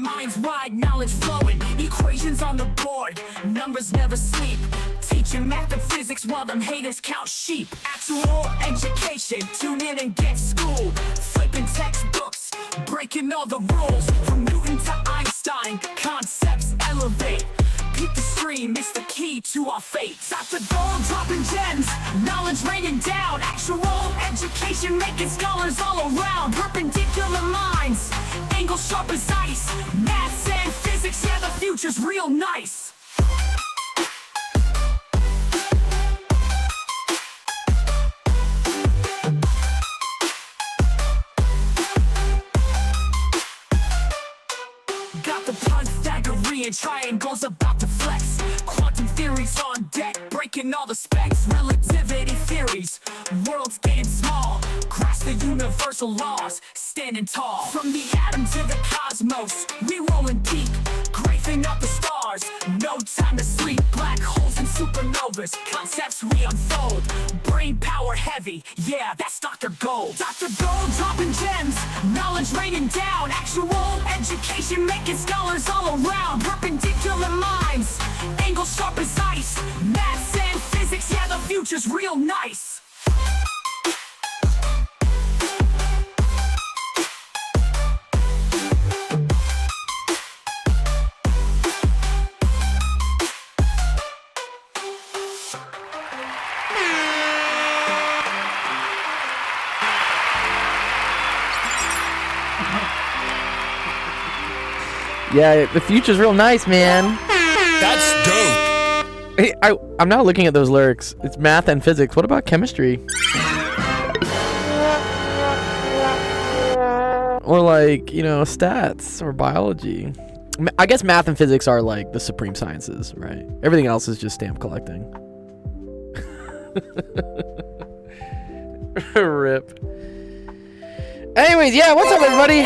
minds wide, knowledge flowing, equations on the board, numbers never sleep. Teaching math and physics while them haters count sheep. Actual education, tune in and get schooled. Flipping textbooks, breaking all the rules. From Newton to Einstein, concepts elevate. Keep the stream, it's the key to our fate. Dr. Gold dropping gems, knowledge raining down. Actual education making scholars all around. Perpendicular minds, angles sharp as ice. Maths and physics, yeah, the future's real nice. Got the Pythagorean triangles about to flex. Quantum theories on deck, breaking all the specs. Relativity theories, worlds getting small. Grasp the universal laws, standing tall. From the atom to the cosmos, we rolling deep. Grafing up the stars, no time to sleep. Black holes and supernovas, concepts we unfold. Brain power heavy, yeah, that's Dr. Gold. Dr. Gold dropping gems, knowledge raining down. Actual education making scholars all around. Perpendicular minds, angles sharp as ice. Maths and physics, yeah, the future's real nice. Yeah, the future's real nice, man. That's dope. Hey, I'm now looking at those lyrics. It's math and physics. What about chemistry? Or like, you know, stats or biology. I guess math and physics are like the supreme sciences, right? Everything else is just stamp collecting. Rip. Anyways, yeah, what's up, everybody?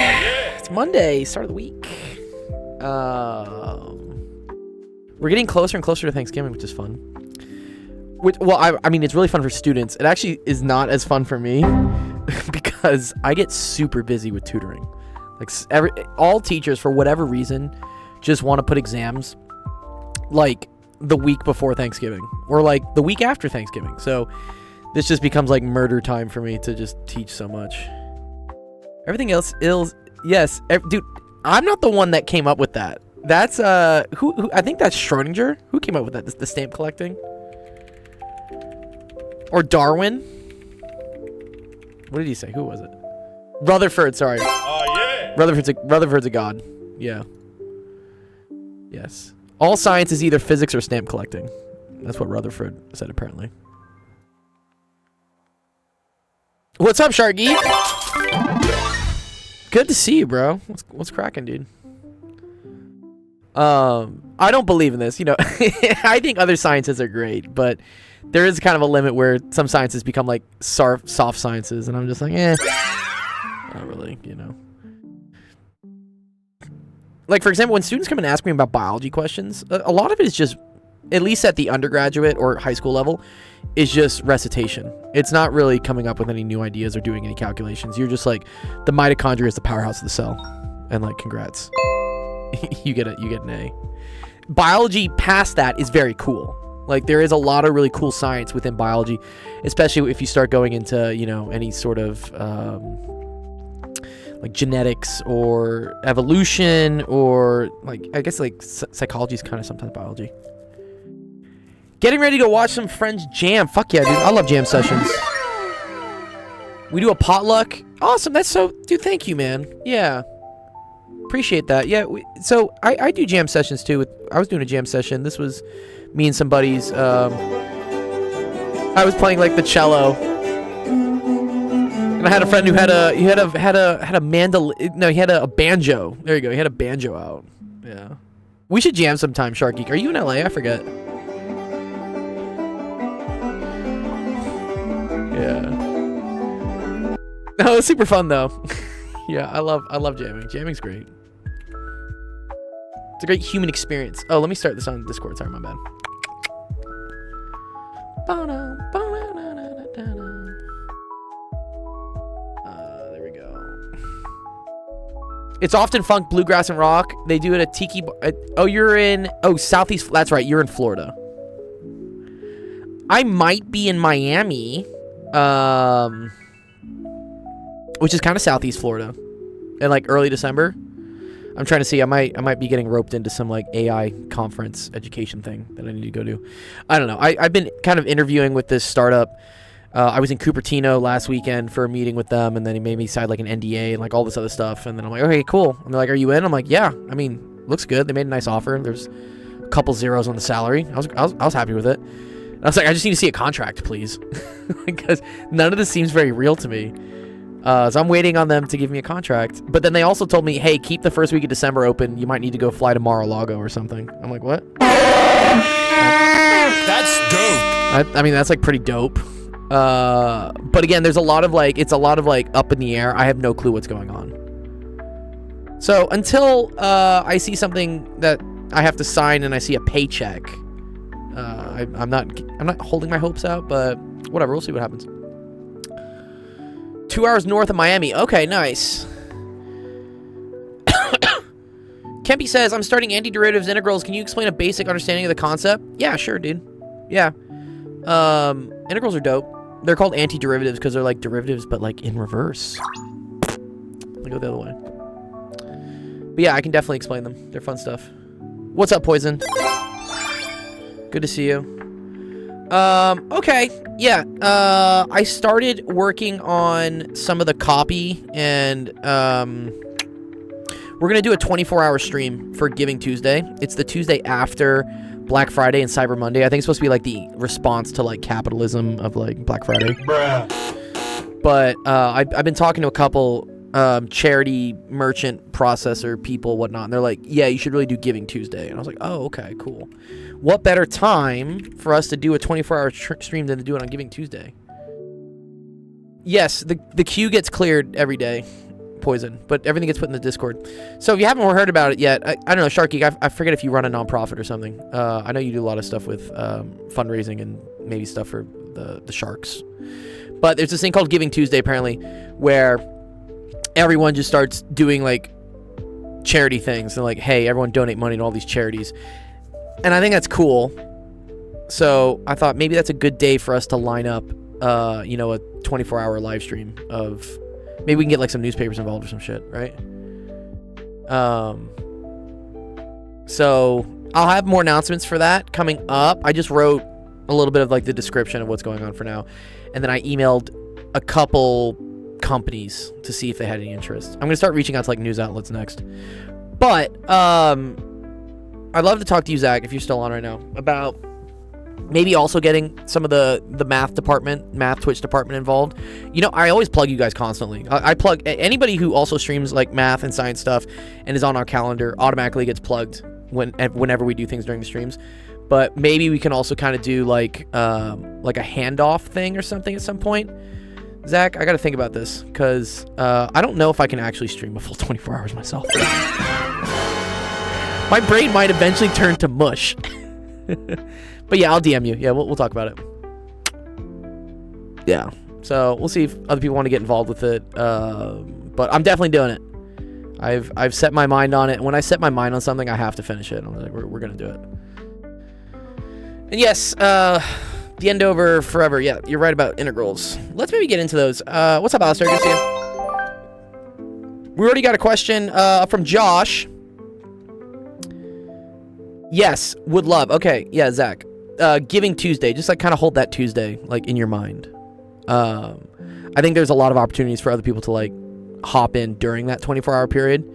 It's Monday, start of the week. We're getting closer and closer to Thanksgiving, which is fun. I mean, it's really fun for students. It actually is not as fun for me because I get super busy with tutoring. Like all teachers, for whatever reason, just want to put exams like the week before Thanksgiving or like the week after Thanksgiving. So this just becomes like murder time for me to just teach so much. Everything else is yes, dude. I'm not the one that came up with that. That's who I think that's Schrodinger. Who came up with that? The stamp collecting? Or Darwin? What did he say? Who was it? Rutherford, sorry. Oh yeah. Rutherford's a god. Yeah. Yes. All science is either physics or stamp collecting. That's what Rutherford said apparently. What's up, Sharky? Good to see you, bro. What's cracking, dude? I don't believe in this. You know, I think other sciences are great, but there is kind of a limit where some sciences become like soft sciences, and I'm just like, not really, you know. Like, for example, when students come and ask me about biology questions, a lot of it is just, at least at the undergraduate or high school level, is just recitation. It's not really coming up with any new ideas or doing any calculations. You're just like, the mitochondria is the powerhouse of the cell, and like, congrats. you get an A. Biology past that is very cool. Like, there is a lot of really cool science within biology, especially if you start going into, you know, any sort of like genetics or evolution, or like, I guess like psychology is kind of sometimes biology. Getting ready to watch some friends jam. Fuck yeah, dude. I love jam sessions. We do a potluck. Awesome. That's so, dude, thank you, man. Yeah. Appreciate that. Yeah. So I do jam sessions too. I was doing a jam session. This was me and some buddies. I was playing like the cello. And I had a friend who had a mandolin. No, he had a banjo. There you go. He had a banjo out. Yeah. We should jam sometime, Sharky. Are you in LA? I forget. Yeah. No, it's super fun though. Yeah, I love jamming. Jamming's great. It's a great human experience. Oh, let me start this on Discord. Sorry, my bad. There we go. It's often funk, bluegrass, and rock. They do it at Tiki. You're in. Southeast. That's right. You're in Florida. I might be in Miami, which is kind of Southeast Florida, in like early December. I'm trying to see. I might be getting roped into some like AI conference education thing that I need to go to. I don't know. I've been kind of interviewing with this startup. I was in Cupertino last weekend for a meeting with them, and then he made me sign like an NDA and like all this other stuff. And then I'm like, okay, cool. And they're like, are you in? I'm like, yeah. I mean, looks good. They made a nice offer. There's a couple zeros on the salary. I was happy with it. And I was like, I just need to see a contract, please, because none of this seems very real to me. So I'm waiting on them to give me a contract. But then they also told me, hey, keep the first week of December open. You might need to go fly to Mar-a-Lago or something. I'm like, what? That's dope. I mean, that's like pretty dope. But again, there's a lot of like, it's a lot of like up in the air. I have no clue what's going on. So until I see something that I have to sign and I see a paycheck, I'm not holding my hopes out, but whatever, we'll see what happens. 2 hours north of Miami. Okay, nice. Kempy says, I'm starting antiderivatives integrals. Can you explain a basic understanding of the concept? Yeah, sure, dude. Yeah. Integrals are dope. They're called antiderivatives because they're like derivatives, but like in reverse. Let me go the other way. But yeah, I can definitely explain them. They're fun stuff. What's up, Poison? Good to see you. Okay. Yeah. I started working on some of the copy, and we're gonna do a 24-hour stream for Giving Tuesday. It's the Tuesday after Black Friday and Cyber Monday. I think it's supposed to be like the response to like capitalism of like Black Friday. Bruh. But I've been talking to a couple charity merchant processor people, whatnot, and they're like, yeah, you should really do Giving Tuesday. And I was like, oh, okay, cool. What better time for us to do a 24-hour stream than to do it on Giving Tuesday? Yes, the queue gets cleared every day, Poison, but everything gets put in the Discord. So if you haven't heard about it yet, I don't know, Sharky, I forget if you run a nonprofit or something. I know you do a lot of stuff with fundraising and maybe stuff for the Sharks. But there's this thing called Giving Tuesday, apparently, where everyone just starts doing like charity things. They're like, hey, everyone donate money to all these charities. And I think that's cool. So I thought maybe that's a good day for us to line up, a 24-hour live stream of, maybe we can get like some newspapers involved or some shit, right? So I'll have more announcements for that coming up. I just wrote a little bit of like the description of what's going on for now. And then I emailed a couple companies to see if they had any interest. I'm going to start reaching out to like news outlets next. But I'd love to talk to you, Zach, if you're still on right now, about maybe also getting some of the math Twitch department involved. I always plug you guys constantly. I plug anybody who also streams like math and science stuff and is on our calendar automatically gets plugged whenever we do things during the streams. But maybe we can also kind of do like a handoff thing or something at some point. Zach, I got to think about this because I don't know if I can actually stream a full 24 hours myself. My brain might eventually turn to mush. But yeah, I'll DM you. Yeah, we'll talk about it. Yeah. So we'll see if other people want to get involved with it. But I'm definitely doing it. I've set my mind on it. When I set my mind on something, I have to finish it. I'm like, we're gonna do it. And yes, the Endover forever. Yeah, you're right about integrals. Let's maybe get into those. What's up, Alistair? Good to see you. We already got a question from Josh. Yes, would love. Okay, yeah, Zach. Giving Tuesday, just like kind of hold that Tuesday like in your mind. I think there's a lot of opportunities for other people to like hop in during that 24-hour period.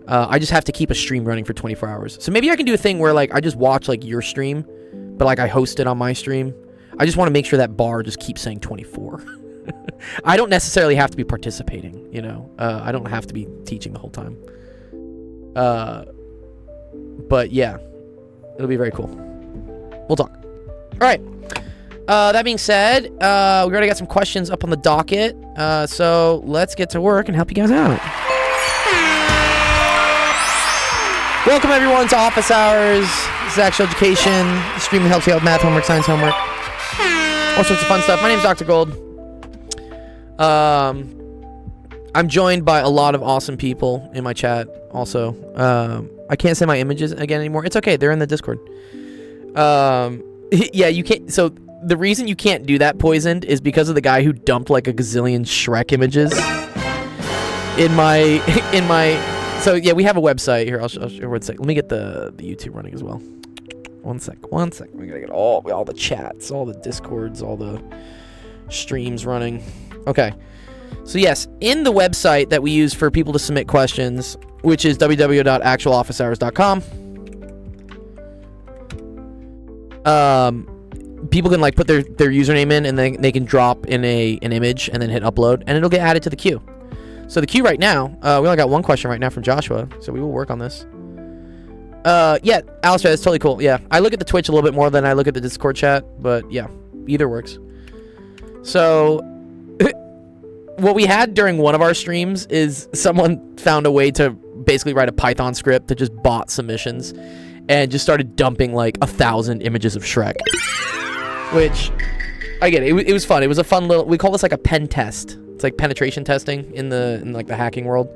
I just have to keep a stream running for 24 hours. So maybe I can do a thing where like I just watch like your stream, but like I host it on my stream. I just want to make sure that bar just keeps saying 24. I don't necessarily have to be participating, I don't have to be teaching the whole time. But yeah, it'll be very cool. We'll talk. All right. That being said, we already got some questions up on the docket. So let's get to work and help you guys out. Welcome everyone to Office Hours. This is Actual Education, the stream that helps you out with math homework, science homework, all sorts of fun stuff. My name's Dr. Gold. I I'm joined by a lot of awesome people in my chat also. I can't say my images again anymore. It's okay. They're in the Discord. Yeah, you can't. So the reason you can't do that, Poisoned, is because of the guy who dumped like a gazillion Shrek images in my. So yeah, we have a website here. I'll show one sec. Let me get the YouTube running as well. One sec. We gotta get all the chats, all the Discords, all the streams running. Okay. So yes, in the website that we use for people to submit questions, which is www.actualofficehours.com, people can like put their username in, and then they can drop in an image and then hit upload, and it'll get added to the queue. So the queue right now, we only got one question right now from Joshua, so we will work on this. Yeah, Alistair, that's totally cool. Yeah, I look at the Twitch a little bit more than I look at the Discord chat, but yeah, either works. So what we had during one of our streams is someone found a way to basically write a Python script that just bot submissions and just started dumping like 1,000 images of Shrek. Which, I get it. It was fun. It was a fun little, we call this like a pen test. It's like penetration testing in like the hacking world.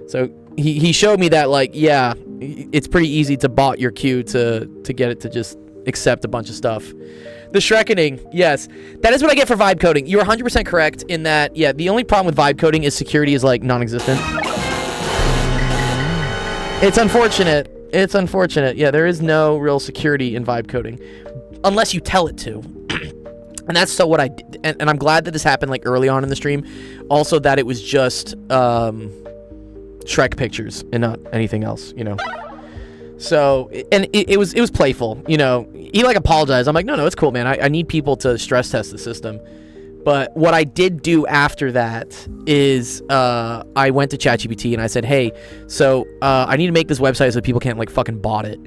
So he showed me that like, yeah, it's pretty easy to bot your queue to get it to just accept a bunch of stuff. The Shrekening, yes. That is what I get for vibe coding. You're 100% correct in that, yeah, the only problem with vibe coding is security is, like, non-existent. It's unfortunate. It's unfortunate. Yeah, there is no real security in vibe coding. Unless you tell it to. And that's so what I did. And I'm glad that this happened, like, early on in the stream. Also, that it was just Shrek pictures and not anything else, you know. So, and it was playful, you know. He like apologized. I'm like, no, it's cool, man. I need people to stress test the system. But what I did do after that is I went to ChatGPT and I said, hey, so I need to make this website so people can't like fucking bot it.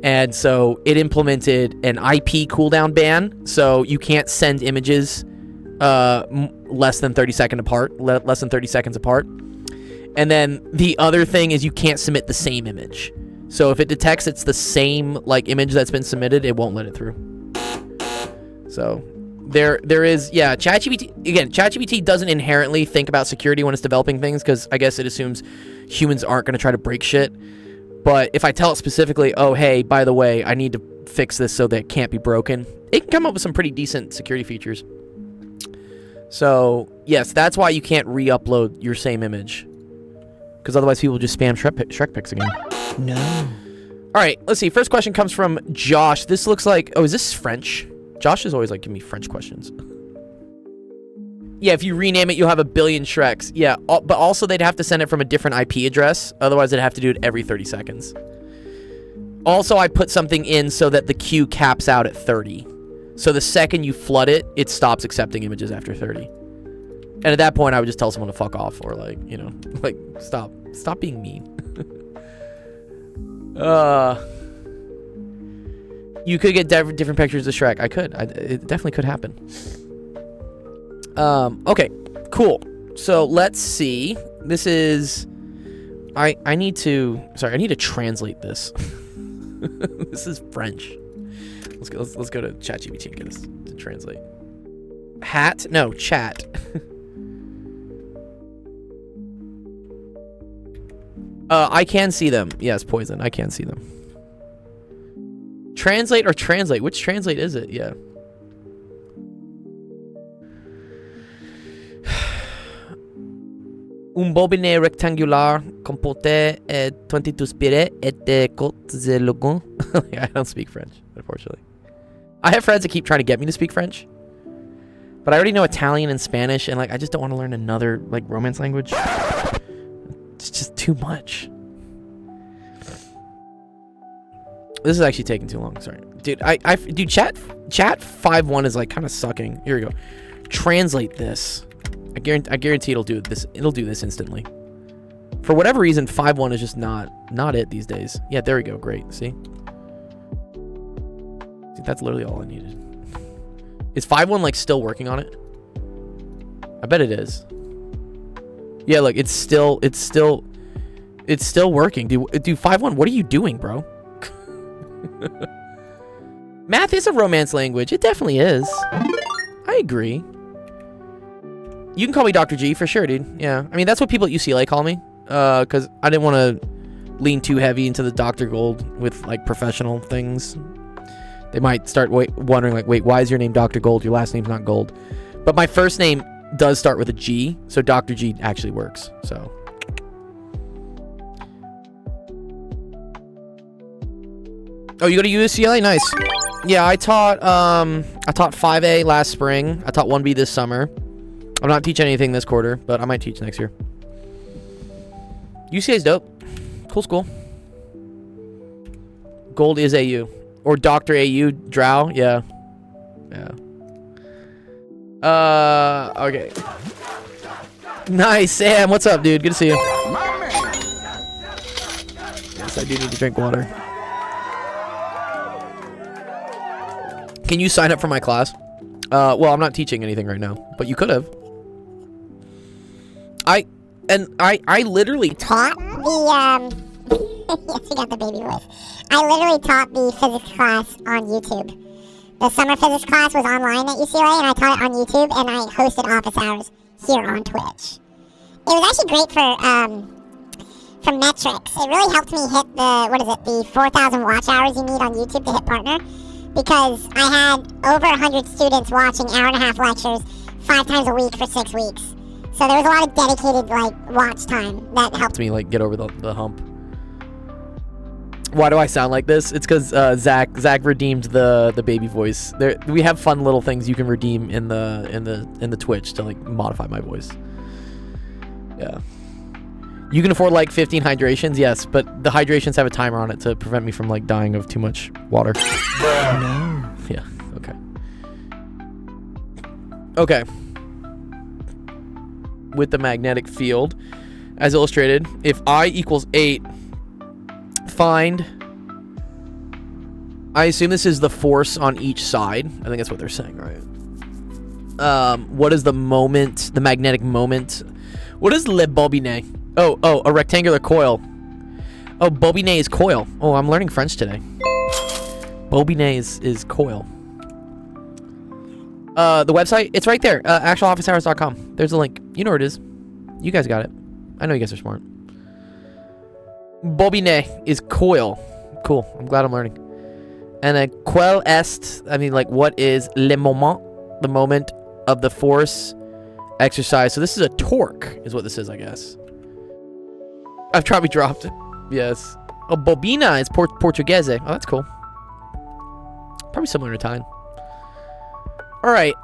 And so it implemented an IP cooldown ban, so you can't send images less than 30 seconds apart. And then the other thing is you can't submit the same image. So if it detects it's the same like image that's been submitted, it won't let it through. So there is, yeah, ChatGPT doesn't inherently think about security when it's developing things, because I guess it assumes humans aren't going to try to break shit. But if I tell it specifically, oh, hey, by the way, I need to fix this so that it can't be broken, it can come up with some pretty decent security features. So yes, that's why you can't re-upload your same image, because otherwise people just spam Shrek pics again. No. All right, let's see. First question comes from Josh. This looks like... Oh, is this French? Josh is always like, give me French questions. Yeah, if you rename it, you'll have 1 billion Shreks. Yeah, but also they'd have to send it from a different IP address. Otherwise, they'd have to do it every 30 seconds. Also, I put something in so that the queue caps out at 30. So the second you flood it, it stops accepting images after 30. And at that point, I would just tell someone to fuck off, or like, you know, like, stop being mean. You could get different pictures of Shrek. I could. It definitely could happen. Okay, cool. So let's see. This is... I need to translate this. This is French. Let's go to ChatGPT and get this to translate. Hat? No, chat. I can see them. Yes, Poison. I can see them. Translate or translate? Which translate is it? Yeah. Un bobine rectangular comporte 22 spire et cote de logon. I don't speak French, unfortunately. I have friends that keep trying to get me to speak French, but I already know Italian and Spanish, and like I just don't want to learn another like Romance language. It's just too much. This is actually taking too long. Sorry, dude. Dude, chat 5.1 is like kind of sucking. Here we go. Translate this. I guarantee it'll do this. It'll do this instantly. For whatever reason, 5.1 is just not it these days. Yeah, there we go. Great. See, that's literally all I needed. Is 5.1 like still working on it? I bet it is. Yeah, look, it's still working. Dude, 5.1, what are you doing, bro? Math is a Romance language. It definitely is. I agree. You can call me Dr. G for sure, dude. Yeah. I mean, that's what people at UCLA call me. Because I didn't want to lean too heavy into the Dr. Gold with, like, professional things. They might start wondering, like, wait, why is your name Dr. Gold? Your last name's not Gold. But my first name does start with a G, so Dr. G actually works. So. Oh, you go to UCLA? Nice. Yeah, I taught 5A last spring. I taught 1B this summer. I'm not teaching anything this quarter, but I might teach next year. UCLA's dope. Cool school. Gold is AU. Or Dr. AU, Drow. Yeah. Yeah. Okay. Nice, Sam. What's up, dude? Good to see you. Yes, I do need to drink water. Can you sign up for my class? Well, I'm not teaching anything right now, but you could have. I literally taught the yes, we got the baby voice. I literally taught the physics class on YouTube. The summer physics class was online at UCLA, and I taught it on YouTube, and I hosted office hours here on Twitch. It was actually great for metrics. It really helped me hit the 4,000 watch hours you need on YouTube to hit partner, because I had over 100 students watching hour-and-a-half lectures 5 times a week for 6 weeks. So there was a lot of dedicated, like, watch time that helped me, like, get over the hump. Why do I sound like this? It's because Zach redeemed the baby voice. We have fun little things you can redeem in the Twitch to, like, modify my voice. Yeah. You can afford, like, 15 hydrations, yes, but the hydrations have a timer on it to prevent me from, like, dying of too much water. No. Yeah. Okay. Okay. With the magnetic field, as illustrated, if I equals 8. Find, I assume this is the force on each side. I think that's what they're saying, right? What is the moment, the magnetic moment? What is le bobinet? Oh, a rectangular coil. Oh, bobinet is coil. Oh, I'm learning French today. Bobinet is coil. The website, it's right there. Actualofficehours.com. There's a link. You know where it is. You guys got it. I know you guys are smart. Bobinet is coil. Cool. I'm glad I'm learning. And a quel est, I mean, like, what is le moment? The moment of the force exercise. So this is a torque, is what this is, I guess. I've probably dropped it. Yes. Oh, bobina is Portuguese. Oh, that's cool. Probably similar to Italian. All right.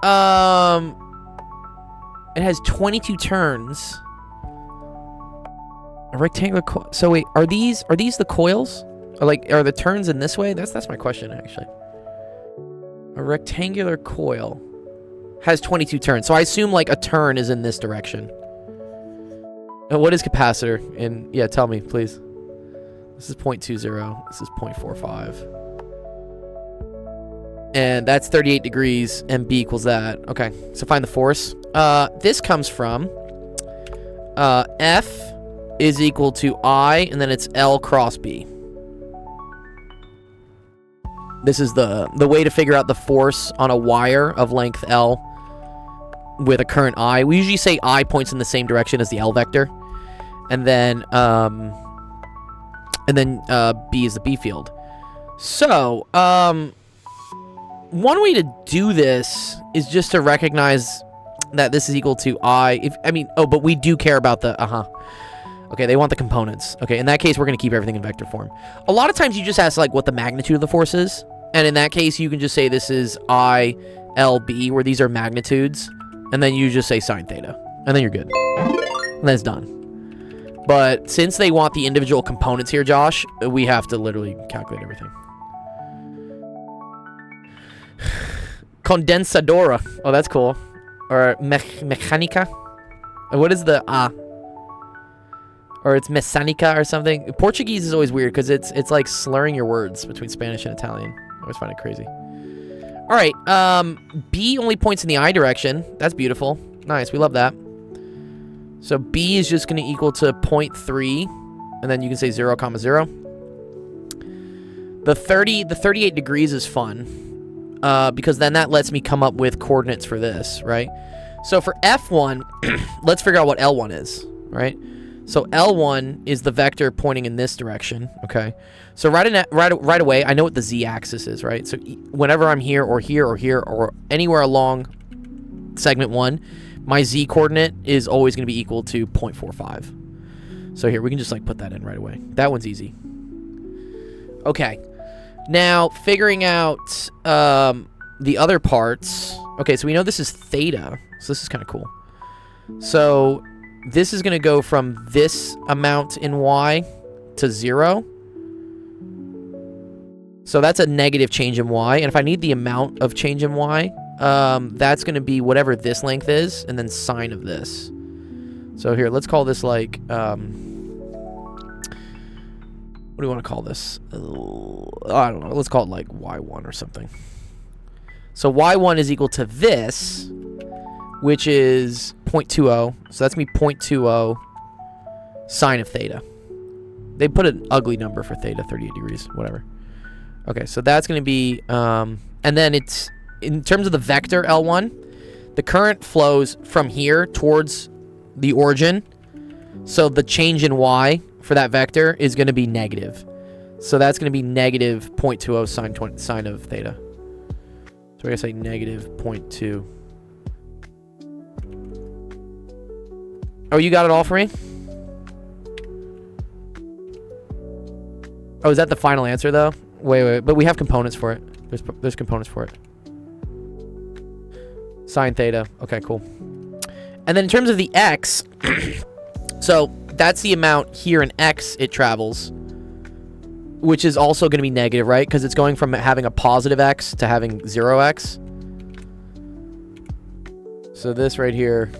It has 22 turns. A rectangular coil. So wait, are these the coils? Are the turns in this way? That's my question, actually. A rectangular coil has 22 turns. So I assume, like, a turn is in this direction. What is capacitor? Yeah, tell me, please. This is 0.20. This is 0.45. And that's 38 degrees, and B equals that. Okay, so find the force. This comes from F is equal to I, and then it's L cross B. This is the way to figure out the force on a wire of length L with a current I. We usually say I points in the same direction as the L vector, and then B is the B field. So, one way to do this is just to recognize that this is equal to I. But we do care about the, Okay, they want the components. Okay, in that case, we're going to keep everything in vector form. A lot of times you just ask, like, what the magnitude of the force is. And in that case, you can just say this is I, L, B, where these are magnitudes. And then you just say sine theta. And then you're good. And then it's done. But since they want the individual components here, Josh, we have to literally calculate everything. Condensadora. Oh, that's cool. Or mechanica. What is the Or it's mechanica or something. Portuguese is always weird because it's like slurring your words between Spanish and Italian. I always find it crazy. All right. B only points in the I direction. That's beautiful. Nice. We love that. So B is just going to equal to 0.3. And then you can say 0, 0. The 38 degrees is fun. Because then that lets me come up with coordinates for this, right? So for F1, let's figure out what L1 is, right? So L1 is the vector pointing in this direction, okay? So right away, I know what the z-axis is, right? So whenever I'm here or here or here or anywhere along segment 1, my z-coordinate is always going to be equal to 0.45. So here, we can just like put that in right away. That one's easy. Okay. Now, figuring out the other parts. Okay, so we know this is theta. So this is kind of cool. So this is going to go from this amount in y to 0. So that's a negative change in y. And if I need the amount of change in y, that's going to be whatever this length is, and then sine of this. So here, let's call this like, what do we want to call this? I don't know. Let's call it like y1 or something. So y1 is equal to this, which is 0.20. So that's going to be 0.20 sine of theta. They put an ugly number for theta, 38 degrees, whatever. Okay, so that's going to be, and then it's, in terms of the vector L1, the current flows from here towards the origin. So the change in y for that vector is going to be negative. So that's going to be negative 0.20 sine of theta. So we're going to say negative 0.2. Oh, you got it all for me? Oh, is that the final answer, though? Wait. But we have components for it. There's components for it. Sine theta. Okay, cool. And then in terms of the x, so that's the amount here in x it travels, which is also going to be negative, right? Because it's going from having a positive x to having 0x. So this right here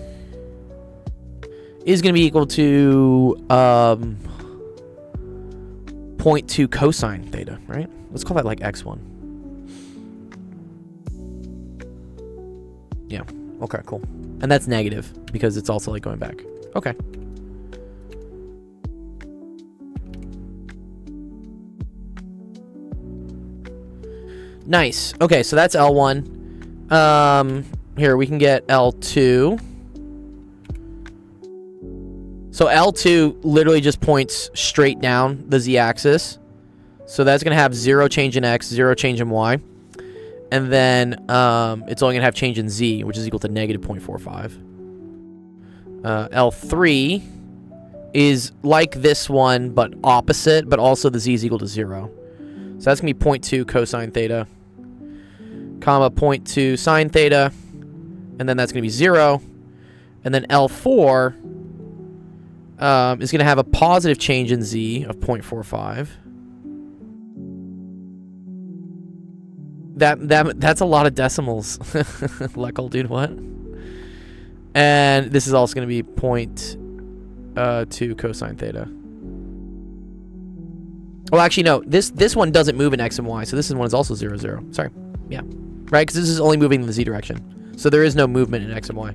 is going to be equal to 0.2 cosine theta, right? Let's call that like x1. Yeah. Okay, cool. And that's negative because it's also like going back. Okay. Nice. Okay, so that's L1. Here, we can get L2. So L2 literally just points straight down the z-axis. So that's going to have 0 change in x, 0 change in y. And then it's only going to have change in z, which is equal to negative 0.45. L3 is like this one, but opposite, but also the z is equal to 0. So that's going to be 0.2 cosine theta, comma 0.2 sine theta, and then that's going to be 0. And then L4 is going to have a positive change in z of 0.45. That's a lot of decimals. Leckle, dude, what? And this is also going to be 0.2 cosine theta. Well, actually, no. This one doesn't move in x and y, so this one is also 0, 0. Sorry. Yeah. Right, because this is only moving in the z direction. So there is no movement in x and y.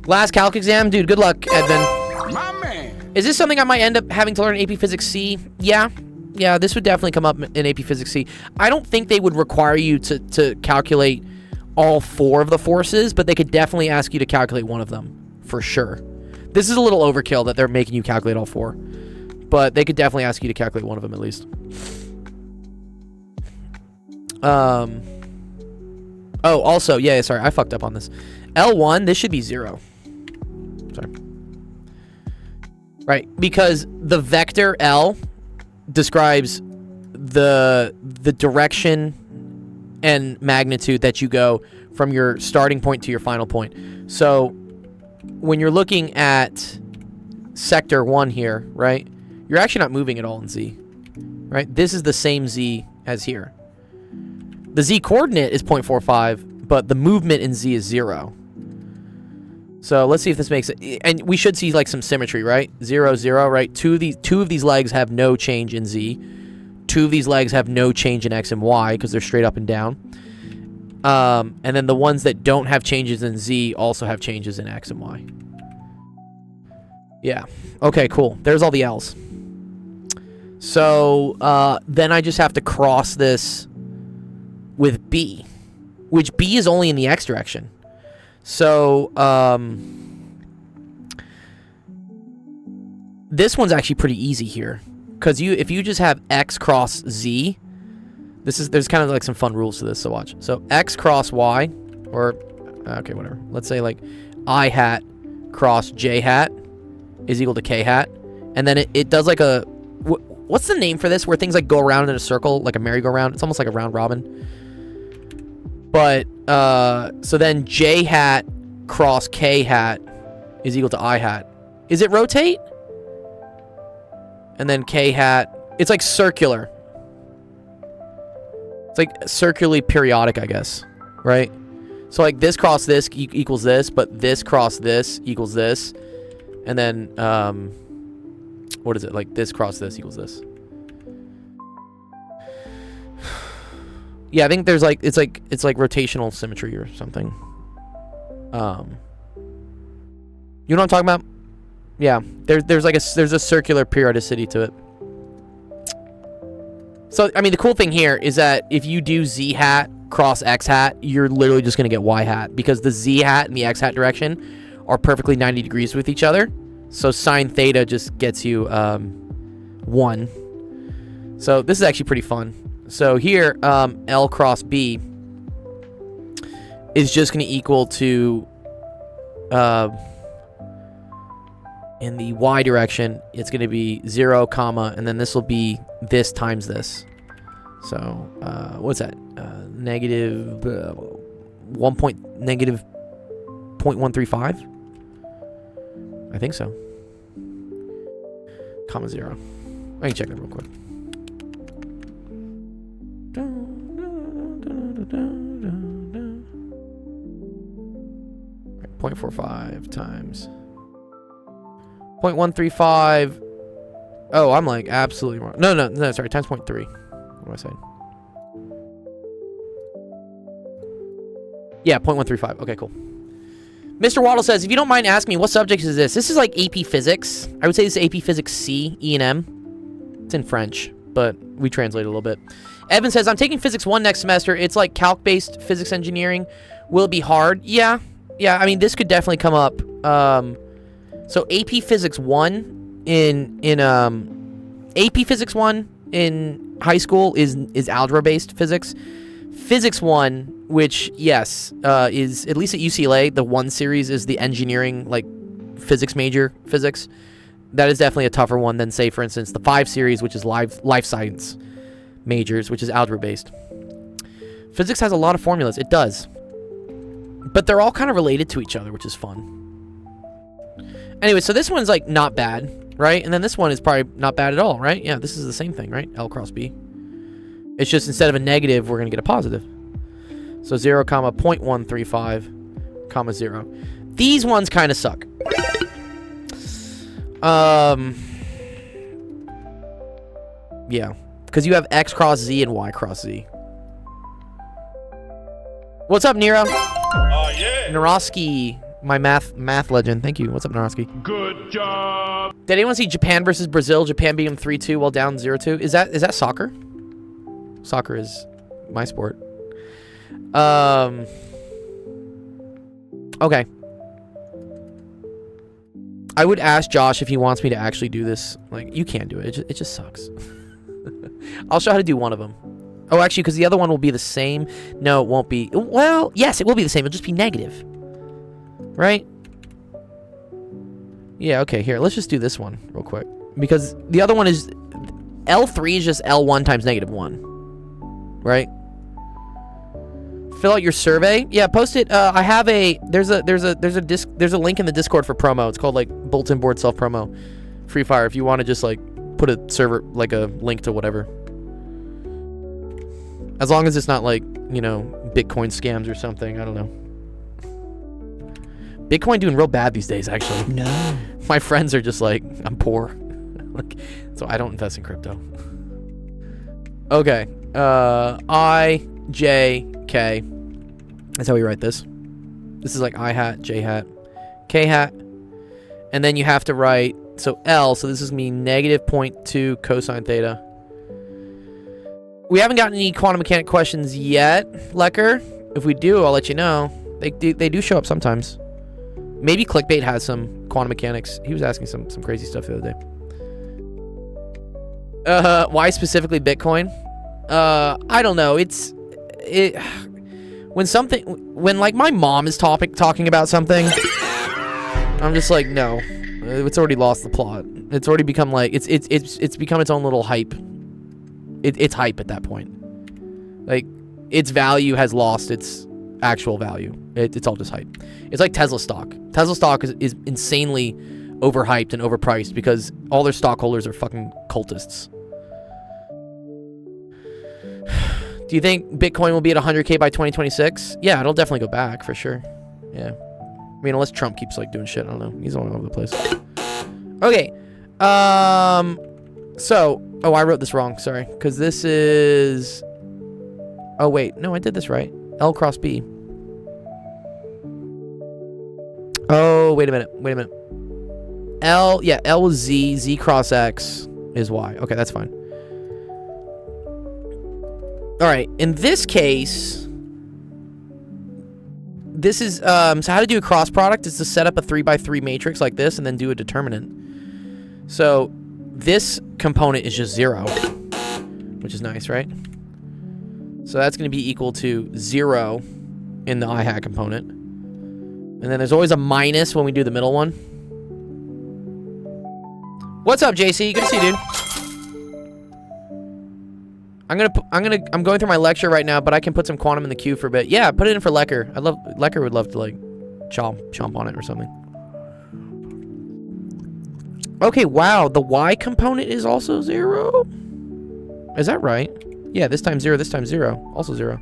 Last calc exam. Dude, good luck, Edvin. My man. Is this something I might end up having to learn in AP Physics C? Yeah. Yeah, this would definitely come up in AP Physics C. I don't think they would require you to calculate all 4 of the forces, but they could definitely ask you to calculate one of them, for sure. This is a little overkill that they're making you calculate all 4, but they could definitely ask you to calculate one of them at least. Oh, also, yeah, sorry, I fucked up on this. L1, this should be 0. Sorry. Right, because the vector L describes the direction and magnitude that you go from your starting point to your final point. So when you're looking at sector 1 here, right, you're actually not moving at all in z, right? This is the same z as here. The z coordinate is 0.45, but the movement in z is 0. So let's see if this makes it, and we should see like some symmetry, right? 0, 0, right? Two of these legs have no change in z. 2 of these legs have no change in x and y because they're straight up and down. And then the ones that don't have changes in z also have changes in x and y. Yeah. Okay, cool. There's all the L's. So then I just have to cross this with B, which B is only in the x direction. So, this one's actually pretty easy here, because if you just have x cross z, there's kind of like some fun rules to this. So watch. So x cross y, or okay, whatever. Let's say like I hat cross j hat is equal to k hat, and then it does like a what's the name for this? Where things like go around in a circle, like a merry-go-round. It's almost like a round robin. But so then j hat cross k hat is equal to I hat. Is it rotate? And then k hat. It's like circular. It's like circularly periodic, I guess. Right? So like this cross this equals this, but this cross this equals this. And then, what is it? Like this cross this equals this. Yeah, I think there's like, it's like rotational symmetry or something. You know what I'm talking about? Yeah, there's a circular periodicity to it. So, I mean, the cool thing here is that if you do z hat cross x hat, you're literally just going to get y hat, because the z hat and the x hat direction are perfectly 90 degrees with each other. So sine theta just gets you 1. So this is actually pretty fun. So here, L cross B is just going to equal to, in the y direction, it's going to be 0, comma, and then this will be this times this. So, what's that? Negative 0.135? I think so. Comma 0. I can check that real quick. 0.45 times 0.135. Oh, I'm like absolutely wrong. No, sorry, times 0.3. What am I saying? Yeah, 0.135. Okay, cool. Mr. Waddle says, if you don't mind asking me, what subject is this? This is like AP Physics. I would say this is AP Physics C, E and M. It's in French, but we translate a little bit. Evan says, I'm taking Physics 1 next semester. It's like calc-based physics engineering. Will it be hard? Yeah. I mean, this could definitely come up. So AP Physics 1 in AP Physics 1 in high school is algebra-based physics. Physics 1, which, yes, is, at least at UCLA, the 1 series is the engineering, like, physics major physics. That is definitely a tougher one than, say, for instance, the 5 series, which is life science majors, which is algebra-based. Physics has a lot of formulas. It does. But they're all kind of related to each other, which is fun. Anyway, so this one's, like, not bad, right? And then this one is probably not bad at all, right? Yeah, this is the same thing, right? L cross B. It's just instead of a negative, we're going to get a positive. So 0, comma, 0.135, comma, 0. These ones kind of suck. Yeah. Because you have X cross Z and Y cross Z. What's up, Nero? Yeah. Naroski, my math legend. Thank you. What's up, Naroski? Good job. Did anyone see Japan versus Brazil? Japan beat them 3-2 while down 0-2. Is that soccer? Soccer is my sport. Okay. I would ask Josh if he wants me to actually do this. Like, you can't do it. It just sucks. I'll show how to do one of them. Oh, actually, because the other one will be the same. No, it won't be. Well, yes, it will be the same. It'll just be negative. Right? Yeah, okay, here. Let's just do this one real quick. Because the other one is... L3 is just L1 times negative 1. Right? Fill out your survey. Yeah, post it. I have a... There's a link in the Discord for promo. It's called, like, Bulletin Board Self-Promo. Free Fire. If you want to just, like, put a server... Like, a link to whatever. As long as it's not like, you know, Bitcoin scams or something. I don't know. Bitcoin doing real bad these days, actually. No. My friends are just like, I'm poor. Like, so I don't invest in crypto. Okay. I, J, K. That's how we write this. This is like I hat, J hat, K hat. And then you have to write, so L, so this is me negative 0.2 cosine theta. We haven't gotten any quantum mechanic questions yet, Lecker. If we do, I'll let you know. They do show up sometimes. Maybe Clickbait has some quantum mechanics. He was asking some crazy stuff the other day. Why specifically Bitcoin? I don't know. When like my mom is talking about something, I'm just like, no, it's already lost the plot. It's already become like it's become its own little hype. It's hype at that point. Like its value has lost its actual value. It's all just hype. It's like Tesla stock. Tesla stock is insanely overhyped and overpriced because all their stockholders are fucking cultists. Do you think Bitcoin will be at 100K by 2026? Yeah, it'll definitely go back for sure. Yeah. I mean, unless Trump keeps like doing shit. I don't know. He's all over the place. Okay. So, oh, I wrote this wrong. Sorry. Because this is... Oh, wait. No, I did this right. L cross B. Oh, wait a minute. Wait a minute. L is Z. Z cross X is Y. Okay, that's fine. All right, in this case, this is, so how to do a cross product is to set up a 3x3 matrix like this and then do a determinant. So this component is just 0, which is nice, right? So that's going to be equal to 0 in the I-hat component. And then there's always a minus when we do the middle one. What's up, JC? Good to see you, dude. I'm going through my lecture right now, but I can put some quantum in the queue for a bit. Yeah, put it in for Lecker. Lecker would love to like chomp on it or something. Okay, wow, the Y component is also 0. Is that right? Yeah, this time 0, this time 0, also 0.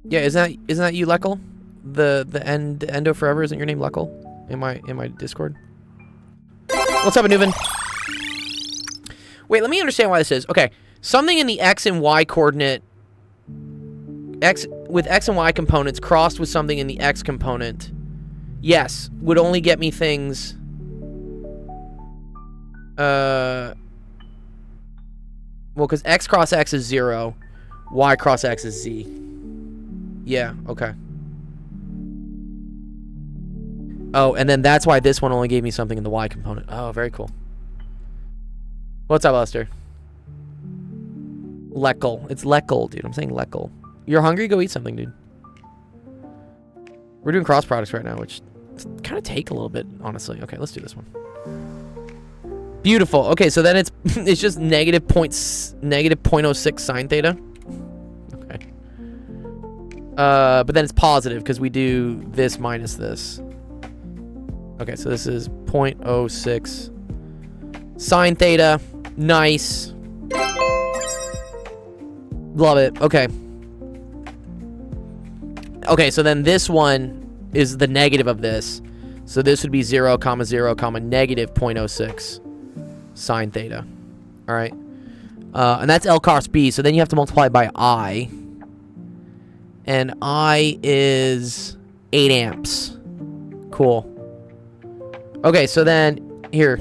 Yeah, isn't that you, Leckle? The Endo Forever, isn't your name Leckle? In my Discord? What's up, Anuvan? Wait, let me understand why this is. Okay, something in the X and Y coordinate, with X and Y components crossed with something in the X component, yes, would only get me things. Well, because X cross X is 0, Y cross X is Z. Yeah, okay. Oh, and then that's why this one only gave me something in the Y component. Oh, very cool. What's up, Lester? Leckle. It's Leckle, dude. I'm saying Leckle. You're hungry? Go eat something, dude. We're doing cross products right now, which kind of take a little bit, honestly. Okay, let's do this one. Beautiful. Okay, so then it's just negative 0.06 sine theta. Okay. But then it's positive because we do this minus this. Okay, so this is 0.06 sine theta. Nice. Love it. Okay. Okay, so then this one is the negative of this. So this would be 0, 0, negative 0.06 sine theta. All right. And that's L cross B. So then you have to multiply by I. And I is 8 amps. Cool. Okay, so then here.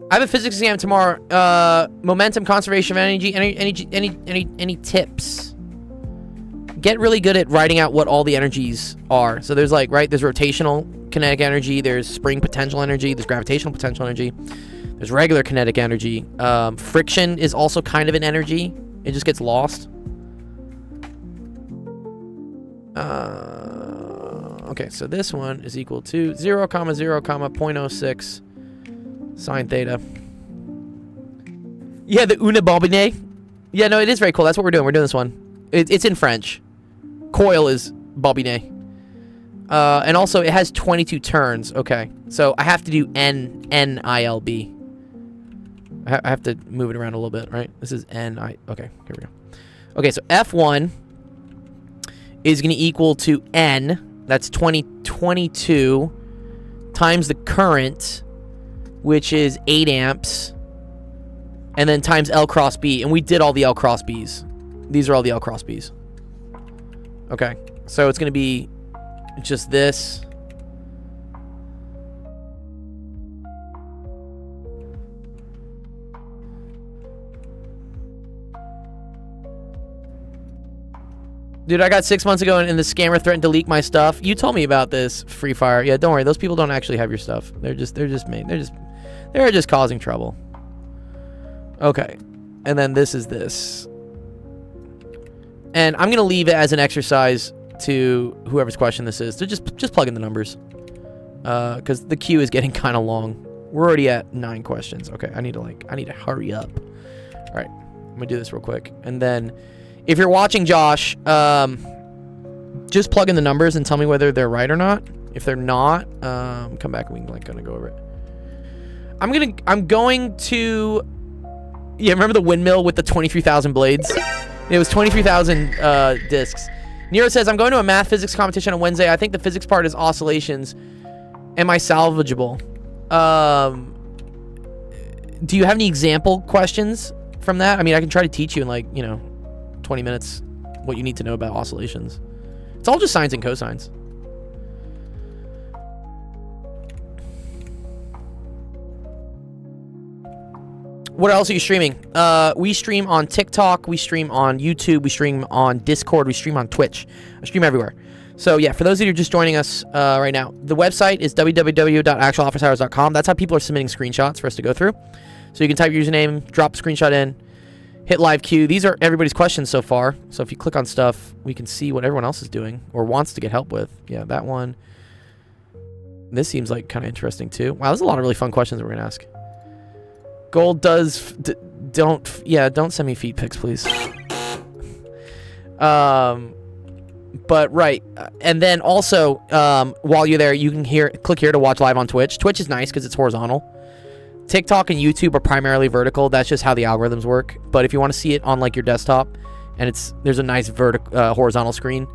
I have a physics exam tomorrow. Momentum, conservation of energy. Any tips? Get really good at writing out what all the energies are. So there's like, right, there's rotational kinetic energy, there's spring potential energy, there's gravitational potential energy, there's regular kinetic energy. Friction is also kind of an energy. It just gets lost. Okay, so this one is equal to 0, 0, 0.06 sine theta. Yeah, the una bobine. Yeah, no, it is very cool. That's what we're doing. We're doing this one. It's in French. Coil is bobine. And also, it has 22 turns. Okay, so I have to do NILB. I have to move it around a little bit, right? This is NI. Okay, here we go. Okay, so F1 is going to equal to N. That's 22 times the current, which is 8 amps, and then times L cross B. And we did all the L cross Bs. These are all the L cross Bs. Okay, so it's going to be just this. Dude, I got 6 months ago and the scammer threatened to leak my stuff. You told me about this, Free Fire. Yeah, don't worry. Those people don't actually have your stuff. They're just causing trouble. Okay. And then this is this. And I'm going to leave it as an exercise to whoever's question this is to just plug in the numbers. Cuz the queue is getting kind of long. We're already at 9 questions. Okay, I need to hurry up. All right. I'm going to do this real quick. And then if you're watching Josh, just plug in the numbers and tell me whether they're right or not. If they're not, come back and we can kind of go over it. I'm going to, yeah, remember the windmill with the 23,000 blades? It was 23,000 discs. Nero says, I'm going to a math physics competition on Wednesday. I think the physics part is oscillations. Am I salvageable? Do you have any example questions from that? I mean, I can try to teach you in 20 minutes what you need to know about oscillations. It's all just sines and cosines. What else are you streaming? We stream on TikTok, we stream on YouTube, we stream on Discord, we stream on Twitch. I stream everywhere. So yeah, for those of you just joining us right now, the website is www.actualofficehours.com. That's how people are submitting screenshots for us to go through. So you can type your username, drop a screenshot in, hit live queue. These are everybody's questions so far. So if you click on stuff, we can see what everyone else is doing or wants to get help with. Yeah, that one. This seems like kind of interesting too. Wow, there's a lot of really fun questions that we're gonna ask. Gold does don't send me feet pics, please. But right, and then also while you're there, you can click here to watch live on Twitch. Twitch is nice because it's horizontal. TikTok and YouTube are primarily vertical. That's just how the algorithms work. But if you want to see it on like your desktop, and there's a nice horizontal screen,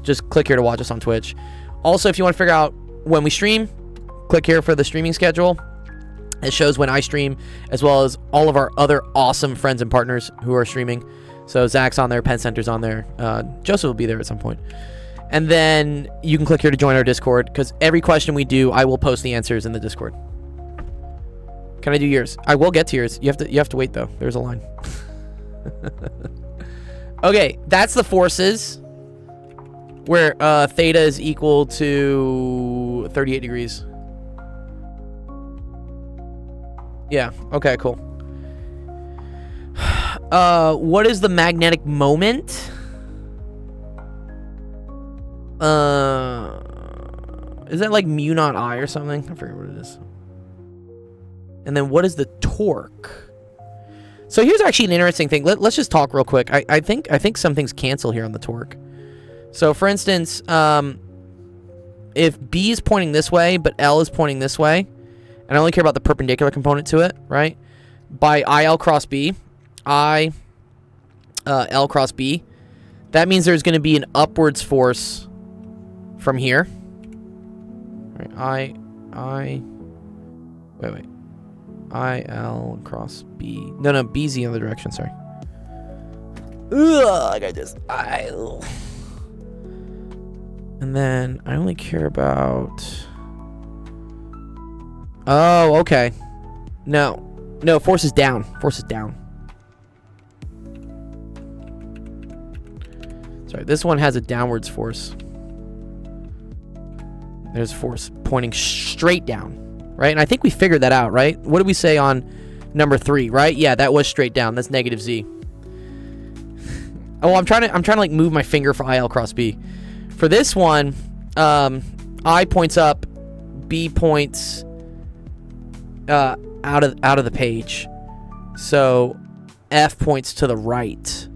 just click here to watch us on Twitch. Also, if you want to figure out when we stream, click here for the streaming schedule. It shows when I stream, as well as all of our other awesome friends and partners who are streaming. So Zach's on there, Penn Center's on there, Joseph will be there at some point. And then you can click here to join our Discord, because every question we do, I will post the answers in the Discord. Can I do yours? I will get to yours. You have to wait though. There's a line. Okay, that's the forces, where theta is equal to 38 degrees. Yeah, okay, cool. What is the magnetic moment? Is that like mu naught I or something? I forget what it is. And then what is the torque? So here's actually an interesting thing. Let's just talk real quick. I think some things cancel here on the torque. So for instance, if B is pointing this way, but L is pointing this way, and I only care about the perpendicular component to it, right? By IL cross B, L cross B, that means there's going to be an upwards force from here. Right, wait. IL cross B. No, B's the other direction, sorry. Ugh, I got this. IL. And then I only care about... Oh, okay. No, force is down. Force is down. Sorry, this one has a downwards force. There's force pointing straight down, right? And I think we figured that out, right? What did we say on number 3, right? Yeah, that was straight down. That's negative Z. Oh, I'm trying to like move my finger for IL cross B. For this one, I points up, B points out of the page. So F points to the right.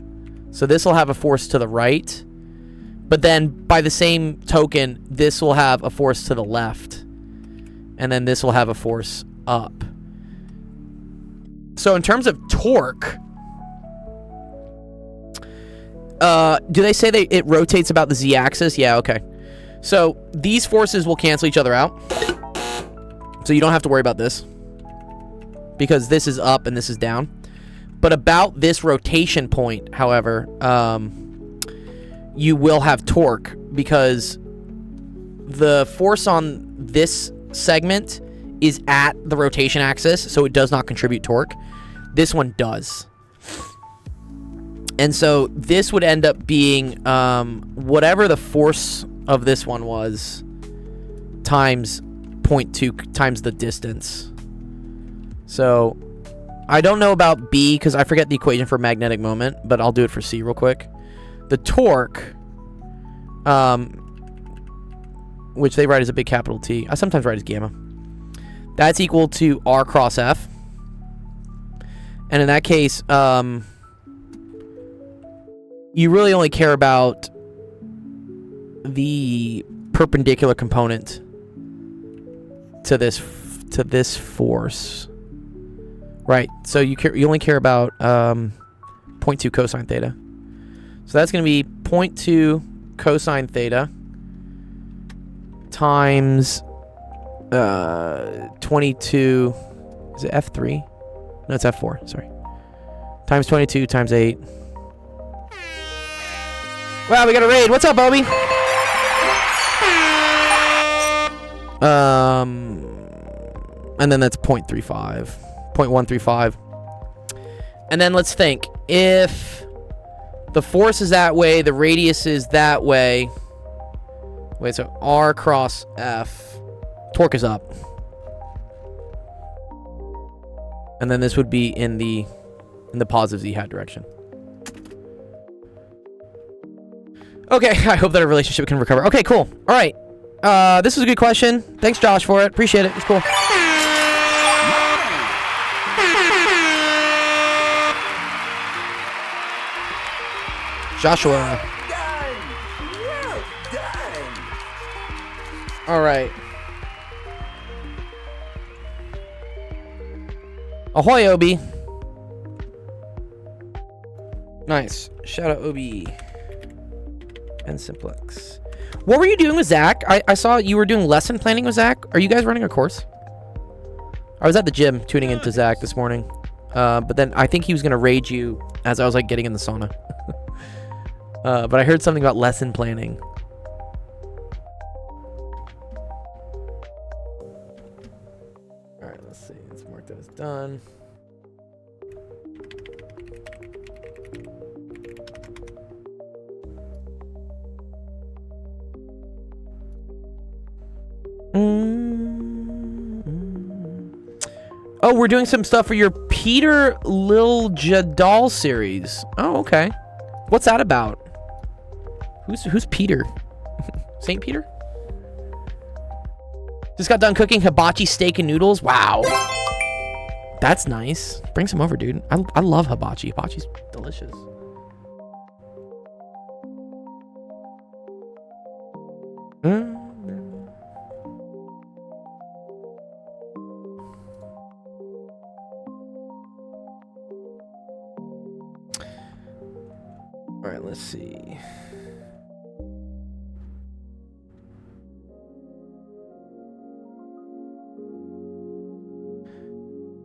So this will have a force to the right. But then by the same token, this will have a force to the left. And then this will have a force up. So in terms of torque, do they say it rotates about the z-axis? Yeah, okay. So these forces will cancel each other out. So you don't have to worry about this, because this is up and this is down. But about this rotation point, however, you will have torque, because the force on this segment is at the rotation axis, so it does not contribute torque. This one does. And so this would end up being whatever the force of this one was times 0.2 times the distance. So I don't know about B because I forget the equation for magnetic moment, but I'll do it for C real quick. The torque, which they write as a big capital T. I sometimes write as gamma. That's equal to R cross F. And in that case, you really only care about the perpendicular component to this force, right? So you only care about 0.2 cosine theta. So that's going to be 0.2 cosine theta times 22. Is it F3? No, it's F4. Sorry. Times 22 times 8. Wow, we got a raid. What's up, Obi? And then that's 0.35. 0.135. And then let's think. If the force is that way, the radius is that way. Wait, so R cross F. Torque is up. And then this would be in the positive z hat direction. Okay, I hope that our relationship can recover. Okay, cool. All right. This was a good question. Thanks, Josh, for it. Appreciate it. It's cool. Joshua. All right. Ahoy, Obi. Nice. Shout out, Obi. And Simplex. What were you doing with Zach? I saw you were doing lesson planning with Zach. Are you guys running a course? I was at the gym tuning into Zach this morning. But then I think he was going to rage you as I was like getting in the sauna. But I heard something about lesson planning. All right, let's see. Let's mark that as done. Oh, we're doing some stuff for your Peter Lil Jadal series. Oh, okay. What's that about? Who's Peter? Saint Peter? Just got done cooking hibachi steak and noodles. Wow. That's nice. Bring some over, dude. I love hibachi. Hibachi's delicious. All right, let's see.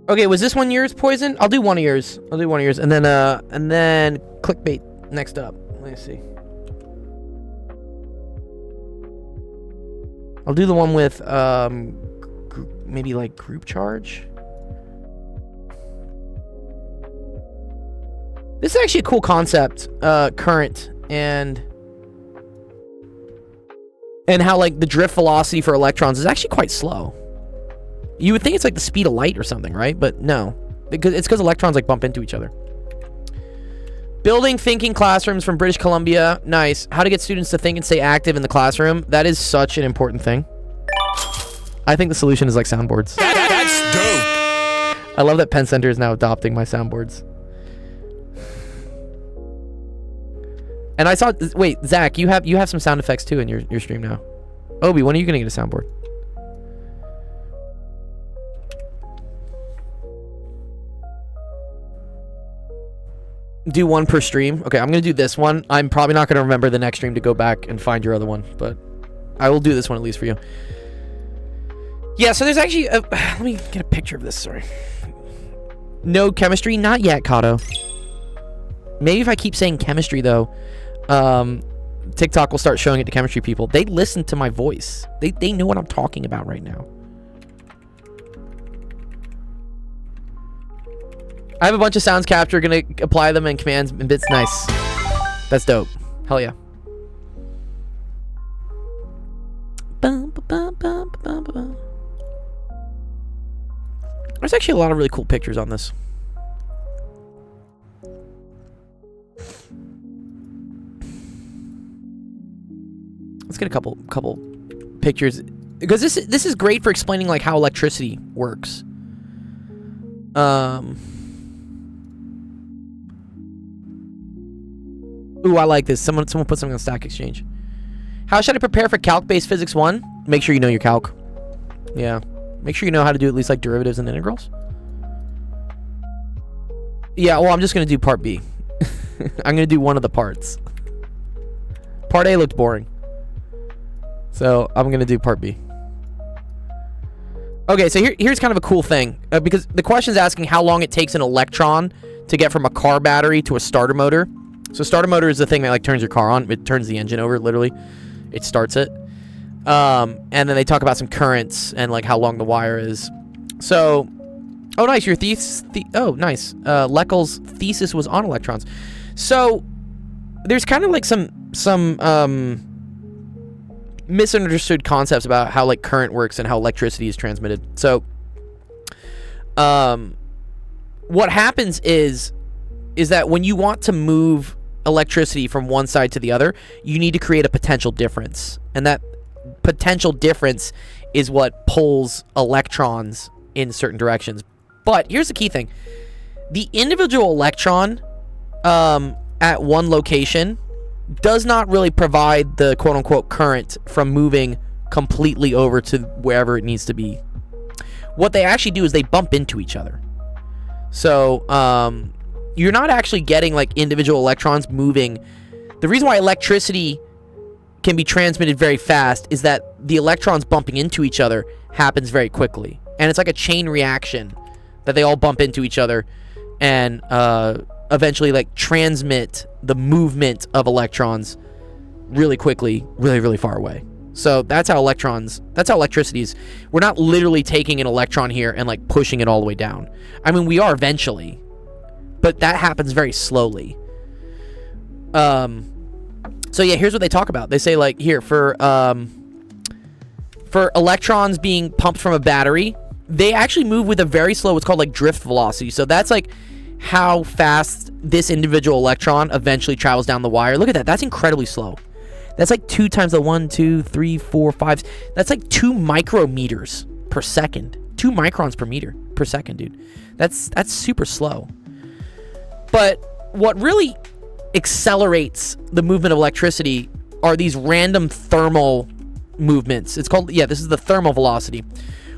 Okay, was this one yours, Poison? I'll do one of yours. And then clickbait next up. Let me see. I'll do the one with maybe like group charge. This is actually a cool concept, current, and how like the drift velocity for electrons is actually quite slow. You would think it's like the speed of light or something, right? But no, because electrons like bump into each other. Building thinking classrooms from British Columbia. Nice. How to get students to think and stay active in the classroom. That is such an important thing. I think the solution is like soundboards. That's dope. I love that Penn Center is now adopting my soundboards. And I saw, wait, Zach, you have some sound effects too in your stream now. Obi, when are you gonna get a soundboard? Do one per stream. Okay, I'm gonna do this one. I'm probably not gonna remember the next stream to go back and find your other one, but I will do this one at least for you. Yeah, so there's actually let me get a picture of this. Sorry. No chemistry, not yet, Kato. Maybe if I keep saying chemistry though, TikTok will start showing it to chemistry people. They listen to my voice. They know what I'm talking about right now. I have a bunch of sounds capture. Gonna apply them in commands and bits. Nice. That's dope. Hell yeah. There's actually a lot of really cool pictures on this. Let's get a couple pictures, because this is great for explaining like how electricity works. Ooh, I like this. Someone put something on Stack Exchange. How should I prepare for calc-based physics 1? Make sure you know your calc. Yeah. Make sure you know how to do at least like derivatives and integrals. Yeah, well, I'm just going to do part B. I'm going to do one of the parts. Part A looked boring. So I'm going to do part B. Okay, so here's kind of a cool thing. Because the question is asking how long it takes an electron to get from a car battery to a starter motor. So starter motor is the thing that like turns your car on. It turns the engine over, literally. It starts it. And then they talk about some currents and like how long the wire is. So, oh nice, your oh nice. Leckel's thesis was on electrons. So there's kind of like some misunderstood concepts about how like current works and how electricity is transmitted. So what happens is that when you want to move electricity from one side to the other, you need to create a potential difference, and that potential difference is what pulls electrons in certain directions. But here's the key thing: the individual electron at one location does not really provide the quote-unquote current from moving completely over to wherever it needs to be. What they actually do is they bump into each other. So you're not actually getting like individual electrons moving. The reason why electricity can be transmitted very fast is that the electrons bumping into each other happens very quickly, and it's like a chain reaction that they all bump into each other and eventually like transmit the movement of electrons really quickly, really far away. So that's how electricity is. We're not literally taking an electron here and like pushing it all the way down. I mean, we are eventually, but that happens very slowly. So yeah, here's what they talk about. They say like here for electrons being pumped from a battery, they actually move with a very slow, what's called like drift velocity. So that's like how fast this individual electron eventually travels down the wire. Look at that. That's incredibly slow. That's like 2 times the 1, 2, 3, 4, 5. That's like 2 micrometers per second. 2 microns per second, dude. That's super slow. But what really accelerates the movement of electricity are these random thermal movements. It's called, yeah, this is the thermal velocity,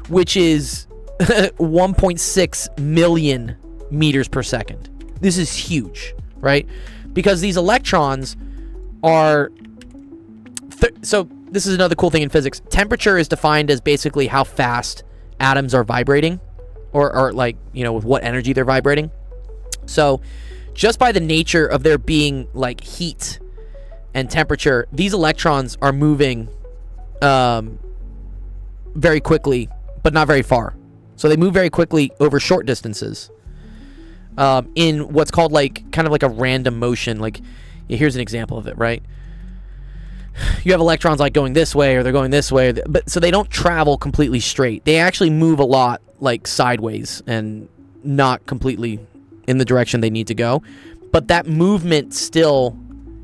which is 1.6 million meters per second. This is huge, right? Because these electrons are so this is another cool thing in physics. Temperature is defined as basically how fast atoms are vibrating, or like, you know, with what energy they're vibrating. So just by the nature of there being like heat and temperature, these electrons are moving very quickly, but not very far. So they move very quickly over short distances in what's called like kind of like a random motion. Like, here's an example of it, right? You have electrons like going this way, or they're going this way, but so they don't travel completely straight. They actually move a lot like sideways and not completely in the direction they need to go. But that movement still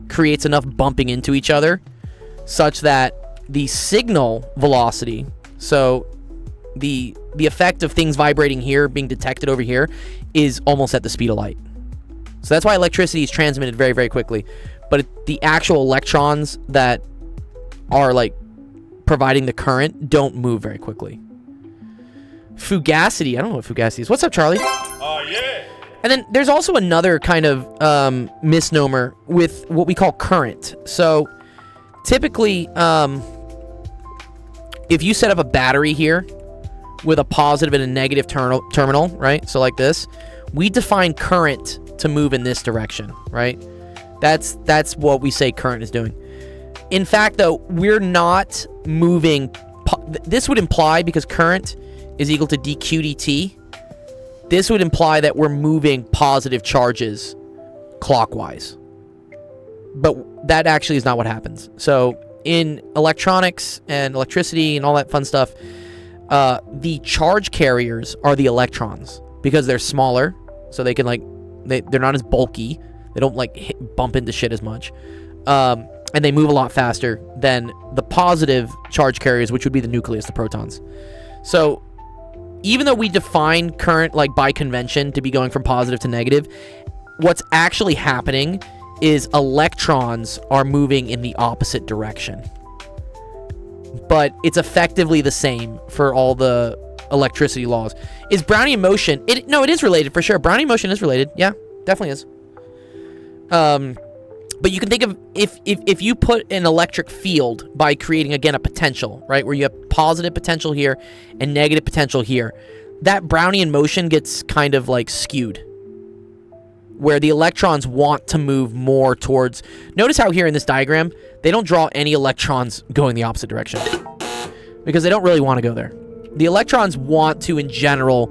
creates enough bumping into each other such that the signal velocity, so the effect of things vibrating here being detected over here, is almost at the speed of light. So that's why electricity is transmitted very, very quickly. But the actual electrons that are like providing the current don't move very quickly. Fugacity. I don't know what fugacity is. What's up, Charlie? Oh, yeah. And then there's also another kind of misnomer with what we call current. So typically, if you set up a battery here with a positive and a negative terminal, right? So like this, we define current to move in this direction, right? That's what we say current is doing. In fact, though, we're not moving. This would imply, because current is equal to dq dt, this would imply that we're moving positive charges clockwise. But that actually is not what happens. So in electronics and electricity and all that fun stuff, the charge carriers are the electrons because they're smaller, so they can they're not as bulky. They don't bump into shit as much, and they move a lot faster than the positive charge carriers, which would be the nucleus, the protons. So even though we define current by convention to be going from positive to negative, what's actually happening is electrons are moving in the opposite direction. But it's effectively the same for all the electricity laws. Is Brownian motion... No, it is related for sure. Brownian motion is related. Yeah, definitely is. But you can think of... If you put an electric field by creating, again, a potential, right? Where you have positive potential here and negative potential here. That Brownian motion gets kind of skewed, where the electrons want to move more towards... Notice how here in this diagram, they don't draw any electrons going the opposite direction, because they don't really want to go there. The electrons want to, in general,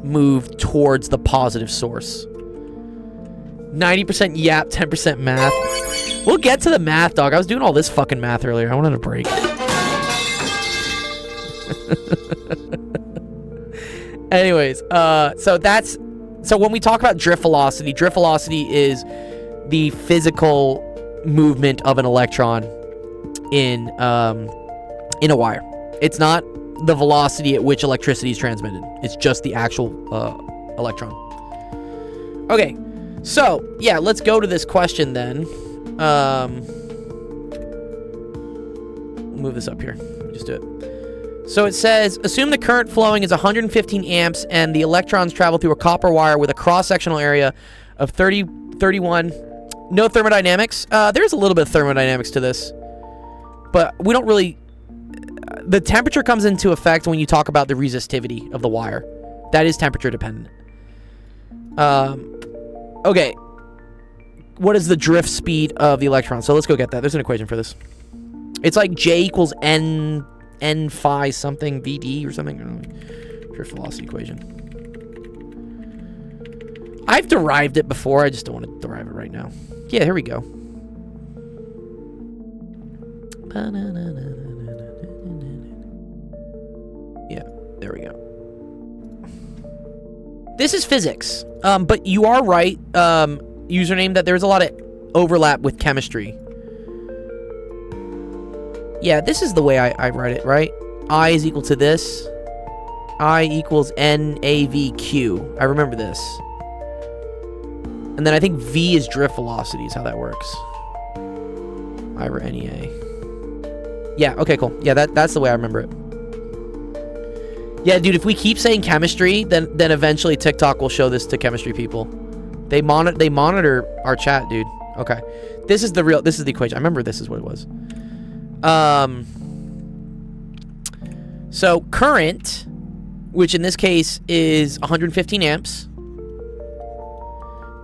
move towards the positive source. 90% yap, 10% math. We'll get to the math, dog. I was doing all this fucking math earlier. I wanted a break. Anyways, so when we talk about drift velocity is the physical movement of an electron in a wire. It's not the velocity at which electricity is transmitted. It's just the actual electron. Okay, so yeah, let's go to this question then. Move this up here. Just do it. So it says, assume the current flowing is 115 amps and the electrons travel through a copper wire with a cross-sectional area of 31. No thermodynamics. There's a little bit of thermodynamics to this, but we don't really... The temperature comes into effect when you talk about the resistivity of the wire. That is temperature dependent. Okay. What is the drift speed of the electron? So let's go get that. There's an equation for this. It's like J equals N phi something VD or something. I don't know. Drift velocity equation. I've derived it before. I just don't want to derive it right now. Yeah, here we go. Yeah, there we go. This is physics. But you are right, username, that there's a lot of overlap with chemistry. Yeah, this is the way I write it, right? I is equal to this. I equals NAVQ. I remember this. And then I think V is drift velocity is how that works. I over NEA. Yeah, okay, cool. Yeah, that's the way I remember it. Yeah, dude, if we keep saying chemistry, then eventually TikTok will show this to chemistry people. They monitor our chat, dude. Okay. This is the equation. I remember this is what it was. So current, which in this case is 115 amps,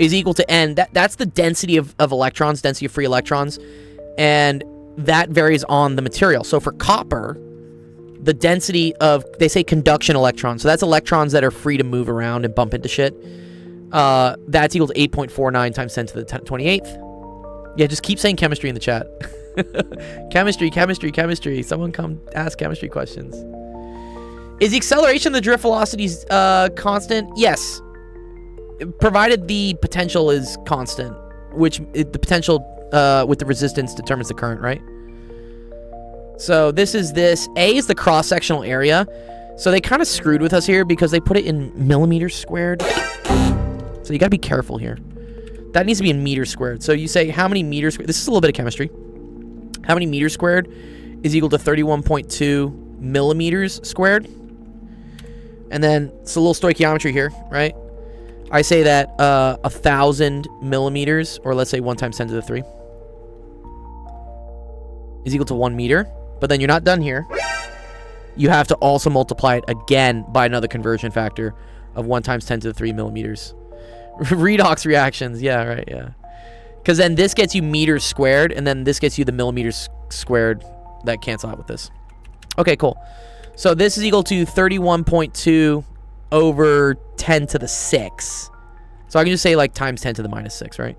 is equal to N. That's the density of electrons, density of free electrons, and that varies on the material. So for copper, the density of, they say conduction electrons, so that's electrons that are free to move around and bump into shit. That's equal to 8.49 times 10 to the 28th. Yeah, just keep saying chemistry in the chat. Chemistry. Someone come ask chemistry questions. Is the acceleration of the drift velocities constant? Yes. Provided the potential is constant, which the potential with the resistance determines the current, right? So this is this. A is the cross-sectional area. So they kind of screwed with us here because they put it in millimeters squared. So you got to be careful here. That needs to be in meters squared. So you say how many meters squared? This is a little bit of chemistry. How many meters squared is equal to 31.2 millimeters squared? And then it's a little stoichiometry here, right? I say that 1,000 millimeters, or let's say 1 times 10 to the 3, is equal to 1 meter. But then you're not done here. You have to also multiply it again by another conversion factor of 1 times 10 to the 3 millimeters. Redox reactions. Yeah, right, yeah. Because then this gets you meters squared, and then this gets you the millimeters squared that cancel out with this. Okay, cool. So this is equal to 31.2 over 10 to the 6. So I can just say like times 10 to the minus 6, right?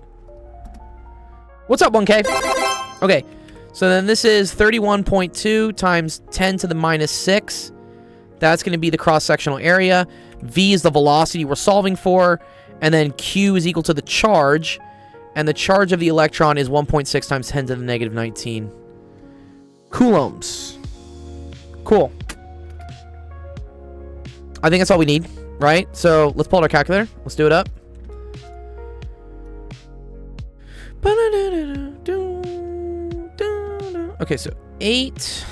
What's up, 1K? Okay, so then this is 31.2 times 10 to the minus 6. That's going to be the cross-sectional area. V is the velocity we're solving for. And then Q is equal to the charge. And the charge of the electron is 1.6 times 10 to the negative 19 coulombs. Cool. I think that's all we need, right? So let's pull out our calculator. Let's do it up. Okay, so 8.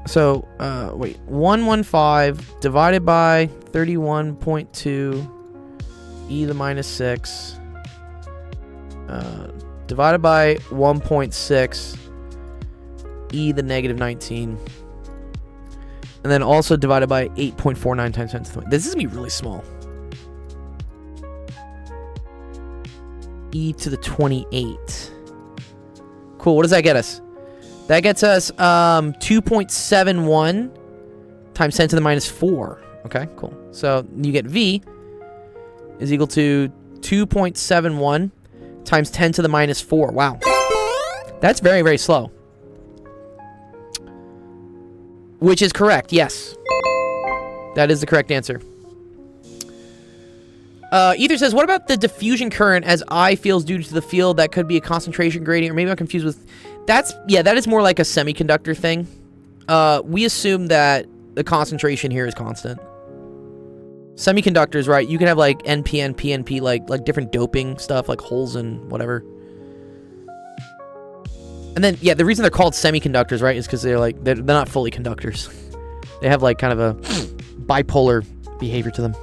So, wait. 115 divided by 31.2 e to the minus 6 divided by 1.6 e to the negative 19. And then also divided by 8.49 times 10 to the 20. This is going to be really small. E to the 28. Cool. What does that get us? That gets us 2.71 times 10 to the minus 4. Okay, cool. So you get V is equal to 2.71 times 10 to the minus 4. Wow. That's very, very slow. Which is correct, yes. That is the correct answer. Ether says, what about the diffusion current as I feels due to the field? That could be a concentration gradient, or maybe I'm confused with... that is more like a semiconductor thing. We assume that the concentration here is constant. Semiconductors, right? You can have like NPN, PNP, like different doping stuff, like holes and whatever. And then, yeah, the reason they're called semiconductors, right, is because they're not fully conductors. They have like kind of a bipolar behavior to them.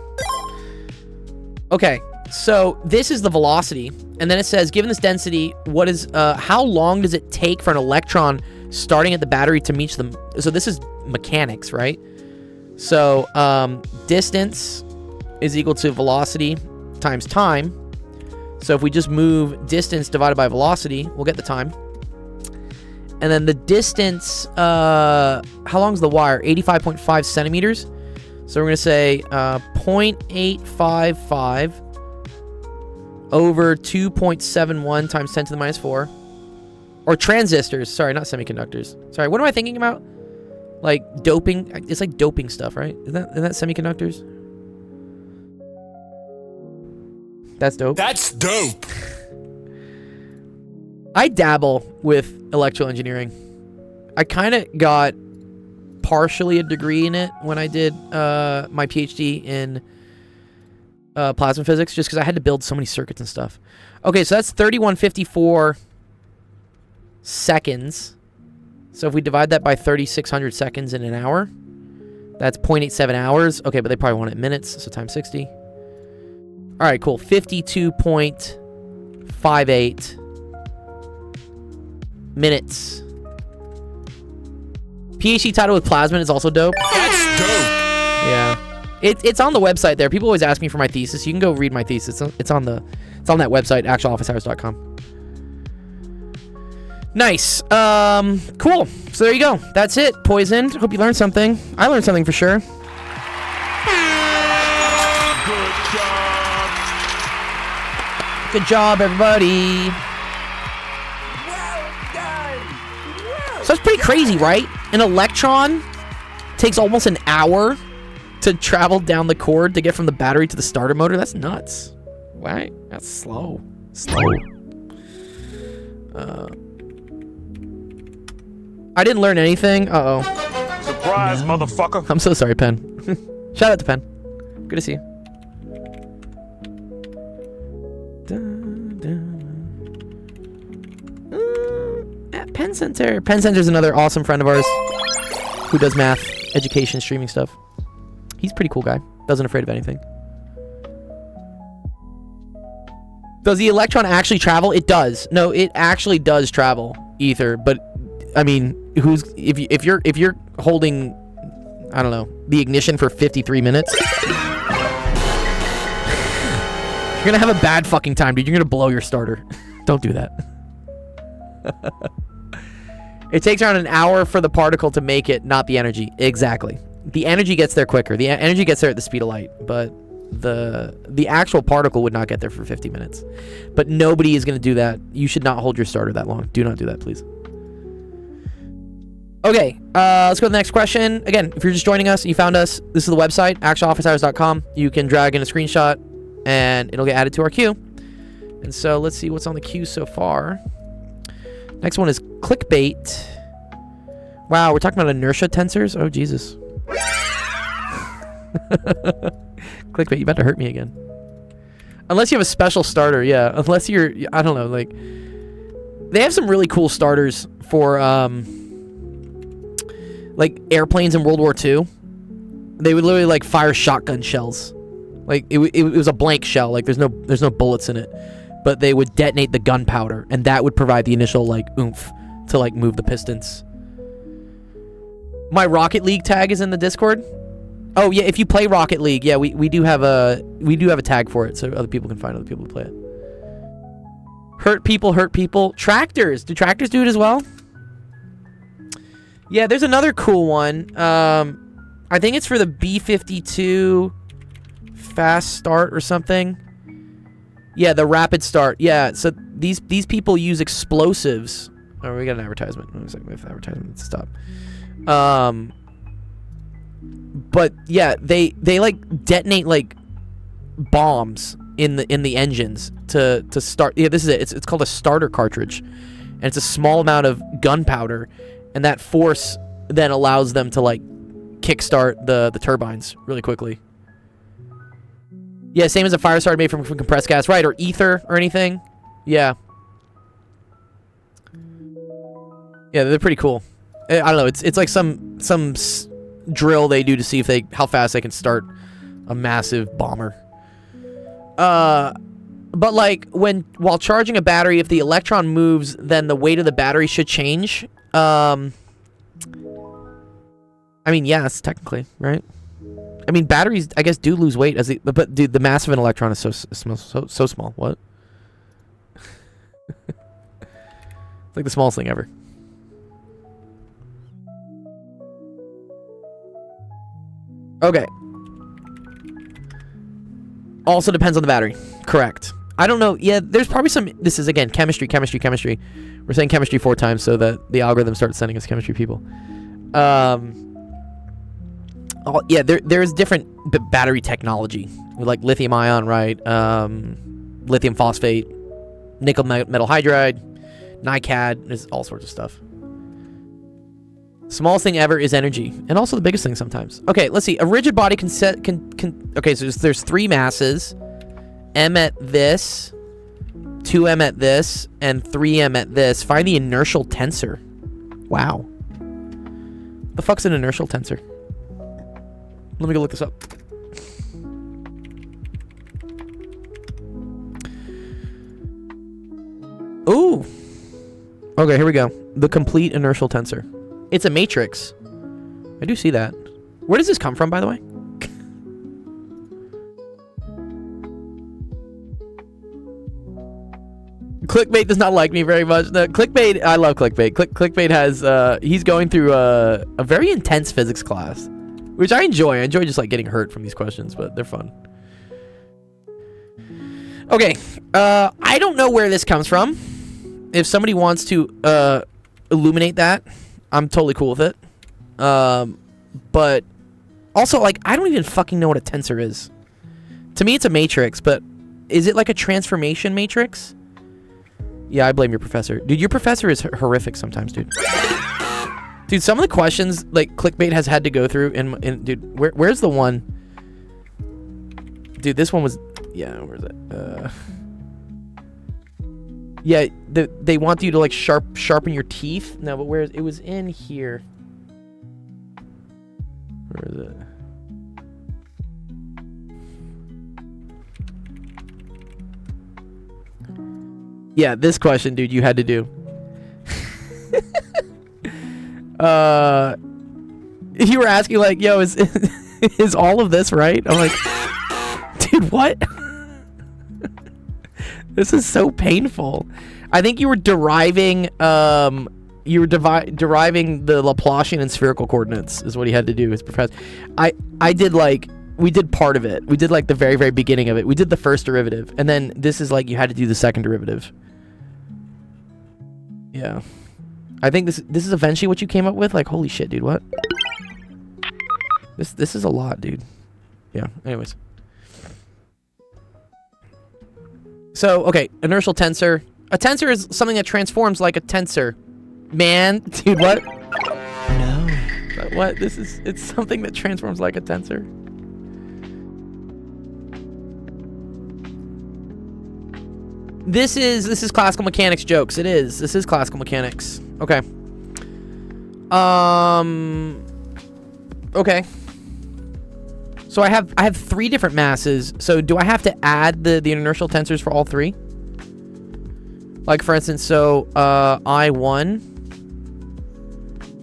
Okay, so this is the velocity, and then it says, given this density, what is how long does it take for an electron starting at the battery to reach them? So this is mechanics, right? So distance is equal to velocity times time. So if we just move distance divided by velocity, we'll get the time. And then the distance, how long is the wire? 85.5 centimeters. So we're going to say 0.855 over 2.71 times 10 to the minus 4. Or transistors. Sorry, not semiconductors. Sorry, what am I thinking about? Like doping? It's like doping stuff, right? Isn't that semiconductors? That's dope. That's dope. I dabble with electrical engineering. I kind of got partially a degree in it when I did my PhD in plasma physics, just because I had to build so many circuits and stuff. Okay, so that's 3154 seconds. So if we divide that by 3,600 seconds in an hour, that's 0.87 hours. Okay, but they probably want it in minutes, so times 60. All right, cool. 52.58 minutes. PhD title with plasma is also dope. That's dope. Yeah, it's on the website there. People always ask me for my thesis. You can go read my thesis. It's on that website, actualofficehours.com. Nice. Cool. So there you go. That's it. Poisoned. Hope you learned something. I learned something for sure. Good job, everybody. So that's pretty crazy, right? An electron takes almost an hour to travel down the cord to get from the battery to the starter motor. That's nuts. Right? That's slow. I didn't learn anything. Uh-oh. Surprise, motherfucker. I'm so sorry, Pen. Shout out to Pen. Good to see you. At Penn Center. Penn Center's another awesome friend of ours who does math, education, streaming stuff. He's a pretty cool guy. Doesn't afraid of anything. Does the electron actually travel? It does. No, it actually does travel, Ether. But I mean, if you're holding, I don't know, the ignition for 53 minutes, you're gonna have a bad fucking time, dude. You're gonna blow your starter. Don't do that. It takes around an hour for the particle to make it, not the energy. Exactly. The energy gets there quicker. The energy gets there at the speed of light, but the actual particle would not get there for 50 minutes. But nobody is going to do that. You should not hold your starter that long. Do not do that, please. Okay, let's go to the next question. Again, if you're just joining us, you found us, this is the website, actualofficehours.com. You can drag in a screenshot, and it'll get added to our queue. And so let's see what's on the queue so far. Next one is clickbait. Wow, we're talking about inertia tensors? Oh, Jesus. Clickbait, you about to hurt me again. Unless you have a special starter, yeah. Unless you're, I don't know, like... They have some really cool starters for, like, airplanes in World War II. They would literally, like, fire shotgun shells. Like, it was a blank shell. Like, there's no bullets in it. But they would detonate the gunpowder, and that would provide the initial, like, oomph to, like, move the pistons. My Rocket League tag is in the Discord. Oh yeah, if you play Rocket League, yeah, we do have a tag for it, so other people can find other people who play it. Hurt people. Tractors. Do tractors do it as well? Yeah, there's another cool one. I think it's for the B-52 fast start or something. Yeah, the rapid start. Yeah, so these people use explosives. Oh, we got an advertisement. One second, if the advertisement needs to stop. But yeah, they like detonate like bombs in the engines to start. Yeah, this is it. It's called a starter cartridge, and it's a small amount of gunpowder, and that force then allows them to like kickstart the turbines really quickly. Yeah, same as a fire starter made from compressed gas, right? Or ether or anything. Yeah. Yeah, they're pretty cool. I don't know. It's like some drill they do to see if how fast they can start a massive bomber. But like while charging a battery, if the electron moves, then the weight of the battery should change. I mean, yes, technically, right? I mean, batteries, I guess, do lose weight but dude, the mass of an electron is so small. What? It's like the smallest thing ever. Okay. Also depends on the battery. Correct. I don't know. Yeah, there's probably some... This is, again, chemistry. We're saying chemistry 4 times so that the algorithm starts sending us chemistry people. Yeah, there's different battery technology. Like lithium ion, right? Lithium phosphate, nickel metal hydride, NiCad. There's all sorts of stuff. Smallest thing ever is energy, and also the biggest thing sometimes. Okay, let's see. A rigid body can okay, so there's 3 masses, m at this, 2m at this, and 3m at this. Find the inertial tensor. Wow. The fuck's an inertial tensor? Let me go look this up. Ooh. Okay, here we go. The complete inertial tensor. It's a matrix. I do see that. Where does this come from, by the way? Clickbait does not like me very much. No, Clickbait, I love Clickbait. Clickbait has, he's going through a very intense physics class, which I enjoy. I enjoy just like getting hurt from these questions, but they're fun. Okay, I don't know where this comes from. If somebody wants to illuminate that, I'm totally cool with it. But also, like, I don't even fucking know what a tensor is. To me, it's a matrix, but is it like a transformation matrix? Yeah, I blame your professor. Dude, your professor is horrific sometimes, dude. Dude, some of the questions, like, Clickbait has had to go through, and dude, where's the one? Dude, this one was... Yeah, where is it? Yeah, they want you to, like, sharpen your teeth. No, but where... It was in here. Where is it? Yeah, this question, dude, you had to do. You were asking, like, yo, is all of this right? I'm like, dude, what? This is so painful. I think you were deriving You were deriving the Laplacian and spherical coordinates is what he had to do as professor. I did like, we did part of it. We did like the very, very beginning of it. We did the first derivative. And then this is like, you had to do the second derivative. Yeah. I think this is eventually what you came up with. Like, holy shit, dude, what? This is a lot, dude. Yeah, anyways. So, okay, inertial tensor. A tensor is something that transforms like a tensor. Man, dude, what? No. What? It's something that transforms like a tensor. This is classical mechanics jokes. It is. This is classical mechanics. Okay. Okay. So I have 3 different masses. So do I have to add the inertial tensors for all 3? Like for instance, so I1.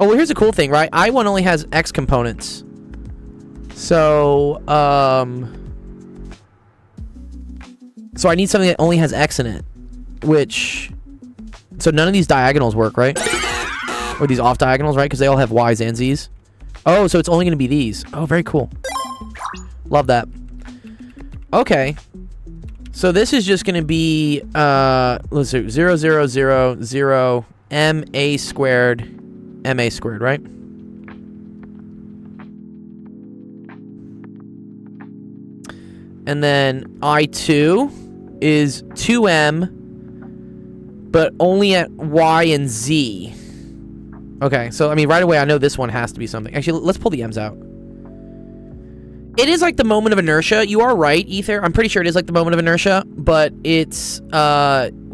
Oh, well, here's a cool thing, right? I1 only has X components. So so I need something that only has X in it, which, so none of these diagonals work, right? Or these off diagonals, right? Because they all have Y's and Z's. Oh, so it's only going to be these. Oh, very cool. Love that. Okay. So this is just going to be, let's see, 0, 0, 0, 0, MA squared, MA squared, right? And then I2 is 2M, but only at Y and Z. Okay, so, I mean, right away, I know this one has to be something. Actually, let's pull the M's out. It is like the moment of inertia. You are right, Ether. I'm pretty sure it is like the moment of inertia, but it's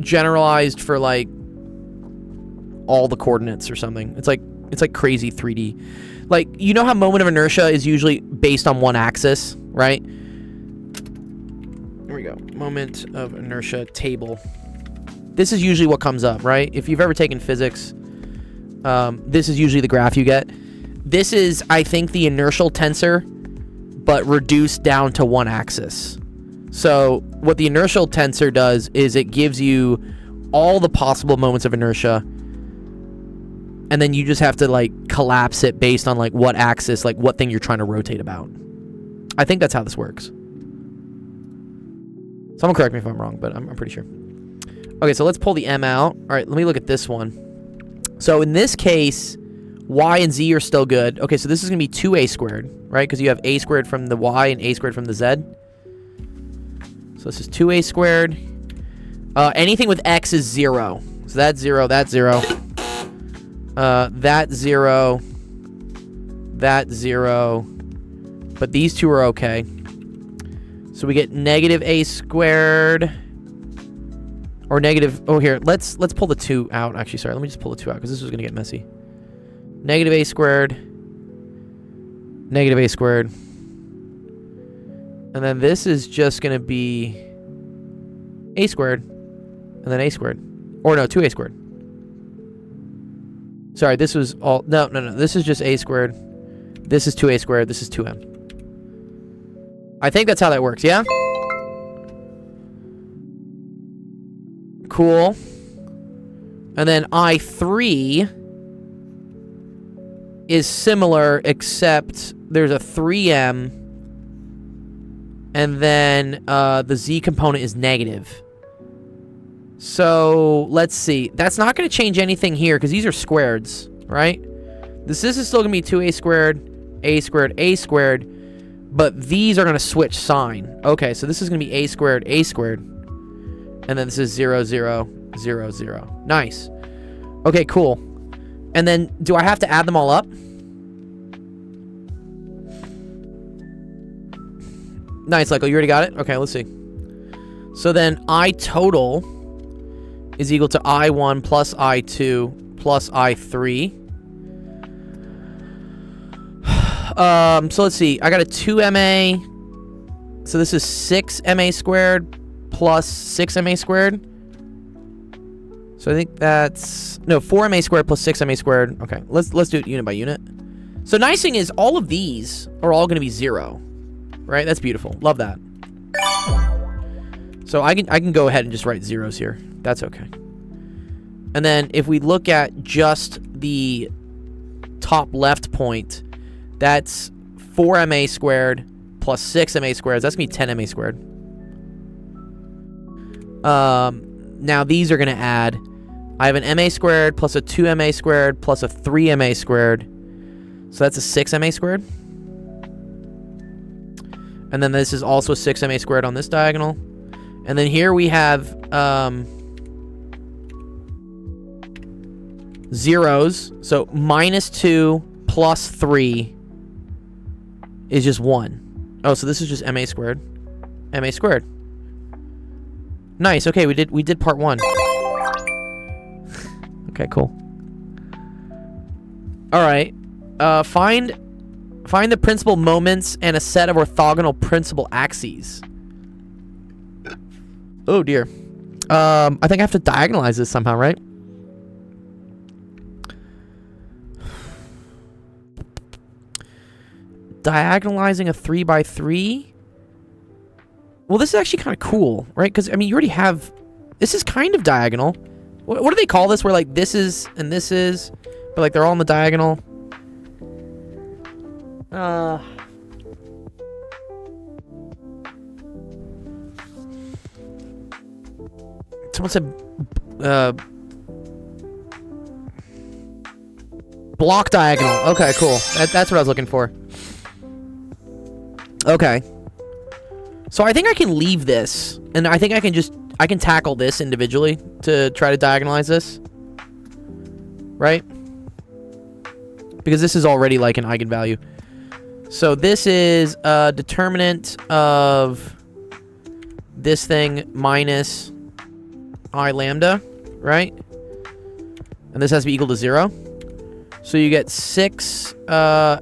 generalized for, like, all the coordinates or something. It's like crazy 3D. Like, you know how moment of inertia is usually based on one axis, right? Here we go. Moment of inertia table. This is usually what comes up, right? If you've ever taken physics, this is usually the graph you get. This is, I think, the inertial tensor, but reduced down to one axis. So what the inertial tensor does is it gives you all the possible moments of inertia, and then you just have to, like, collapse it based on, like, what axis, like, what thing you're trying to rotate about. I think that's how this works. Someone correct me if I'm wrong, but I'm pretty sure. Okay, so let's pull the M out. All right, let me look at this one. So in this case, Y and Z are still good. Okay, so this is going to be 2A squared, right? Because you have A squared from the Y and A squared from the Z. So this is 2A squared. Anything with X is 0. So that's 0, that's 0. That's 0. That's 0. But these two are okay. So we get negative A squared. Or negative, oh here, let's pull the 2 out. Actually, sorry, let me just pull the 2 out because this is going to get messy. Negative A squared. Negative A squared. And then this is just going to be A squared. And then A squared. Or no, 2A squared. Sorry, this was all, no. This is just A squared. This is 2A squared. This is 2M. I think that's how that works, yeah? Cool. And then I3 is similar, except there's a 3M, and then the Z component is negative. So let's see. That's not going to change anything here because these are squareds, right? This is still going to be 2A squared, A squared, A squared, but these are going to switch sign. Okay, so this is going to be A squared, A squared. And then this is 0, 0, 0, 0. Nice. Okay, cool. And then, do I have to add them all up? Nice, Lyco. You already got it? Okay, let's see. So then, I total is equal to I1 plus I2 plus I3. So let's see. I got a 2MA. So this is 6MA squared plus 6MA squared. So I think that's, no, 4MA squared plus 6MA squared. Okay, let's do it unit by unit. So nice thing is all of these are all going to be 0, right? That's beautiful. Love that. So I can go ahead and just write zeros here. That's okay. And then if we look at just the top left point, that's 4ma squared plus 6ma squared. That's going to be 10ma squared. Now these are going to add. I have an ma squared plus a 2ma squared plus a 3ma squared. So that's a 6ma squared. And then this is also a 6ma squared on this diagonal. And then here we have zeros. So -2 plus 3 is just 1. Oh, so this is just ma squared. Ma squared. Nice. Okay, we did part 1. Okay, cool. All right. Find the principal moments and a set of orthogonal principal axes. Oh dear. I think I have to diagonalize this somehow, right? Diagonalizing a 3x3. Well, this is actually kind of cool, right? Because I mean, you already have. This is kind of diagonal. What do they call this? Where like this is and this is, but like they're all on the diagonal. Someone said block diagonal. Okay, cool. That's what I was looking for. Okay. So I think I can leave this, and I think I can tackle this individually to try to diagonalize this. Right? Because this is already like an eigenvalue. So this is a determinant of this thing minus I lambda, right? And this has to be equal to 0. So you get 6 ma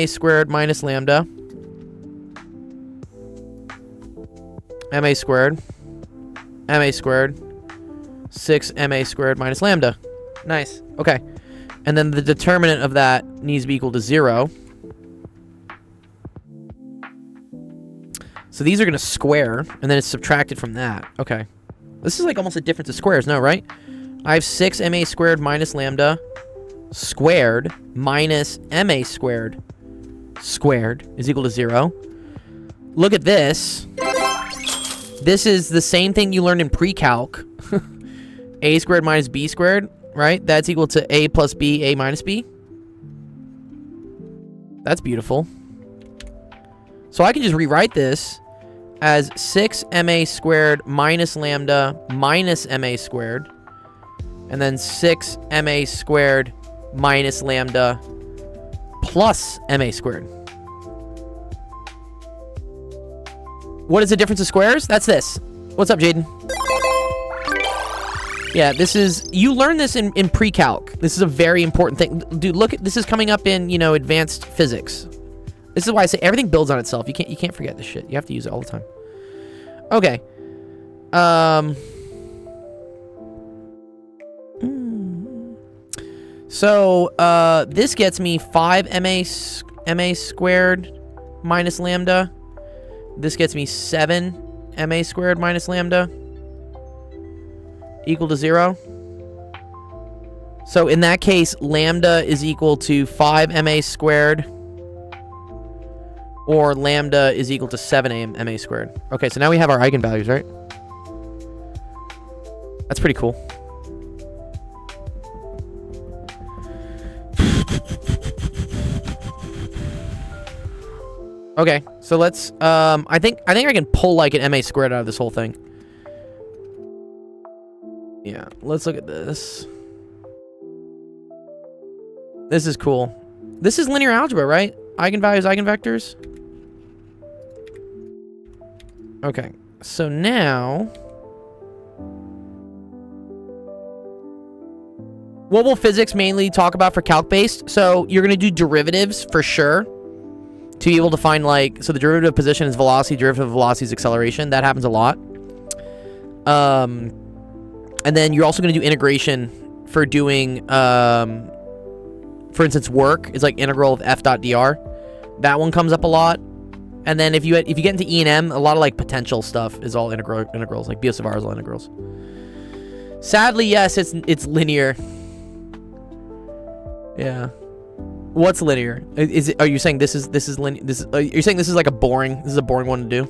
squared minus lambda. Ma squared. Ma squared. 6 ma squared minus lambda. Nice. Okay. And then the determinant of that needs to be equal to 0. So these are going to square, and then it's subtracted from that. Okay. This is like almost a difference of squares, no, right? I have 6 ma squared minus lambda squared minus ma squared squared is equal to 0. Look at this. This is the same thing you learned in pre-calc. A squared minus b squared, right? That's equal to a plus b, a minus b. That's beautiful. So I can just rewrite this as 6 ma squared minus lambda minus ma squared. And then 6 ma squared minus lambda plus ma squared. What is the difference of squares? That's this. What's up, Jaden? Yeah, this is... You learn this in pre-calc. This is a very important thing. Dude, look at... This is coming up in, you know, advanced physics. This is why I say everything builds on itself. You can't forget this shit. You have to use it all the time. Okay. So, this gets me 5 ma squared minus lambda. This gets me 7 ma squared minus lambda equal to 0. So in that case, lambda is equal to 5 ma squared, or lambda is equal to 7 ma squared. Okay, so now we have our eigenvalues, right? That's pretty cool. Okay, so let's I think I can pull like an ma squared out of this whole thing. Yeah, let's look at this. This is cool. This is linear algebra, right? Eigenvalues, eigenvectors. Okay, so now what will physics mainly talk about for calc-based? So you're going to do derivatives for sure. To be able to find, like, so the derivative of position is velocity, derivative of velocity is acceleration. That happens a lot. And then you're also going to do integration for doing, for instance, work is like integral of f dot dr. That one comes up a lot. And then if you get into E and M, a lot of like potential stuff is all integrals, like Biot-Savart is all integrals. Sadly, yes, it's linear. Yeah. What's linear? Is it? Are you saying this is linear? Are you saying this is like a boring? This is a boring one to do.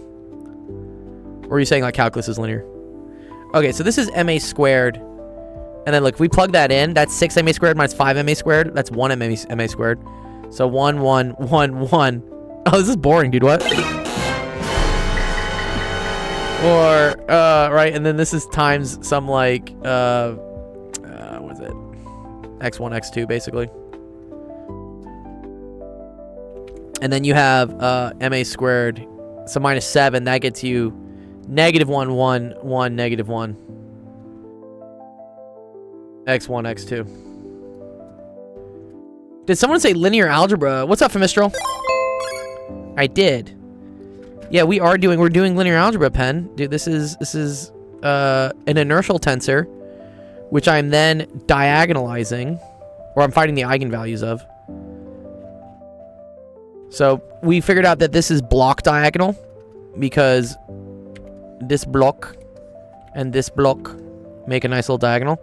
Or are you saying like calculus is linear? Okay, so this is ma squared, and then look, if we plug that in, that's 6 ma squared minus 5 ma squared. That's 1 ma squared. So 1 1 1 1. Oh, this is boring, dude. What? Or right, and then this is times some like what is it? x1 x2 basically. And then you have ma squared, so minus 7, that gets you negative 1 1 1 negative 1 x1 x2. Did someone say linear algebra? What's up, Femistral? I did. Yeah, we're doing linear algebra, Pen. Dude, this is an inertial tensor, which I'm then diagonalizing, or I'm finding the eigenvalues of. So we figured out that this is block diagonal because this block and this block make a nice little diagonal.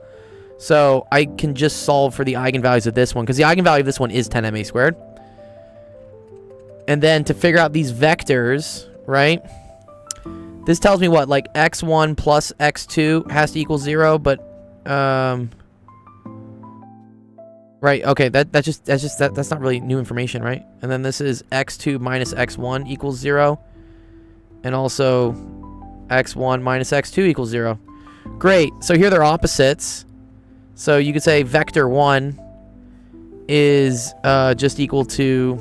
So I can just solve for the eigenvalues of this one, because the eigenvalue of this one is 10 ma squared. And then to figure out these vectors, right? This tells me what, like x1 plus x2 has to equal 0, but right, okay, that's not really new information, right? And then this is x2 minus x1 equals 0. And also x1 minus x2 equals 0. Great. So here they're opposites. So you could say vector 1 is just equal to,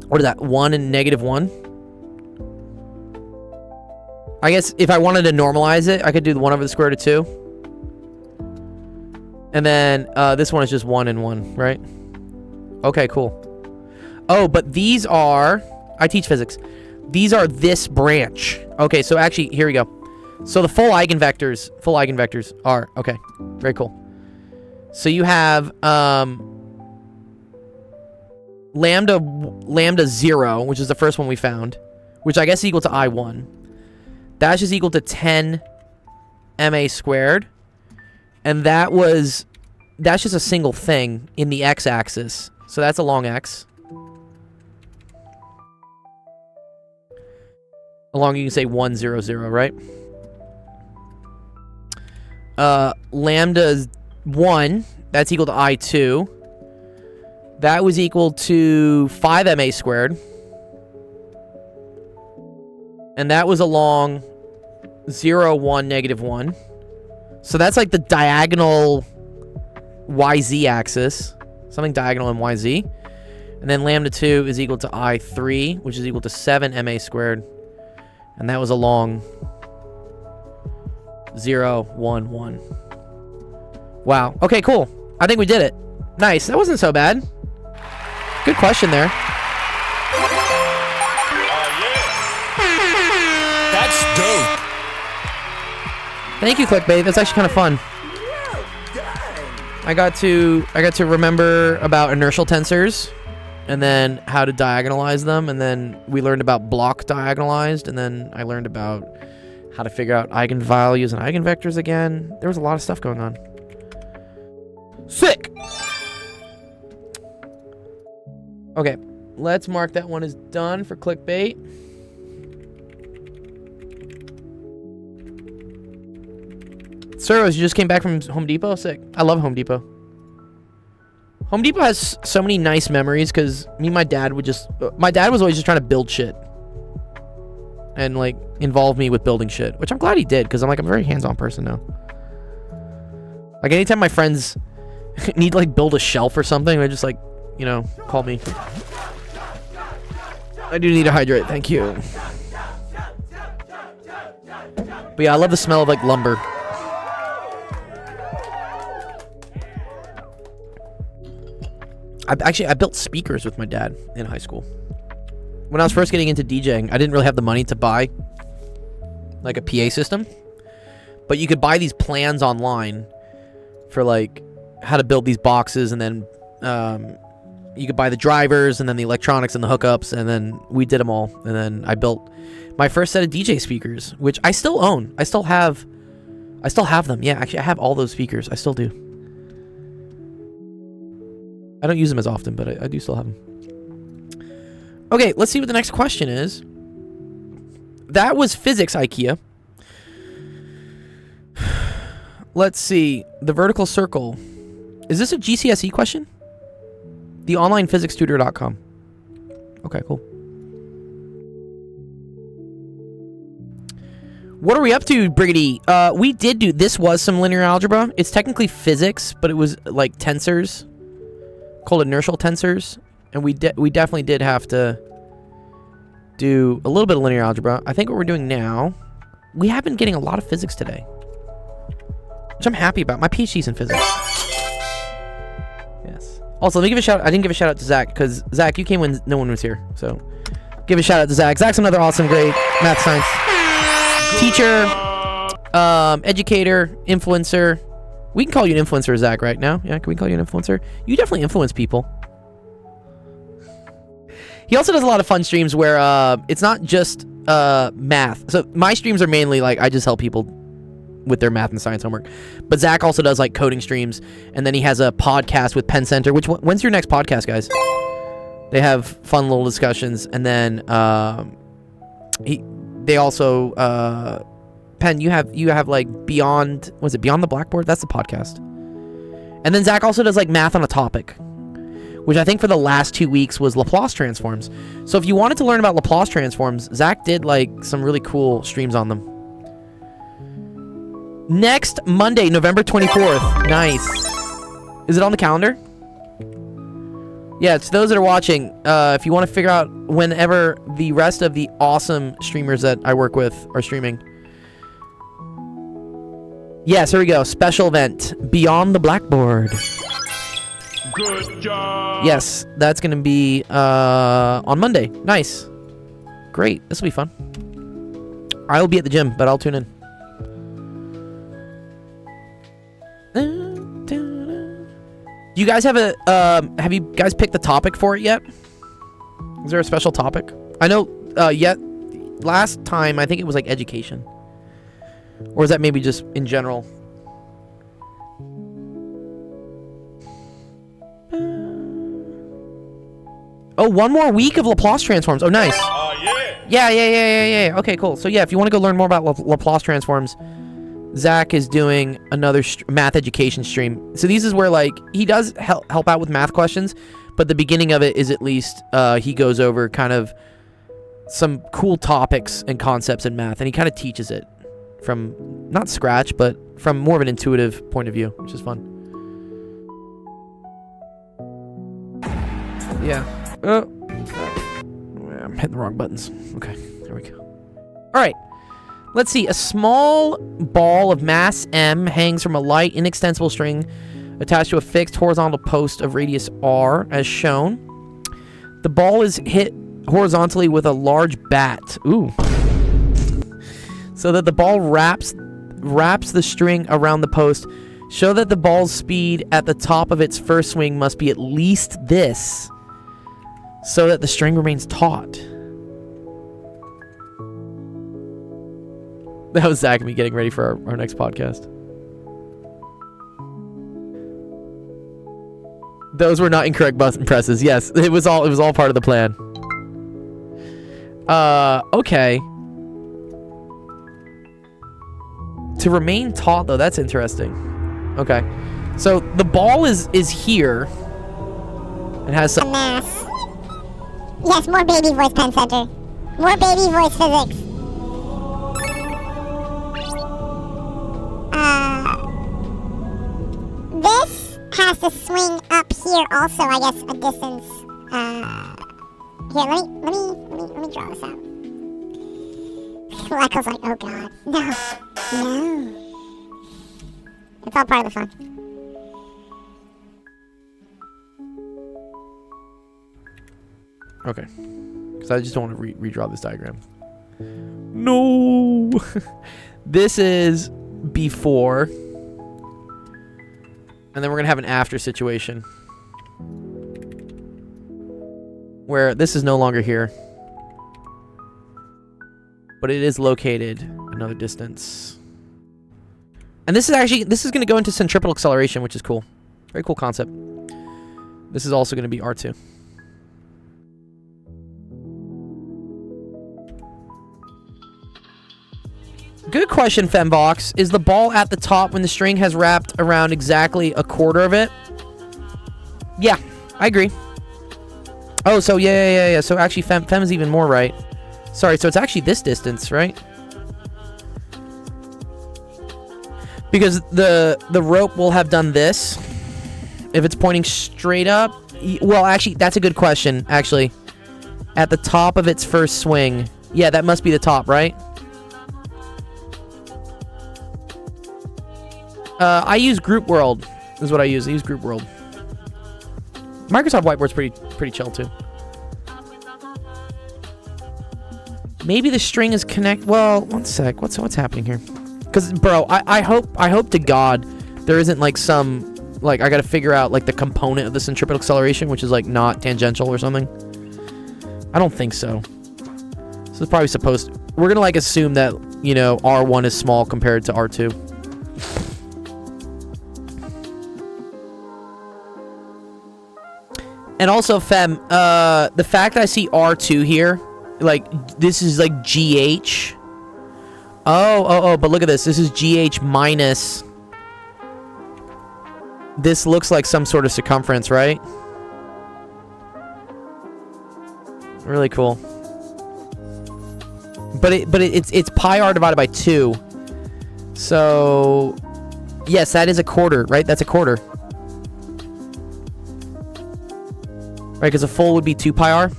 what is that, 1 and negative 1? I guess if I wanted to normalize it, I could do the 1 over the square root of 2. And then this one is just 1 and 1, right? Okay, cool. Oh, but these are, I teach physics. These are this branch. Okay, so actually, here we go. So the full eigenvectors are, okay, very cool. So you have lambda 0, which is the first one we found, which I guess is equal to I1. That's just equal to 10 ma squared. And that's just a single thing in the x-axis. So that's a long x. Along, you can say 1 0 0, right? Lambda 1, that's equal to I2. That was equal to 5 ma squared. And that was along 0 1 negative 1. So that's like the diagonal YZ axis. Something diagonal in YZ. And then lambda 2 is equal to I3, which is equal to 7 ma squared. And that was along 0 1 1. Wow. Okay, cool. I think we did it. Nice. That wasn't so bad. Good question there. That's dope. Thank you, Clickbait. That's actually kind of fun. I got to remember about inertial tensors, and then how to diagonalize them, and then we learned about block diagonalized, and then I learned about how to figure out eigenvalues and eigenvectors again. There was a lot of stuff going on. Sick! Okay, let's mark that one as done for Clickbait. Suros, you just came back from Home Depot? Sick. I love Home Depot. Home Depot has so many nice memories because me and my dad would just... my dad was always just trying to build shit. And, like, involve me with building shit. Which I'm glad he did because I'm a very hands-on person now. Like, anytime my friends need to, like, build a shelf or something, they just, like, you know, call me. I do need to hydrate. Thank you. But yeah, I love the smell of, like, lumber. I built speakers with my dad in high school. When I was first getting into DJing, I didn't really have the money to buy like a PA system, but you could buy these plans online for like how to build these boxes, and then you could buy the drivers and then the electronics and the hookups, and then we did them all. And then I built my first set of DJ speakers, which I still own. I still have I still have them. Yeah, actually, I have all those speakers. I still do. I don't use them as often, but I do still have them. Okay, let's see what the next question is. That was physics, IKEA. Let's see. The vertical circle. Is this a GCSE question? The onlinephysicstutor.com. Okay, cool. What are we up to, Briggity? We did do... This was some linear algebra. It's technically physics, but it was like tensors. Called inertial tensors. And we definitely did have to do a little bit of linear algebra. I think what we're doing now... We have been getting a lot of physics today. Which I'm happy about. My PhD's in physics. Yes. Also, let me give a shout out. I didn't give a shout out to Zach, because Zach, you came when no one was here. So, give a shout out to Zach. Zach's another awesome, great math science teacher, educator, influencer. We can call you an influencer, Zach, right now. Yeah, can we call you an influencer? You definitely influence people. He also does a lot of fun streams where it's not just math. So my streams are mainly like I just help people with their math and science homework. But Zach also does like coding streams, and then he has a podcast with Penn Center. When's your next podcast, guys? They have fun little discussions, and then they also Penn, you have like Beyond, was it Beyond the Blackboard? That's the podcast. And then Zach also does like math on a topic, which I think for the last 2 weeks was Laplace transforms. So if you wanted to learn about Laplace transforms, Zach did like some really cool streams on them. Next Monday, November 24th. Nice. Is it on the calendar? Yeah, it's those that are watching. If you want to figure out whenever the rest of the awesome streamers that I work with are streaming. Yes, here we go. Special event. Beyond the Blackboard. Good job. Yes, that's going to be on Monday. Nice. Great. This will be fun. I will be at the gym, but I'll tune in. Do you guys have have you guys picked the topic for it yet? Is there a special topic? I know, last time, I think it was like education. Or is that maybe just in general? Oh, one more week of Laplace transforms. Oh, nice. Yeah. Okay, cool. So yeah, if you want to go learn more about Laplace transforms, Zach is doing another math education stream. So these is where like he does help out with math questions, but the beginning of it is at least he goes over kind of some cool topics and concepts in math, and he kind of teaches it from not scratch, but from more of an intuitive point of view, which is fun. Yeah. I'm hitting the wrong buttons. Okay, there we go. All right. Let's see. A small ball of mass M hangs from a light, inextensible string attached to a fixed horizontal post of radius r, as shown. The ball is hit horizontally with a large bat. Ooh. So that the ball wraps the string around the post. Show that the ball's speed at the top of its first swing must be at least this, so that the string remains taut. That was Zach and me getting ready for our next podcast. Those were not incorrect button presses. Yes, it was all part of the plan. Okay. To remain taut though, that's interesting. Okay. So the ball is here. It has some math. Yes, more baby voice, Penn Center. More baby voice physics. This has to swing up here also, I guess, a distance. Here, let me draw this out. Leco's like, oh god, no. It's all part of the fun. Okay. Because I just don't want to redraw this diagram. No! This is before. And then we're going to have an after situation. Where this is no longer here. But it is located another distance. And this is going to go into centripetal acceleration, which is cool. Very cool concept. This is also going to be R2. Good question, Fembox. Is the ball at the top when the string has wrapped around exactly a quarter of it? Yeah, I agree. Oh, so yeah. So actually, Fem is even more right. Sorry, so it's actually this distance, right? Because the rope will have done this. If it's pointing straight up. Well, actually, that's a good question, actually. At the top of its first swing. Yeah, that must be the top, right? I use Group World, is what I use. I use Group World. Microsoft Whiteboard's pretty chill, too. Maybe the string is connect. Well, one sec. What's happening here? Because, bro, I hope to God there isn't, like, some, like, I gotta figure out, like, the component of the centripetal acceleration, which is, like, not tangential or something. I don't think so. So it's probably supposed to. We're gonna, like, assume that, you know, R1 is small compared to R2. And also, Fem, the fact that I see R2 here, like, this is, like, GH. Oh, but look at this. This is GH minus. This looks like some sort of circumference, right? Really cool. But it's pi r divided by 2. So, yes, that is a quarter, right? That's a quarter. Right, because a full would be 2 pi r.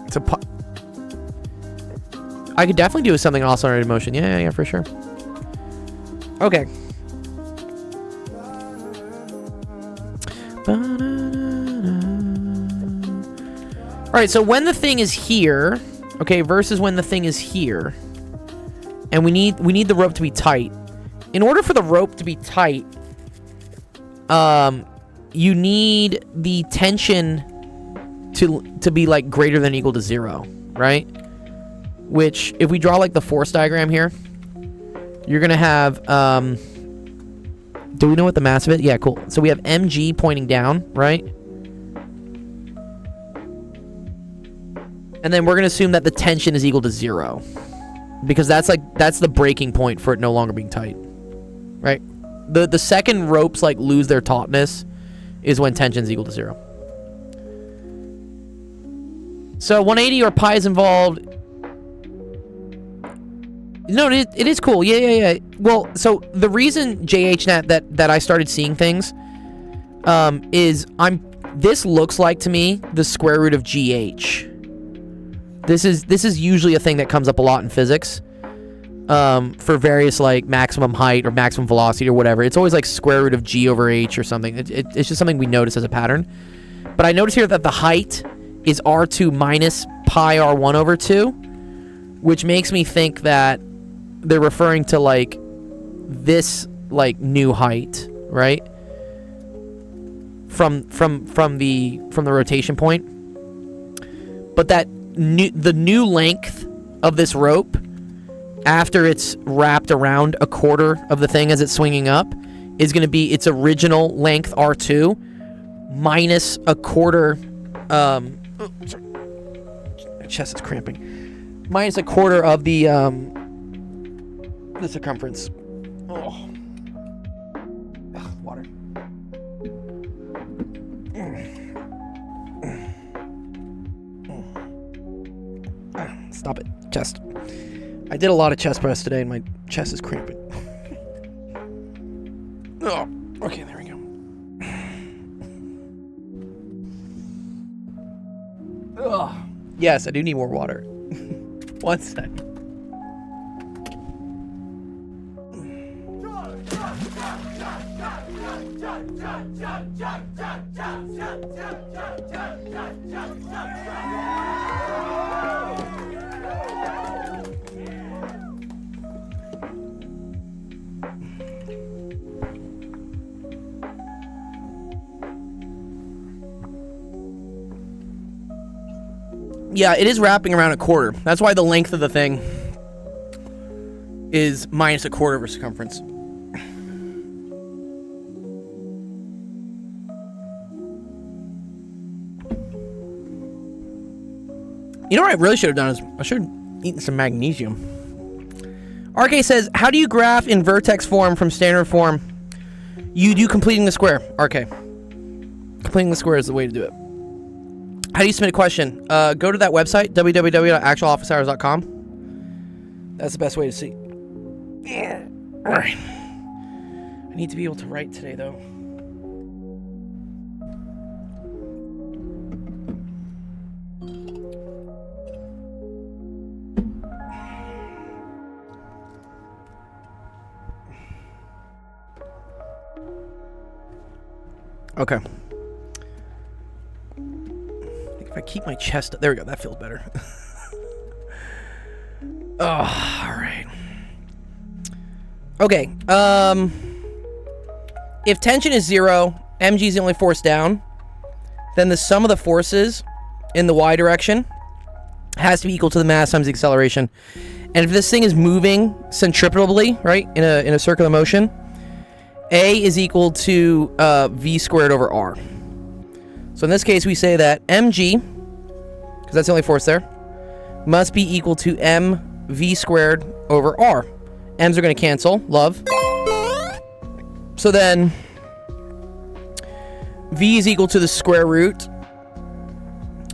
It's a pi. I could definitely do something in accelerated motion. Yeah, for sure. Okay. Alright, so when the thing is here, okay, versus when the thing is here, and we need the rope to be tight. In order for the rope to be tight, you need the tension to be like greater than or equal to 0, right? Which, if we draw like the force diagram here, you're gonna have, do we know what the mass of it? Yeah, cool. So we have mg pointing down, right? And then we're gonna assume that the tension is equal to 0, because that's the breaking point for it no longer being tight, right? The second ropes like lose their tautness is when tension is equal to 0. So 180 or pi is involved. No, it is cool. Yeah. Well, so the reason JHNet that I started seeing things is this looks like to me the square root of GH. This is usually a thing that comes up a lot in physics for various like maximum height or maximum velocity or whatever. It's always like square root of G over H or something. It's just something we notice as a pattern. But I notice here that the height is R2 minus pi R1 over 2, which makes me think that they're referring to like this like new height, right? From the rotation point. But that the new length of this rope after it's wrapped around a quarter of the thing as it's swinging up is going to be its original length R2 minus a quarter sorry. My chest is cramping. Minus a quarter of the circumference. Oh. Ugh, water. Stop it. Chest. I did a lot of chest press today and my chest is cramping. Oh, okay, there we go. Ugh. Yes, I do need more water. 1 second. Yeah, it is wrapping around a quarter. That's why the length of the thing is minus a quarter of a circumference. You know what I really should have done is I should have eaten some magnesium. RK says, how do you graph in vertex form from standard form? You do completing the square, RK. Completing the square is the way to do it. How do you submit a question? Go to that website, www.actualofficehours.com. That's the best way to see. All right. I need to be able to write today, though. Okay. I think if I keep my chest up, there we go. That feels better. Oh, all right. Okay. If tension is 0, mg is the only force down, then the sum of the forces in the y direction has to be equal to the mass times the acceleration. And if this thing is moving centripetally, right, in a circular motion, A is equal to v squared over r. So in this case, we say that mg, because that's the only force there, must be equal to mv squared over r. M's are going to cancel, love. So then, v is equal to the square root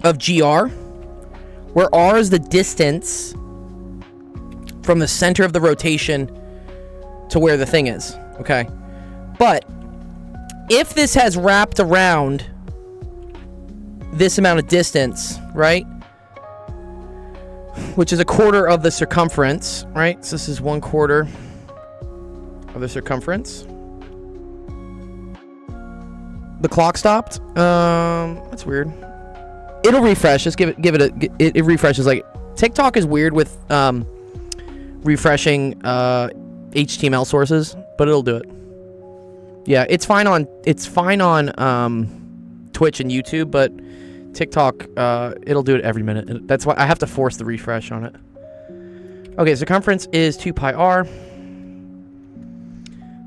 of gr, where r is the distance from the center of the rotation to where the thing is, okay? But if this has wrapped around this amount of distance, right, which is a quarter of the circumference, right? So this is 1/4 of the circumference. The clock stopped. That's weird. It'll refresh. Just give it it refreshes. Like TikTok is weird with refreshing HTML sources, but it'll do it. Yeah, it's fine on Twitch and YouTube, but TikTok it'll do it every minute. That's why I have to force the refresh on it. Okay, circumference is 2 pi r.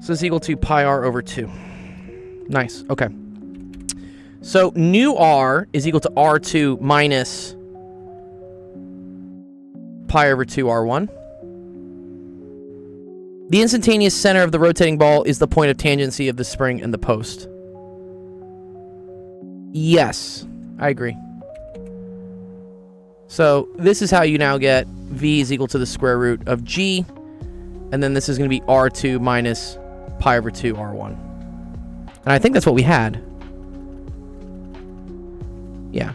So it's equal to pi r over 2. Nice. Okay. So nu r is equal to r2 minus pi over 2 r1. The instantaneous center of the rotating ball is the point of tangency of the spring and the post. Yes, I agree. So this is how you now get v is equal to the square root of g, and then this is going to be r2 minus pi over 2 r1. And I think that's what we had. Yeah.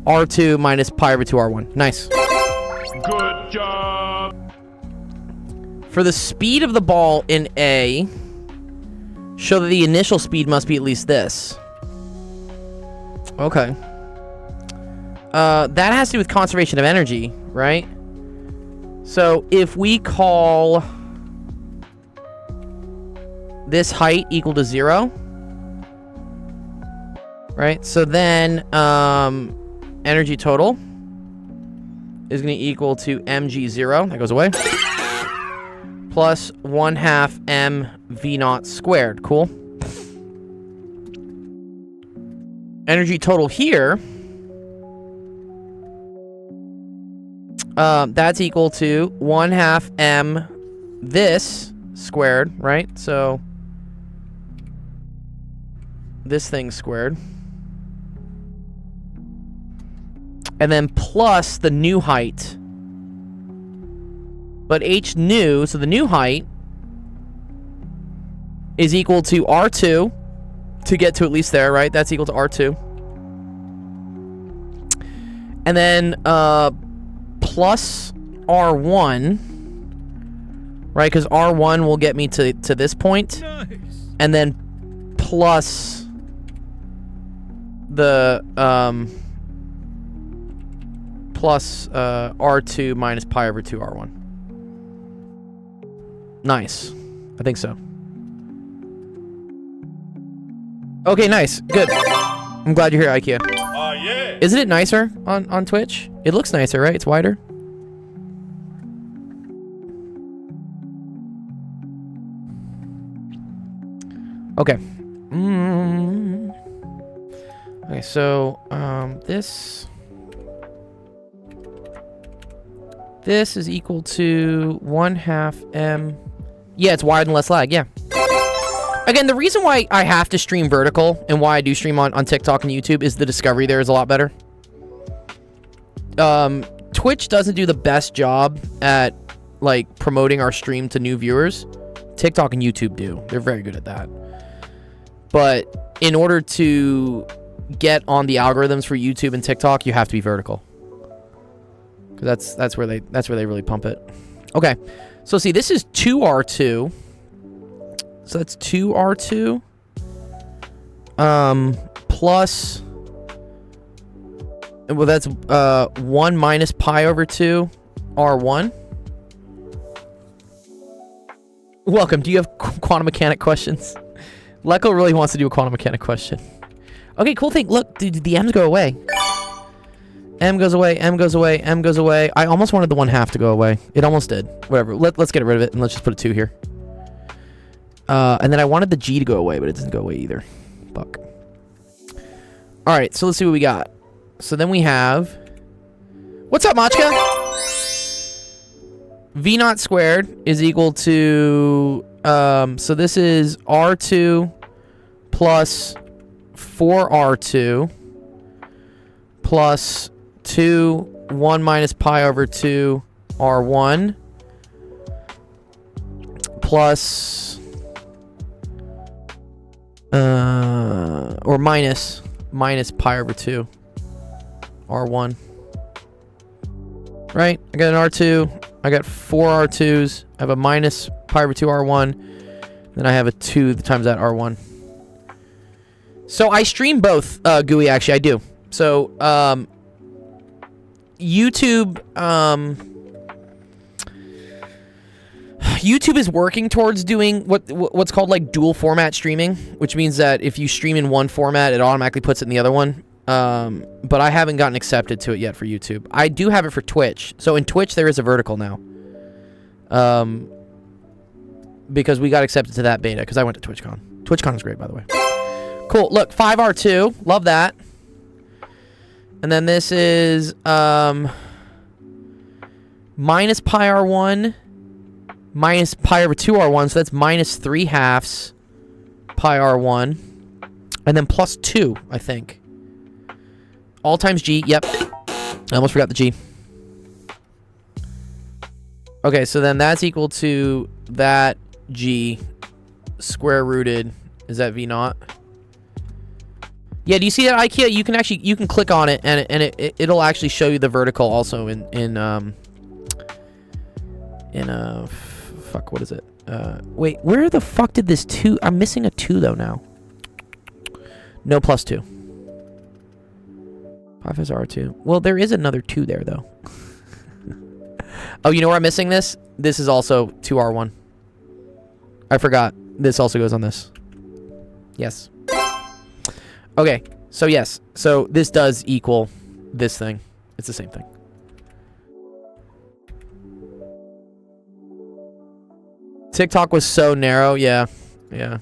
r2 minus pi over 2 r1. Nice. Good job. For the speed of the ball in A, show that the initial speed must be at least this. Okay. That has to do with conservation of energy, right? So if we call this height equal to 0, right? So then energy total is going to equal to mg0. That goes away. Plus 1/2 m v naught squared. Cool. Energy total here, that's equal to 1/2 m this squared, right? So this thing squared. And then plus the new height. But h new, so the new height is equal to r2 to get to at least there, right? That's equal to r2. And then plus r1, right? Because r1 will get me to this point. Nice. And then plus the plus r2 minus pi over 2 r1. Nice. I think so. Okay, nice. Good. I'm glad you're here, IKEA. Yeah. Isn't it nicer on Twitch? It looks nicer, right? It's wider. Okay. Okay, so this This is equal to 1/2 m. Yeah, it's wider and less lag. Yeah. Again, the reason why I have to stream vertical and why I do stream on TikTok and YouTube is the discovery there is a lot better. Twitch doesn't do the best job at like promoting our stream to new viewers. TikTok and YouTube do. They're very good at that. But in order to get on the algorithms for YouTube and TikTok, you have to be vertical. Cuz that's where they really pump it. Okay. So see, this is 2R2. So that's 2R2 plus, well, that's 1 minus pi over 2 R1. Welcome. Do you have quantum mechanic questions? Lecco really wants to do a quantum mechanic question. Okay, cool thing. Look, dude, the M's go away. M goes away, M goes away, M goes away. I almost wanted the 1/2 to go away. It almost did. Whatever. Let's get rid of it and let's just put a 2 here. And then I wanted the G to go away, but it doesn't go away either. Fuck. All right, so let's see what we got. So then we have... What's up, Machka? V0 squared is equal to... so this is R2 plus 4R2 plus 1 minus pi over 2 R1 plus... or minus pi over 2 R1. Right? I got an R2. I got 4 R2s. I have a minus pi over 2 R1. Then I have a 2 times that R1. So I stream both, GUI, actually. I do. So, YouTube, YouTube is working towards doing what's called like dual format streaming, which means that if you stream in one format, it automatically puts it in the other one. But I haven't gotten accepted to it yet for YouTube. I do have it for Twitch. So in Twitch, there is a vertical now. Because we got accepted to that beta, because I went to TwitchCon. TwitchCon is great, by the way. Cool. Look, 5R2. Love that. And then this is minus pi R1 minus pi over 2 R1. So that's minus 3/2 pi R1. And then plus 2, I think. All times G. Yep. I almost forgot the G. Okay, so then that's equal to that G square rooted. Is that V0? Yeah, do you see that, IKEA? You can click on it and it'll actually show you the vertical also in fuck, what is it? Wait, where the fuck did this 2? I'm missing a 2 though now. No plus 2. 5 is R2. Well, there is another 2 there though. Oh, you know where I'm missing this? This is also 2R1. I forgot. This also goes on this. Yes. Okay, so yes. So this does equal this thing. It's the same thing. TikTok was so narrow. Yeah. Yeah.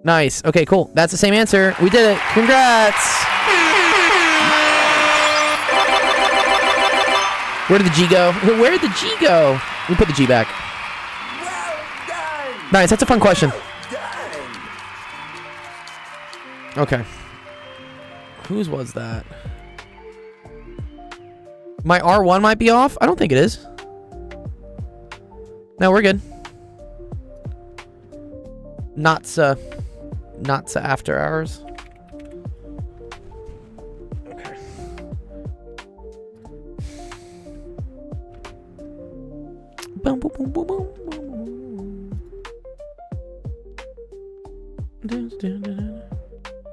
Nice. Okay, cool. That's the same answer. We did it. Congrats. Where did the G go? Where did the G go? We put the G back. Well done. Nice. That's a fun question. Done. Okay. Whose was that? My R1 might be off? I don't think it is. No, we're good. Not after hours. Okay. Boom, boom, boom, boom, boom, boom.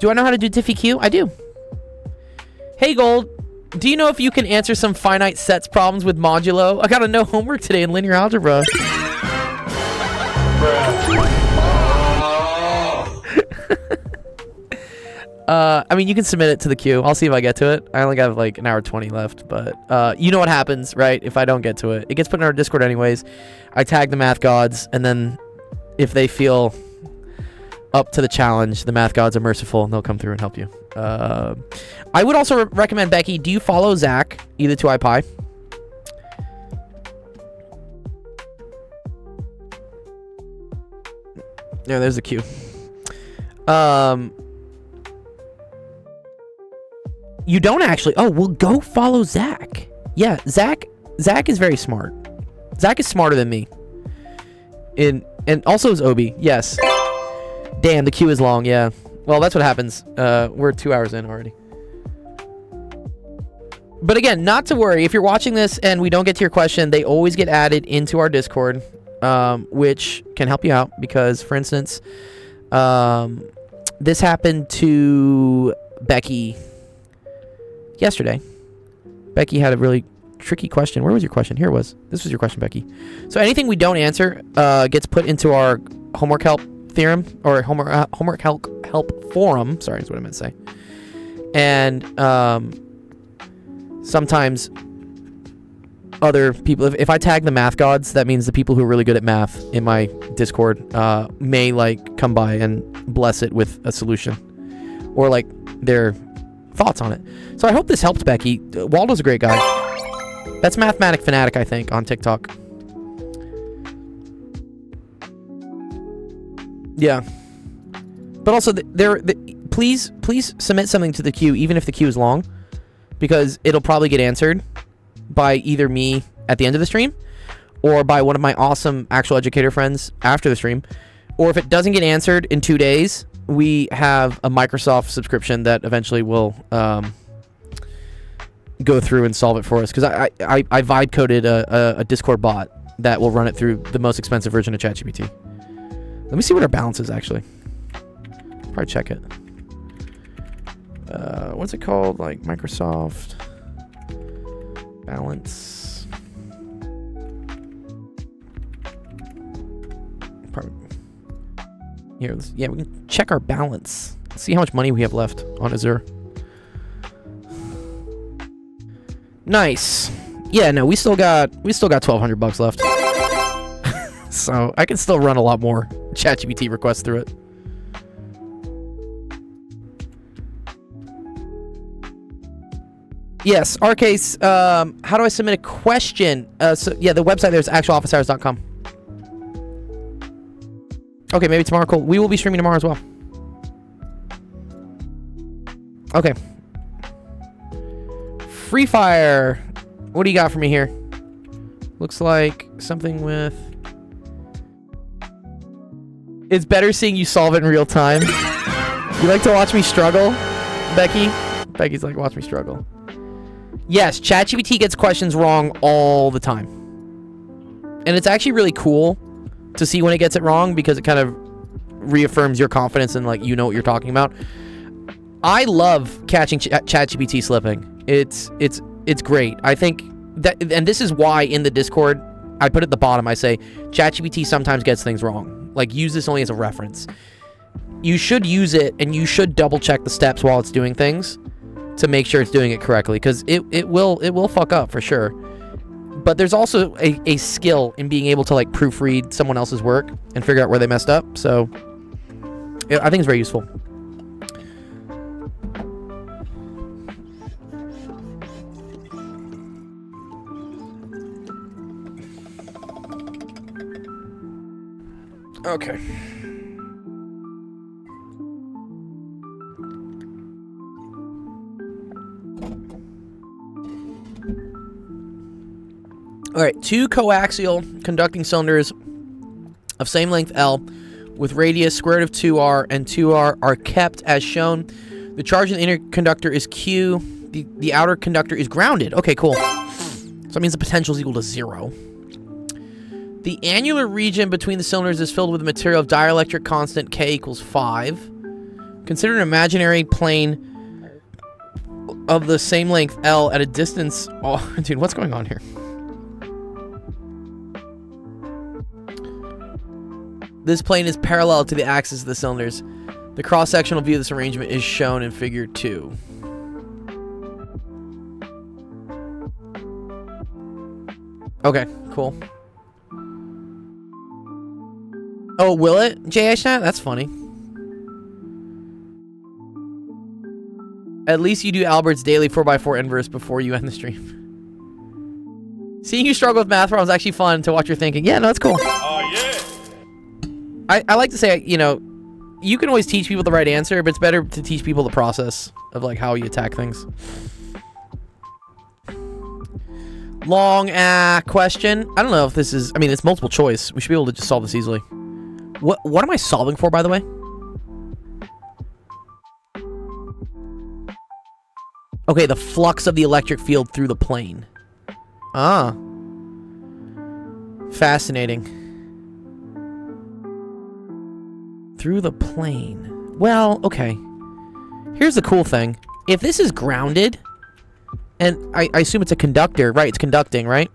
Do I know how to do Diffie Q? I do. Hey, Gold. Do you know if you can answer some finite sets problems with modulo? I got a no homework today in linear algebra. I mean, you can submit it to the queue. I'll see if I get to it. I only got like an hour 20 left, but you know what happens, right? If I don't get to it, it gets put in our Discord anyways. I tag the math gods, and then if they feel up to the challenge, the math gods are merciful and they'll come through and help you. I would also recommend, Becky, do you follow Zach, either to iPie? Yeah, there's a queue. You don't actually. Oh, well, go follow Zach. Yeah, Zach is very smart. Zach is smarter than me. And also is Obi. Yes. Damn, the queue is long. Yeah. Well, that's what happens. We're 2 hours in already. But again, not to worry. If you're watching this and we don't get to your question, they always get added into our Discord, which can help you out because, for instance, this happened to Becky yesterday. Becky had a really tricky question. Where was your question? Here it was. This was your question, Becky. So anything we don't answer gets put into our homework help theorem or homework help forum. Sorry, is what I meant to say. And sometimes other people, if I tag the math gods, that means the people who are really good at math in my Discord may like come by and bless it with a solution or like their thoughts on it. So I hope this helped Becky. Waldo's a great guy. That's Mathematic Fanatic, I think, on TikTok. Yeah. But also, please submit something to the queue, even if the queue is long, because it'll probably get answered by either me at the end of the stream or by one of my awesome actual educator friends after the stream. Or if it doesn't get answered in 2 days, we have a Microsoft subscription that eventually will go through and solve it for us. Because I vibe coded a Discord bot that will run it through the most expensive version of ChatGPT. Let me see what our balance is, actually. Probably check it. What's it called? Like Microsoft balance. Probably. Here, yeah, we can check our balance. See how much money we have left on Azure. Nice. Yeah, no, we still got $1,200 left. So I can still run a lot more ChatGPT requests through it. Yes, Arcase, how do I submit a question? So yeah, the website there is actualofficehours.com. Okay, maybe tomorrow. Cool. We will be streaming tomorrow as well. Okay. Free Fire. What do you got for me here? Looks like something with... It's better seeing you solve it in real time. You like to watch me struggle, Becky? Becky's like, watch me struggle. Yes, ChatGPT gets questions wrong all the time. And it's actually really cool to see when it gets it wrong because it kind of reaffirms your confidence and like you know what you're talking about. I love catching ChatGPT slipping. It's great. I think that, and this is why in the Discord I put at the bottom, I say ChatGPT sometimes gets things wrong. Like, use this only as a reference. You should use it and you should double check the steps while it's doing things to make sure it's doing it correctly, because it will fuck up for sure. But there's also a skill in being able to like proofread someone else's work and figure out where they messed up. So I think it's very useful. Okay. All right, 2 coaxial conducting cylinders of same length L with radius square root of 2r and 2r are kept as shown. The charge in the inner conductor is Q. The outer conductor is grounded. Okay, cool. So that means the potential is equal to 0. The annular region between the cylinders is filled with a material of dielectric constant K equals 5. Consider an imaginary plane of the same length L at a distance... Oh, dude, what's going on here? This plane is parallel to the axis of the cylinders. The cross-sectional view of this arrangement is shown in figure 2. Okay, cool. Oh, will it? JHNat? That's funny. At least you do Albert's daily 4x4 inverse before you end the stream. Seeing you struggle with math problems is actually fun to watch your thinking. Yeah, no, it's cool. Oh, yeah. I like to say, you know, you can always teach people the right answer, but it's better to teach people the process of like how you attack things. Long question. I don't know if this is, I mean, it's multiple choice. We should be able to just solve this easily. What am I solving for, by the way? Okay, the flux of the electric field through the plane. Ah. Fascinating. Through the plane. Well, okay. Here's the cool thing. If this is grounded, and I assume it's a conductor, right? It's conducting, right?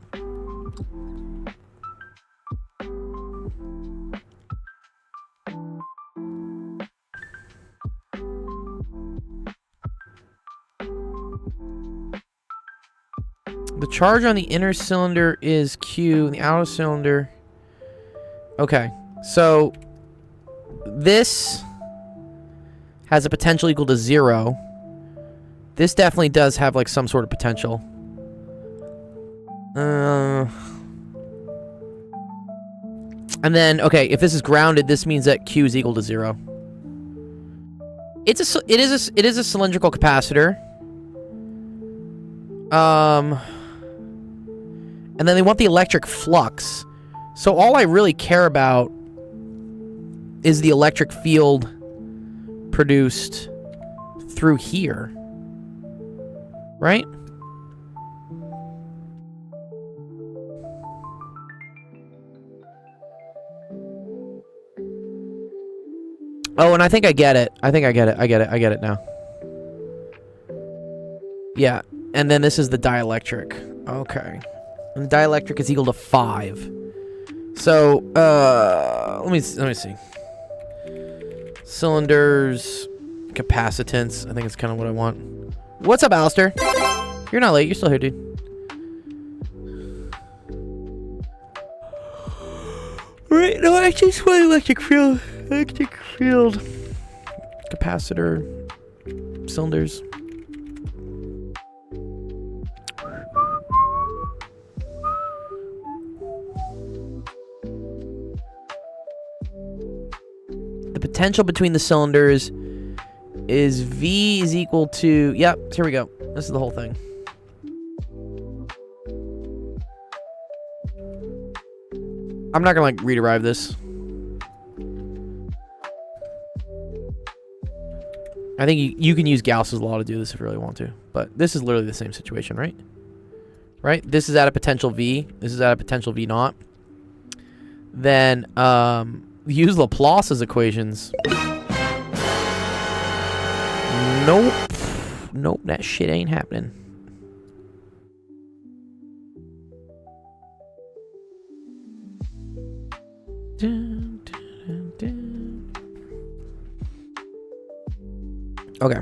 The charge on the inner cylinder is Q, and the outer cylinder... Okay, so... This has a potential equal to 0. This definitely does have, like, some sort of potential. And then, okay, if this is grounded, this means that Q is equal to 0. It is a cylindrical capacitor. And then they want the electric flux. So all I really care about is the electric field produced through here. Right? Oh, and I think I get it. I get it now. Yeah. And then this is the dielectric. Okay. And the dielectric is equal to 5. So, let me see. Cylinders, capacitance. I think it's kind of what I want. What's up, Alistair? You're not late. You're still here, dude. Right, no, I just want electric field. Electric field. Capacitor. Cylinders. The potential between the cylinders is V is equal to... Yep, here we go. This is the whole thing. I'm not gonna, like, rederive this. I think you can use Gauss's law to do this if you really want to. But this is literally the same situation, right? Right? This is at a potential V. This is at a potential V naught. Then, use Laplace's equations. Nope. Nope, that shit ain't happening. Dun, dun, dun. Okay.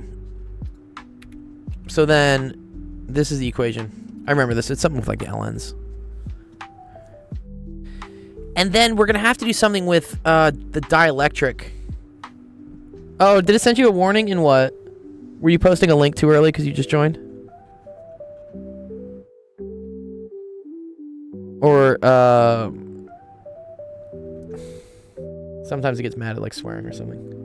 So then, this is the equation. I remember this. It's something with like LNs. And then we're going to have to do something with the dielectric. Oh, did it send you a warning in what? Were you posting a link too early because you just joined? Or, sometimes it gets mad at like swearing or something.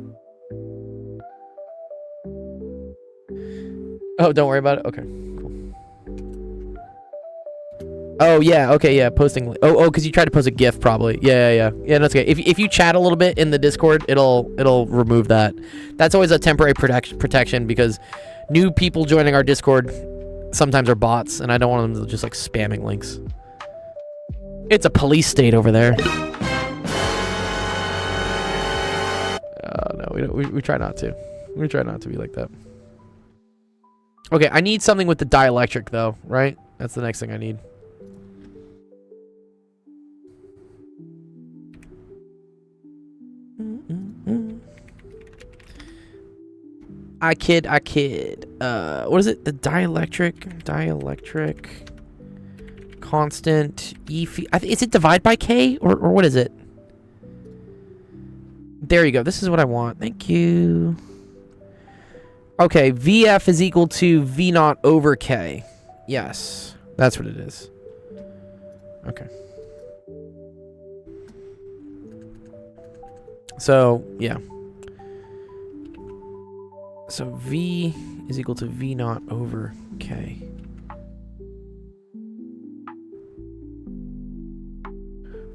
Oh, don't worry about it? Okay, cool. Oh, yeah, okay, yeah, posting... Oh, because you tried to post a GIF, probably. Yeah, that's okay. If you chat a little bit in the Discord, it'll remove that. That's always a temporary protection, because new people joining our Discord sometimes are bots, and I don't want them to just, like, spamming links. It's a police state over there. No, we try not to. We try not to be like that. Okay, I need something with the dielectric, though, right? That's the next thing I need. I kid. What is it? The dielectric constant E. Is it divide by K or what is it? There you go. This is what I want. Thank you. Okay, VF is equal to V naught over K. Yes, that's what it is. Okay. So, yeah. So V is equal to V naught over K.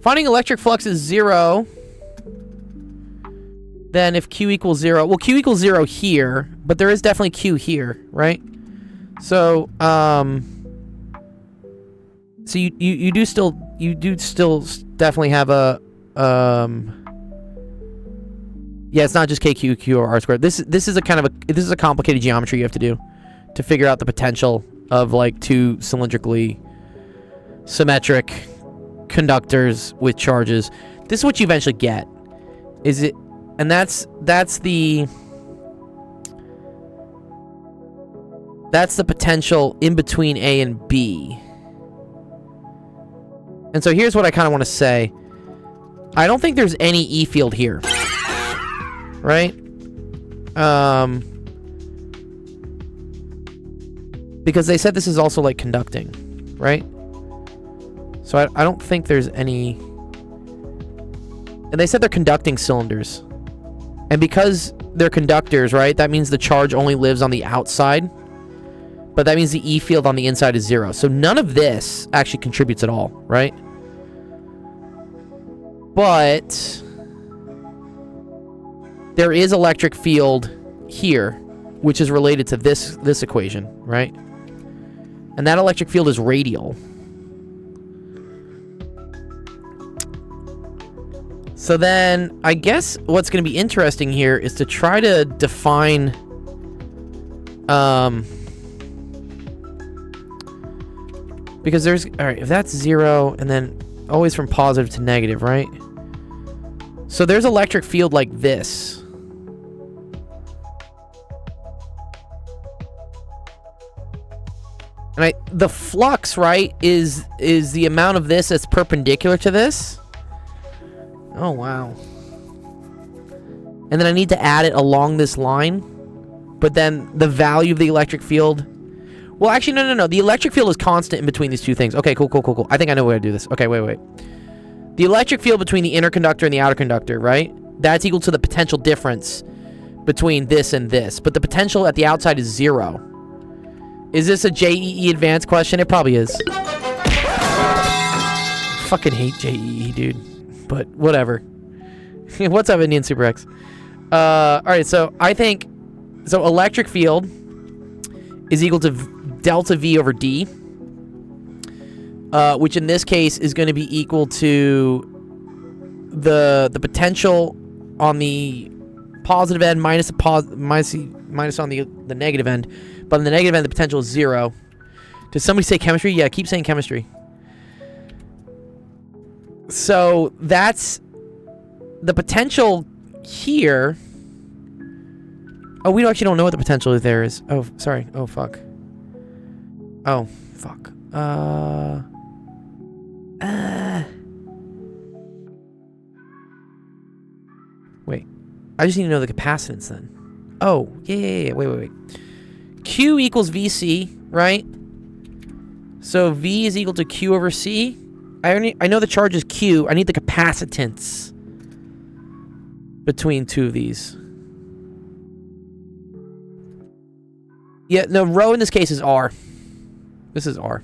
Finding electric flux is 0. Then if Q equals 0, well, Q equals 0 here, but there is definitely Q here, right? So, so you do still definitely have a, yeah, it's not just KQ or R squared. This is a complicated geometry you have to do to figure out the potential of like two cylindrically symmetric conductors with charges. This is what you eventually get. Is it? And that's the potential in between A and B. And so here's what I kind of want to say. I don't think there's any E field here. Right? Because they said this is also like conducting, right? So I don't think there's any... And they said they're conducting cylinders. And because they're conductors, right, that means the charge only lives on the outside. But that means the E field on the inside is 0. So none of this actually contributes at all, right? But there is electric field here, which is related to this equation, right? And that electric field is radial. So then, I guess what's going to be interesting here is to try to define, because there's, alright, if that's 0, and then always from positive to negative, right? So there's electric field like this. And the flux, right, is the amount of this that's perpendicular to this. Oh, wow. And then I need to add it along this line. But then the value of the electric field... Well, actually, no. The electric field is constant in between these two things. Okay, cool. I think I know where to do this. Okay, wait. The electric field between the inner conductor and the outer conductor, right? That's equal to the potential difference between this and this. But the potential at the outside is 0. Is this a JEE advanced question? It probably is. Fucking hate JEE, dude. But whatever. What's up, Indian Super X? Alright, so I think... So electric field is equal to delta V over D. Which in this case is going to be equal to the potential on the positive end minus on the negative end. But on the negative end, the potential is 0. Did somebody say chemistry? Yeah, keep saying chemistry. So that's the potential here. Oh, we actually don't know what the potential there is. Oh, sorry. Oh, fuck. Wait. I just need to know the capacitance then. Oh, yeah. Wait. Q equals VC, right? So V is equal to Q over C. I know the charge is Q. I need the capacitance between two of these. Yeah, no, rho in this case is R. This is R.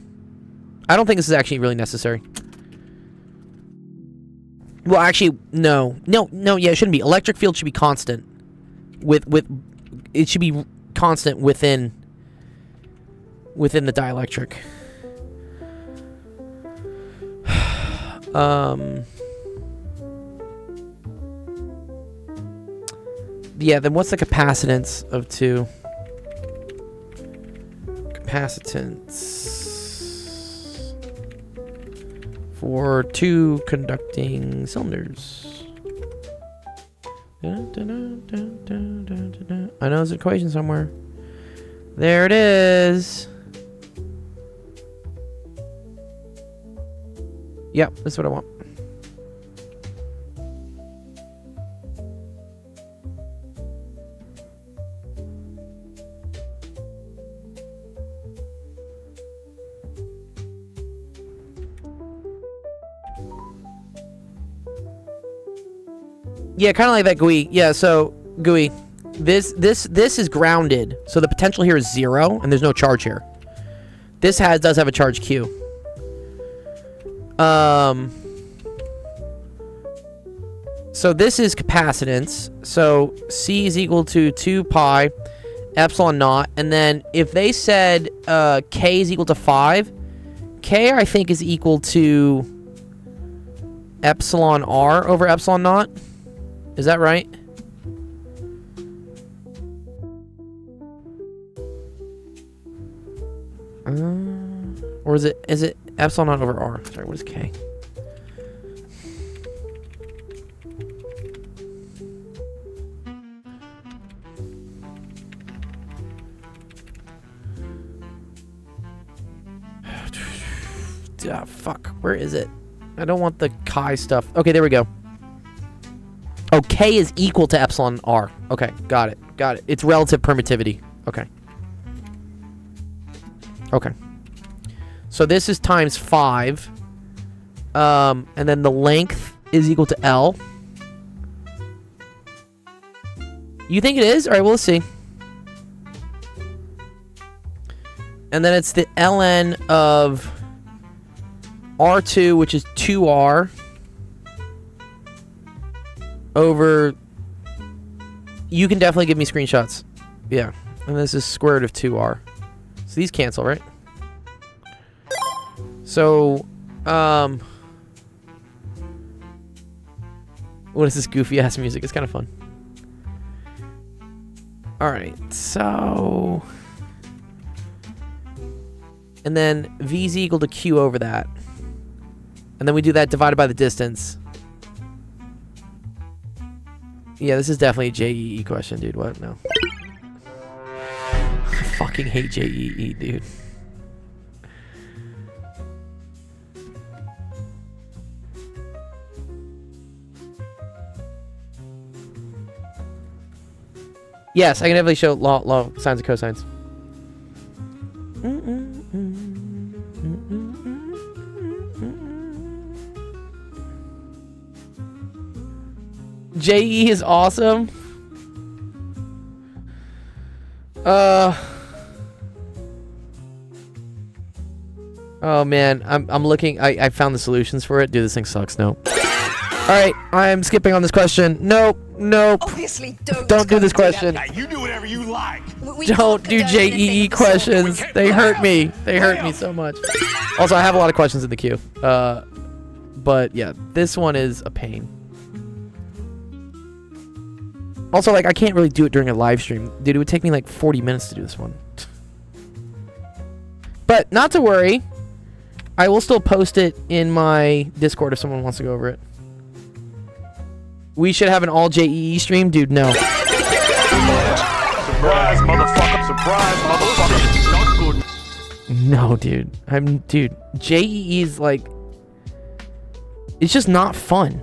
I don't think this is actually really necessary. Well, actually, no, yeah, it shouldn't be. Electric field should be constant. It should be constant within the dielectric. Yeah, then what's the capacitance of 2? Capacitance for 2 conducting cylinders. I know there's an equation somewhere. There it is. Yep, that's what I want. Yeah, kind of like that GUI. Yeah, so GUI. This is grounded, so the potential here is 0, and there's no charge here. This does have a charge Q. So this is capacitance. So C is equal to 2 pi epsilon naught, and then if they said K is equal to 5, K I think is equal to epsilon R over epsilon naught. Is that right? Or is it epsilon naught over R? Sorry, what is K? Fuck. Where is it? I don't want the chi stuff. Okay, there we go. Oh, K is equal to epsilon R. Okay, got it. Got it. It's relative permittivity. Okay. Okay. So this is times 5. And then the length is equal to L. You think it is? All right, well, let's see. And then it's the ln of R2, which is 2R, over... You can definitely give me screenshots. Yeah. And this is square root of 2R. So these cancel, right? So, what is this goofy-ass music? It's kind of fun. Alright, so... And then V's equal to Q over that. And then we do that divided by the distance. Yeah, this is definitely a JEE question, dude. What? No. I fucking hate JEE, dude. Yes, I can definitely show law sines and cosines. JE is awesome. Oh man, I'm looking. I found the solutions for it. Dude, this thing sucks. Nope. All right, I'm skipping on this question. Nope. Obviously, Don't do this question. Now you do whatever you like. Don't do JEE questions. They hurt me. They hurt me so much. Also, I have a lot of questions in the queue. But yeah, this one is a pain. Also, like, I can't really do it during a live stream. Dude, it would take me like 40 minutes to do this one. But not to worry. I will still post it in my Discord if someone wants to go over it. We should have an all JEE stream? Dude, no. Surprise, motherfucker. Surprise, motherfucker. It's not good. No, dude. Dude, JEE is like... It's just not fun.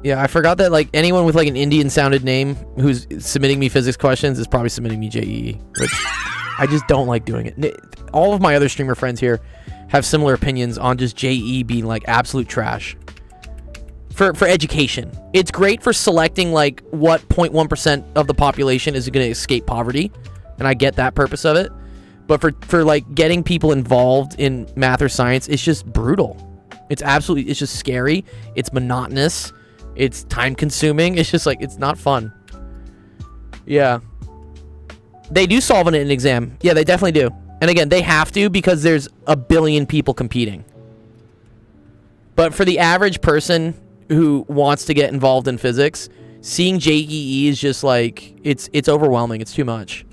Yeah, I forgot that, like, anyone with, like, an Indian-sounded name who's submitting me physics questions is probably submitting me JEE, which I just don't like doing it. All of my other streamer friends here have similar opinions on just JEE being, like, absolute trash. For education. It's great for selecting, like, what 0.1% of the population is going to escape poverty, and I get that purpose of it. But for, like, getting people involved in math or science, it's just brutal. It's just scary. It's monotonous. It's time consuming. It's just like, it's not fun. Yeah. They do solve it in an exam. Yeah, they definitely do. And again, they have to because there's a billion people competing. But for the average person who wants to get involved in physics, seeing JEE is just like, it's overwhelming. It's too much.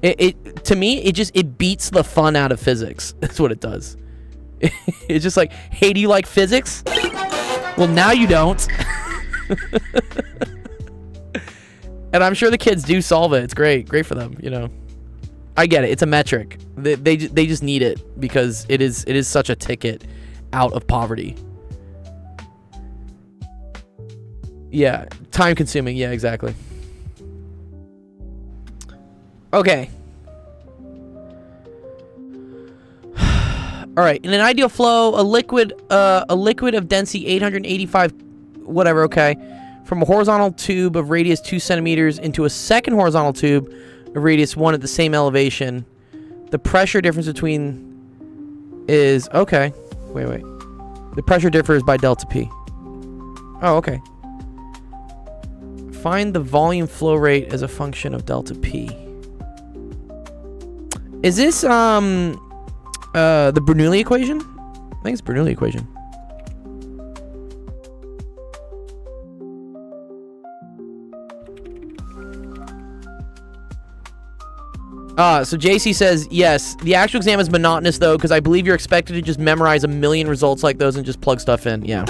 To me, it beats the fun out of physics. That's what it does. It's just like, hey, do you like physics? Well, now you don't. And I'm sure the kids do solve it. It's great for them, you know. I get it. It's a metric. They just need it because it is such a ticket out of poverty. Yeah, time consuming. Yeah, exactly. Okay. All right, in an ideal flow, a liquid of density 885, whatever, okay, from a horizontal tube of radius 2 centimeters into a second horizontal tube of radius 1 at the same elevation. The pressure difference between is, okay, wait. The pressure differs by delta P. Oh, okay. Find the volume flow rate as a function of delta P. Is this, the Bernoulli equation? I think it's Bernoulli equation. So JC says, yes, the actual exam is monotonous, though, because I believe you're expected to just memorize a million results like those and just plug stuff in. Yeah.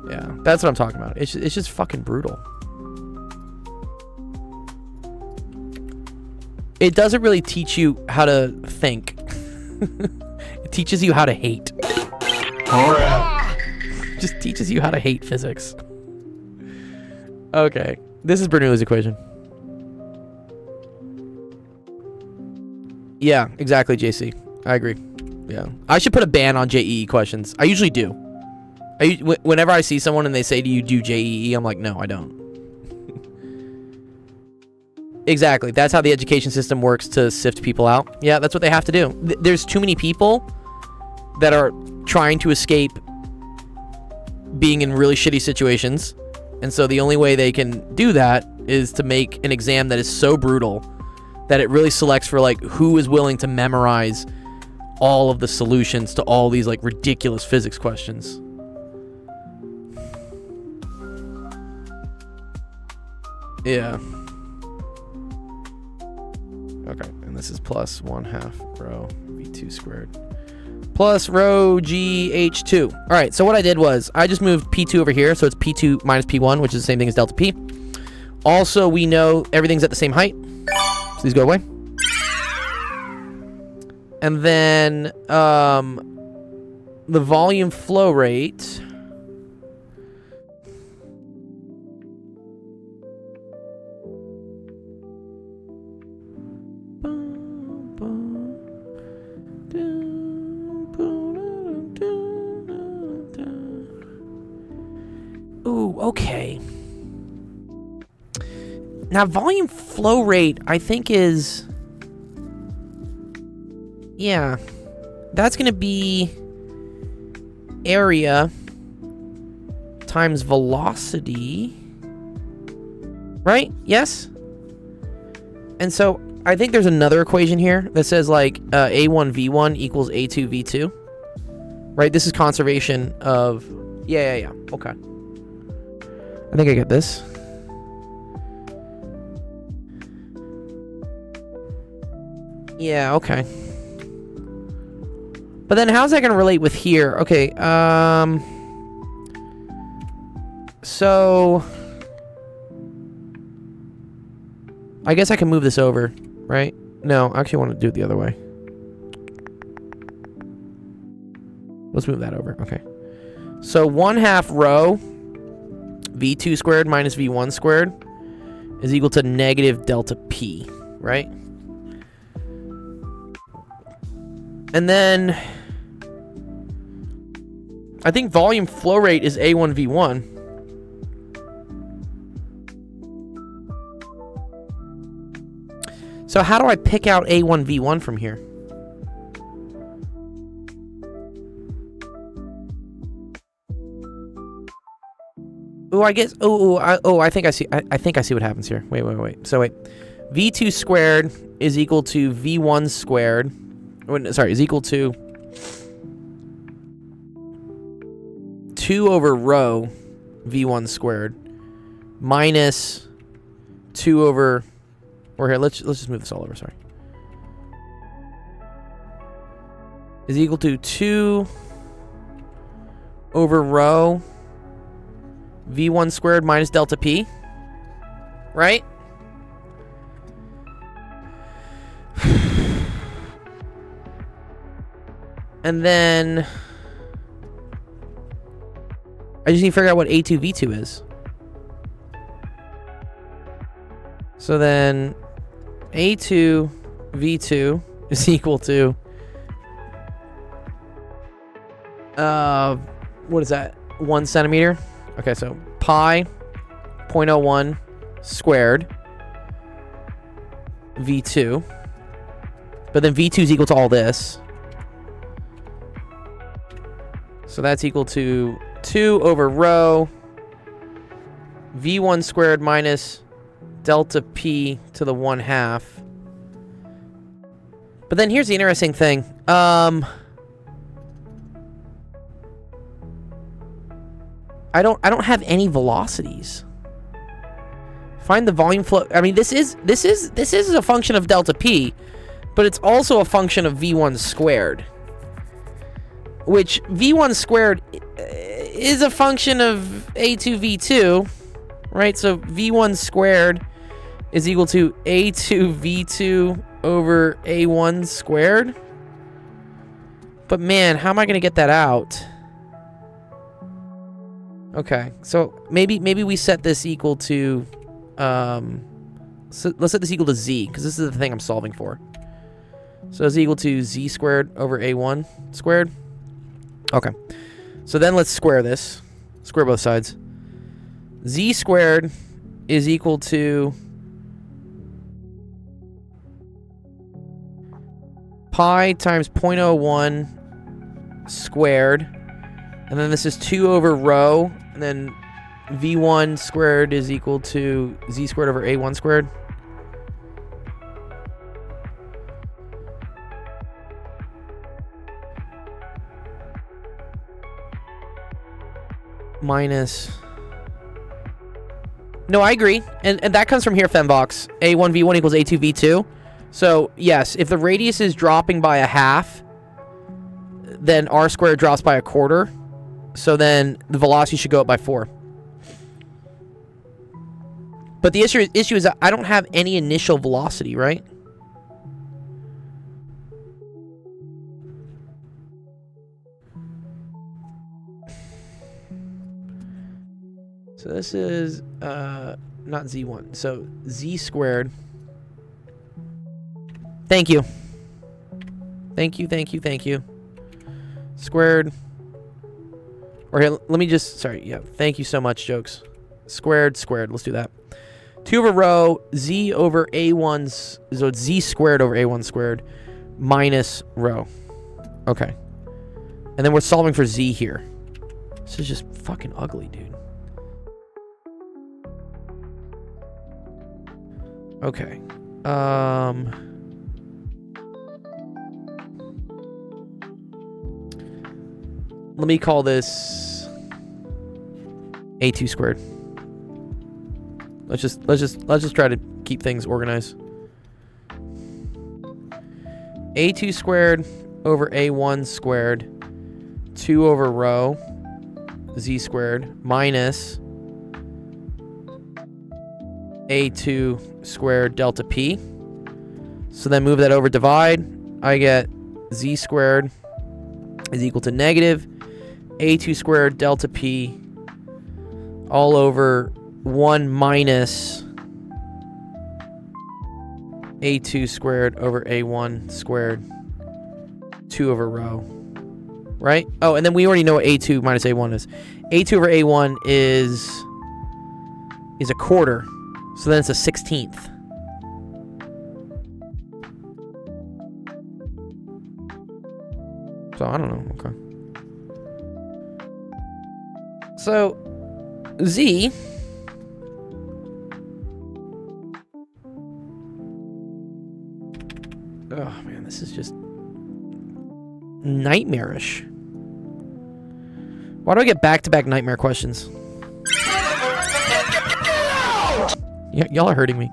Yeah, that's what I'm talking about. It's just fucking brutal. It doesn't really teach you how to think. It teaches you how to hate. Just teaches you how to hate physics. Okay, this is Bernoulli's equation. Yeah, exactly, JC. I agree. Yeah, I should put a ban on JEE questions. I usually do. Whenever I see someone and they say, "Do you do JEE?" I'm like, "No, I don't." Exactly. That's how the education system works to sift people out. Yeah, that's what they have to do. There's too many people that are trying to escape being in really shitty situations, and so the only way they can do that is to make an exam that is so brutal that it really selects for like who is willing to memorize all of the solutions to all these like ridiculous physics questions. Yeah. Okay, and this is plus 1/2 rho v2 squared plus rho gh2. All right, so what I did was I just moved p2 over here, so it's p2 minus p1, which is the same thing as delta p. Also, we know everything's at the same height, so these go away. And then the volume flow rate. Ooh, okay. Now, volume flow rate, I think is... Yeah. That's going to be area times velocity. Right? Yes? And so, I think there's another equation here that says, like, A1V1 equals A2V2. Right? This is conservation of... Yeah. Okay. I think I get this. Yeah, okay. But then how's that going to relate with here? Okay, so... I guess I can move this over, right? No, I actually want to do it the other way. Let's move that over, okay. So 1/2 rho v2 squared minus v1 squared is equal to negative delta p, right? And then I think volume flow rate is A1V1. So how do I pick out A1V1 from here? Oh, I guess. I think I see. I think I see what happens here. Wait. So wait, v2 squared is equal to v1 squared. Sorry, is equal to 2 over rho v1 squared minus 2 over. Or here, let's just move this all over. Sorry, is equal to 2 over rho v1 squared minus delta p, right? And then I just need to figure out what A2V2 is. So then A2V2 is equal to what is that? 1 centimeter. Okay, so pi 0.01 squared v2. But then v2 is equal to all this. So that's equal to 2 over rho v1 squared minus delta p to the 1/2. But then here's the interesting thing. I don't have any velocities. Find the volume flow. I mean, this is a function of delta p, but it's also a function of v1 squared. Which v1 squared is a function of a2 v2, right? So v1 squared is equal to a2 v2 over a1 squared. But man, how am I gonna get that out? Okay, so maybe we set this equal to so let's set this equal to z, because this is the thing I'm solving for. So it's equal to z squared over a1 squared. Okay, so then let's square this. Square both sides. Z squared is equal to pi times 0.01 squared. And then this is 2 over rho. And then v1 squared is equal to z squared over a1 squared. Minus... No, I agree. And that comes from here, Fembox. a1 v1 equals a2 v2. So, yes, if the radius is dropping by 1/2, then r squared drops by 1/4. So then the velocity should go up by 4. But the issue is that I don't have any initial velocity, right? So this is not z1. So z squared. Thank you. Thank you. Squared. Or here, let me just, sorry, yeah. Thank you so much, jokes. Squared. Let's do that. 2 over rho, z over a1's, so it's z squared over a1 squared minus rho. Okay. And then we're solving for z here. This is just fucking ugly, dude. Okay. Let me call this a2 squared. Let's just try to keep things organized. a2 squared over a1 squared 2 over rho z squared minus a2 squared delta p. So then move that over, divide. I get z squared is equal to negative a2 squared delta p all over 1 minus a2 squared over a1 squared 2 over rho. Right? Oh, and then we already know what a2 minus a1 is. a2 over a1 is a quarter. So then it's a 16th. So I don't know. Okay. So z oh man, this is just nightmarish. Why do I get back-to-back nightmare questions? Y'all are hurting me.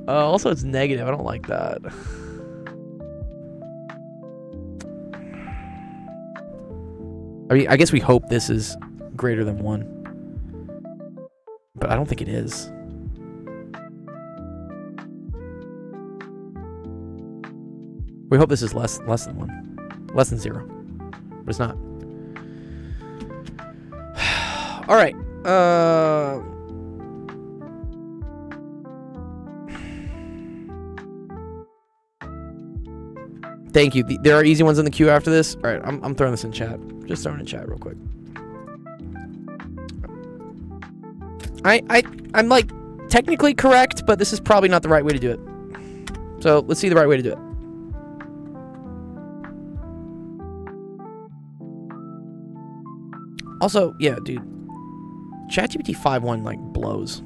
Also, it's negative. I don't like that. I mean, I guess we hope this is greater than 1. But I don't think it is. We hope this is less than 1. Less than 0. But it's not. All right. Thank you. There are easy ones in the queue after this. All right, I'm throwing this in chat. Just throwing it in chat real quick. I'm like technically correct, but this is probably not the right way to do it. So let's see the right way to do it. Also, yeah, dude, ChatGPT 5.1 like blows.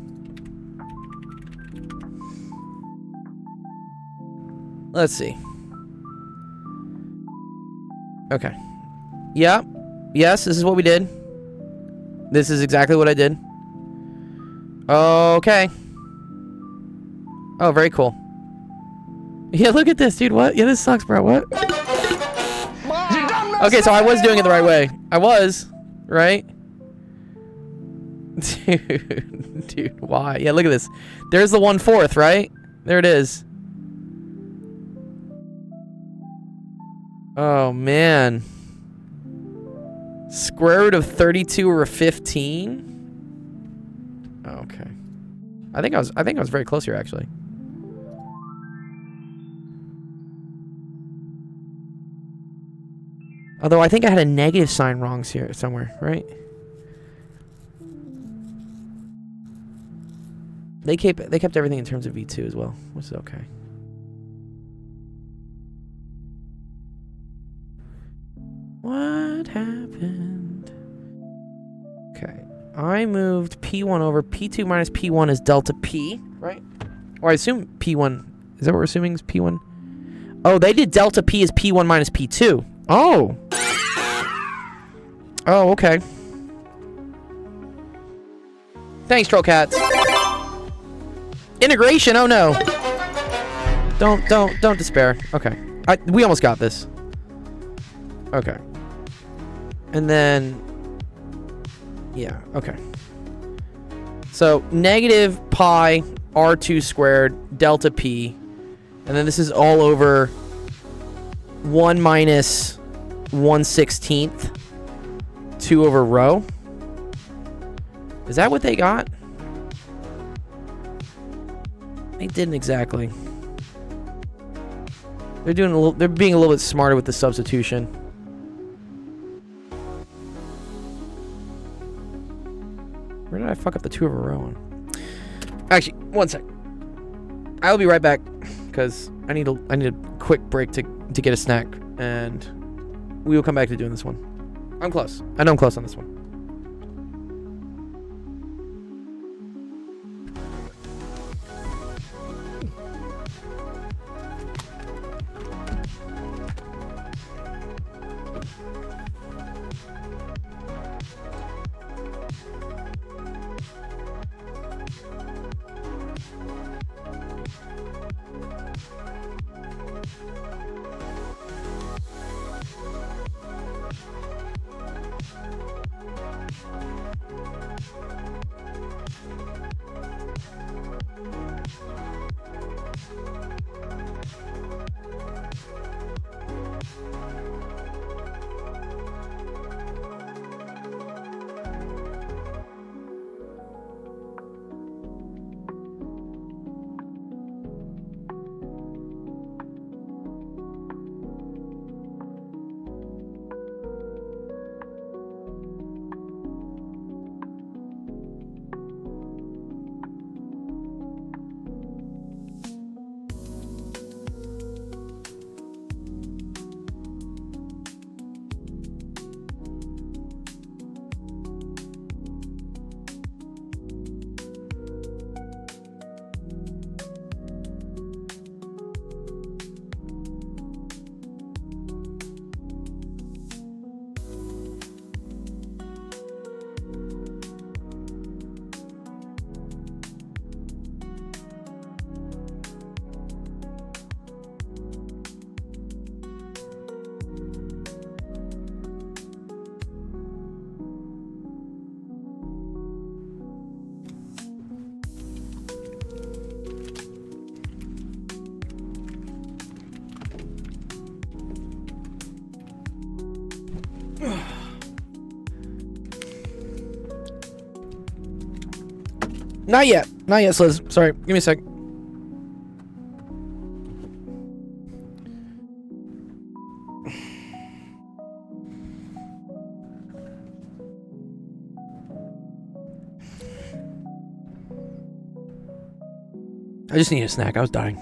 Let's see. Okay. Yeah. Yes, this is what we did. This is exactly what I did. Okay. Oh, very cool. Yeah, look at this, dude. What? Yeah, this sucks, bro. What? Okay, so I was doing it the right way. I was, right? Dude, why? Yeah, look at this. There's the 1/4, right? There it is. Oh, man. Square root of 32 over 15? Okay. I think I was very close here, actually. Although I think I had a negative sign wrong here somewhere, right? They kept everything in terms of V2 as well, which is okay. What happened? Okay. I moved P1 over. P2 minus P1 is delta P, right? Or I assume P1. Is that what we're assuming is P1? Oh, they did delta P as P1 minus P2. Oh. Oh, okay. Thanks, Troll Cats. Integration, oh no. Don't despair. Okay. We almost got this. Okay. And then... yeah, okay. So, negative pi r2 squared delta p. And then this is all over 1 minus 1/16 2 over rho. Is that what they got? They didn't exactly. They're being a little bit smarter with the substitution. Where did I fuck up the 2 over rho on? Actually, one sec. I'll be right back because I need a quick break to get a snack, and we will come back to doing this one. I'm close. I know I'm close on this one. Not yet. Not yet, Sliz. Sorry. Give me a sec. I just need a snack. I was dying.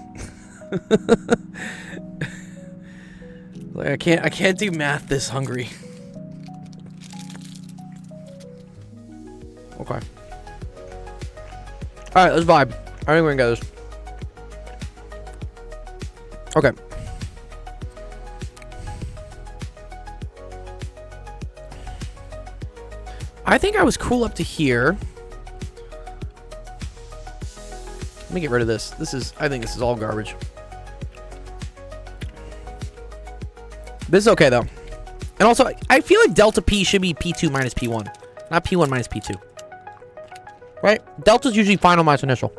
Like I can't do math this hungry. Okay. All right, let's vibe. I think we're gonna get this. Okay. I think I was cool up to here. Let me get rid of this. I think this is all garbage. This is okay though. And also, I feel like delta P should be P2 minus P1, not P1 minus P2. Right? Delta's usually final minus initial.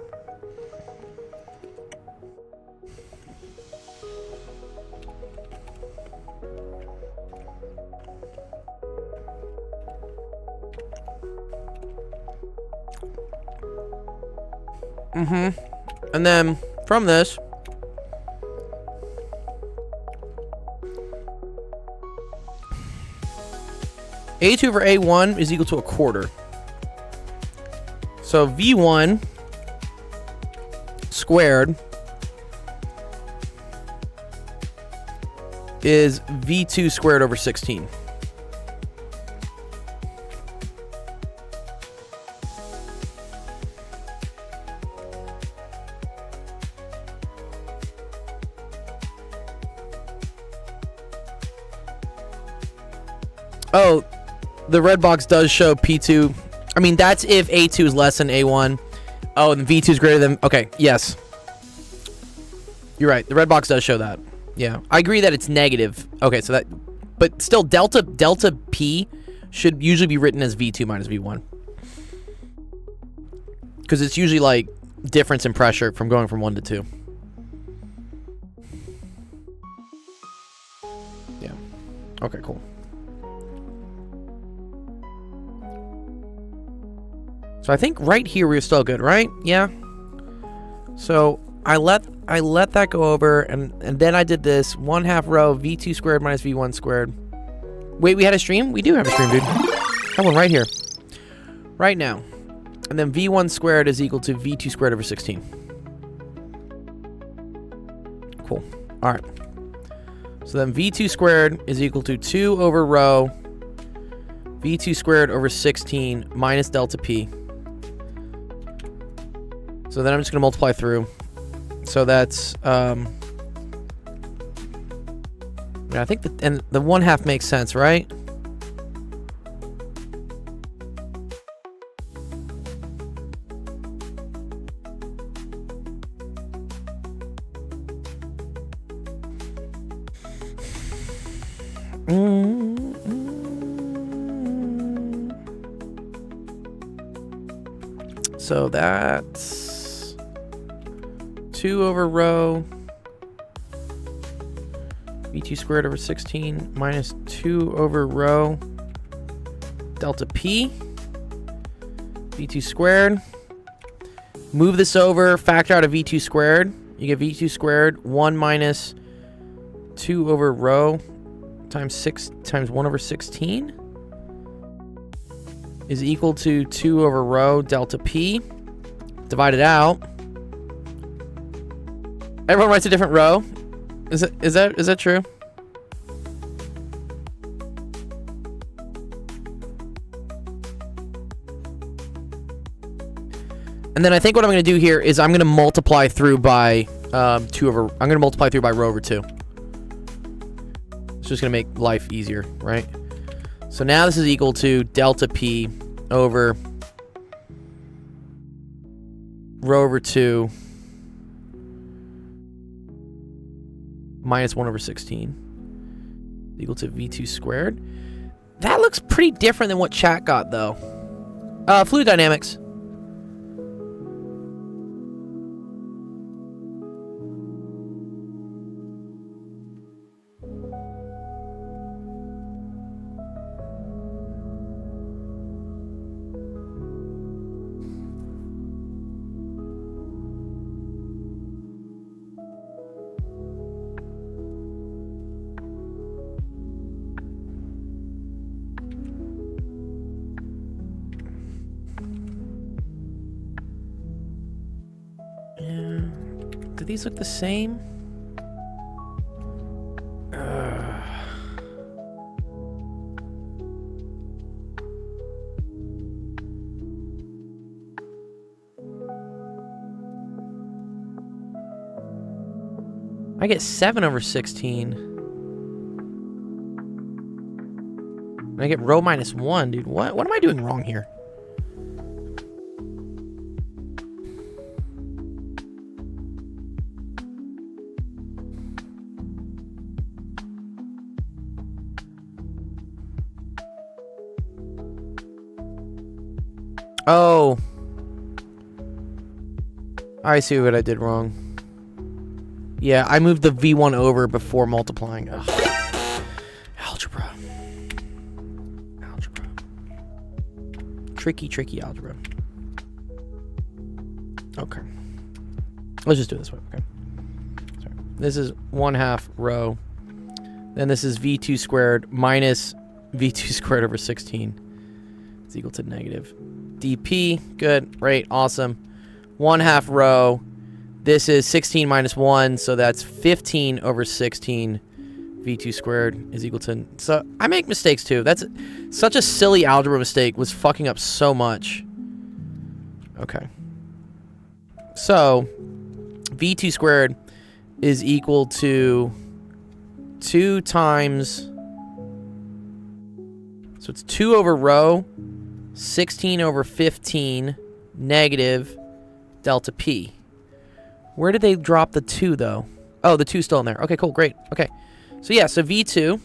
And then from this, A2 over A1 is equal to a quarter. So V1 squared is V2 squared over 16. Oh, the red box does show P2. I mean, that's if A2 is less than A1. Oh, and V2 is greater than... Okay, yes. You're right. The red box does show that. Yeah. I agree that it's negative. Okay, so that... But still, delta P should usually be written as V2 minus V1. Because it's usually, like, difference in pressure from going from 1 to 2. Yeah. Okay, cool. So I think right here we're still good, right? Yeah. So I let that go over, and then I did this 1/2 row V2 squared minus V1 squared. Wait, we had a stream? We do have a stream, dude. Have one right here. Right now. And then V1 squared is equal to V2 squared over 16. Cool. All right. So then V2 squared is equal to 2 over rho V2 squared over 16 minus delta P. So then I'm just going to multiply through. So that's, yeah, I think and the 1/2 makes sense, right? So that's 2 over rho V2 squared over 16 minus 2 over rho delta P V2 squared. Move this over, factor out a V2 squared. You get V2 squared 1 minus 2 over rho times 6 times 1 over 16 is equal to 2 over rho delta P. Divide it out. Everyone writes a different row. Is that true? And then I think what I'm going to do here is I'm going to multiply through by 2 over. I'm going to multiply through by rho over 2. It's just going to make life easier, right? So now this is equal to delta P over rho over 2 minus 1 over 16 equal to V2 squared. That looks pretty different than what chat got, though. Fluid dynamics. Do these look the same? I get 7 over 16. And I get rho minus 1, dude. What am I doing wrong here? Oh. I see what I did wrong. Yeah, I moved the V1 over before multiplying. Ugh. Algebra. Algebra. Tricky algebra. Okay. Let's just do it this way, okay? Sorry. This is 1/2 rho. Then this is V2 squared minus V2 squared over 16. Is equal to negative. dp, good, right, awesome. 1/2 rho. This is 16 minus 1, so that's 15 over 16. V2 squared is equal to... So, I make mistakes too. That's such a silly algebra mistake. Was fucking up so much. Okay. So, V2 squared is equal to 2 times... So, it's 2 over rho, 16 over 15, negative delta P. Where did they drop the 2, though? Oh, the 2's still in there. Okay, cool, great. Okay. So, yeah, so V2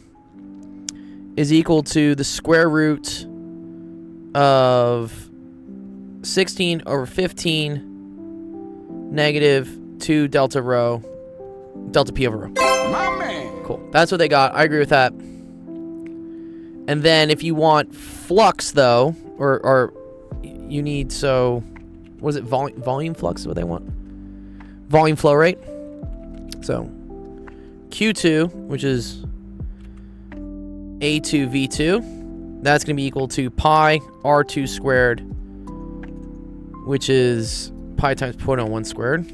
is equal to the square root of 16 over 15 negative 2 delta rho, delta P over rho. My man. Cool. That's what they got. I agree with that. And then if you want flux, though, or you need, so, what is it, volume flux is what they want? Volume flow rate. So Q2, which is A2V2, that's going to be equal to pi R2 squared, which is pi times 0.01 squared,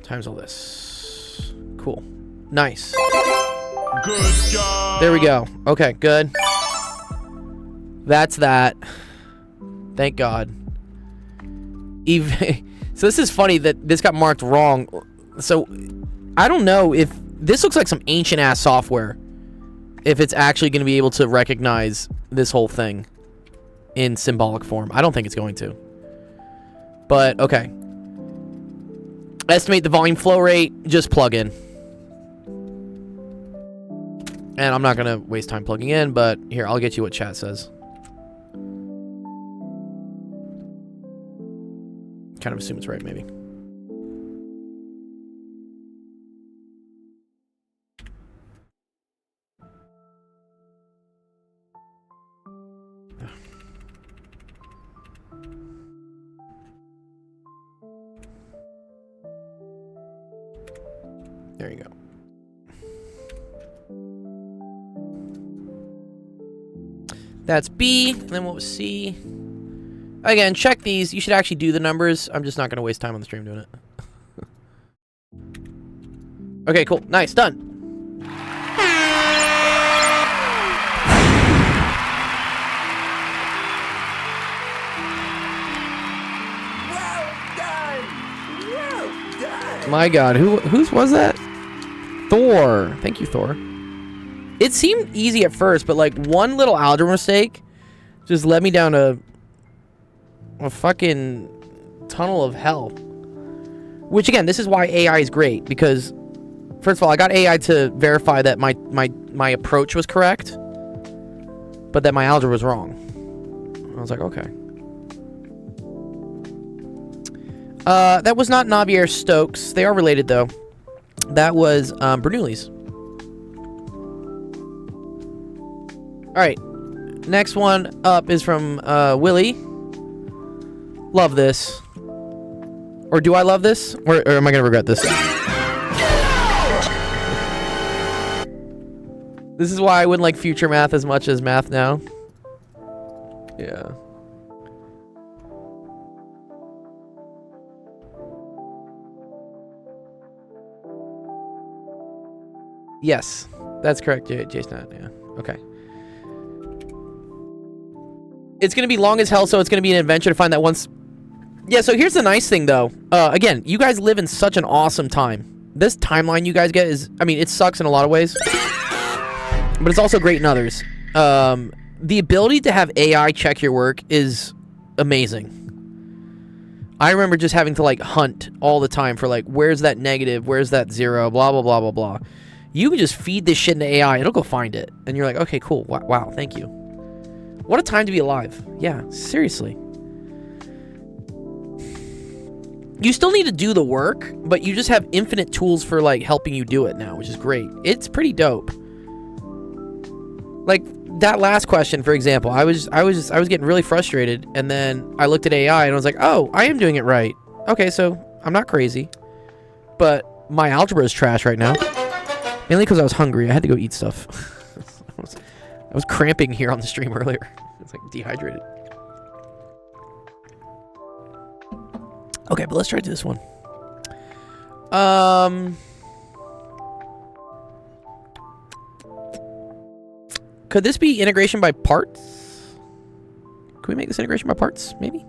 times all this. Cool. Nice. Good job. There we go. Okay, good. That's that. Thank God. Even... So this is funny that this got marked wrong. So I don't know if this looks like some ancient ass software, if it's actually going to be able to recognize this whole thing in symbolic form. I don't think it's going to. But okay. Estimate the volume flow rate, just plug in. And I'm not going to waste time plugging in, but here, I'll get you what chat says. Kind of assume it's right, maybe. There you go. That's B, and then what was C? Again, check these. You should actually do the numbers. I'm just not going to waste time on the stream doing it. Okay, cool. Nice. Done. Well done. Well done. My God. Whose was that? Thor. Thank you, Thor. It seemed easy at first, but like one little algebra mistake just led me down a fucking tunnel of hell. Which again, this is why AI is great, because first of all, I got AI to verify that my approach was correct, but that my algebra was wrong. I was like, okay. That was not Navier-Stokes. They are related though. That was Bernoulli's. All right, next one up is from Willie. Love this. Or do I love this? Or am I gonna regret this? This is why I wouldn't like future math as much as math now. Yeah. Yes, that's correct, Jason. Yeah. Okay. It's gonna be long as hell, so it's gonna be an adventure to find that once. Yeah. So here's the nice thing, though. Again, you guys live in such an awesome time. This timeline you guys get is, I mean, it sucks in a lot of ways, but it's also great in others. The ability to have AI check your work is amazing. I remember just having to like hunt all the time for like, where's that negative, where's that 0, blah blah blah blah blah. You can just feed this shit into AI, it'll go find it, and you're like, okay, cool, wow, thank you. What a time to be alive. Yeah, seriously. You still need to do the work, but you just have infinite tools for like helping you do it now, which is great. It's pretty dope. Like that last question, for example, I was getting really frustrated, and then I looked at AI and I was like, oh, I am doing it right. Okay, so I'm not crazy, but my algebra is trash right now. Mainly because I was hungry. I had to go eat stuff. I was cramping here on the stream earlier. It's like dehydrated. Okay, but let's try to do this one. Could this be integration by parts? Can we make this integration by parts, maybe?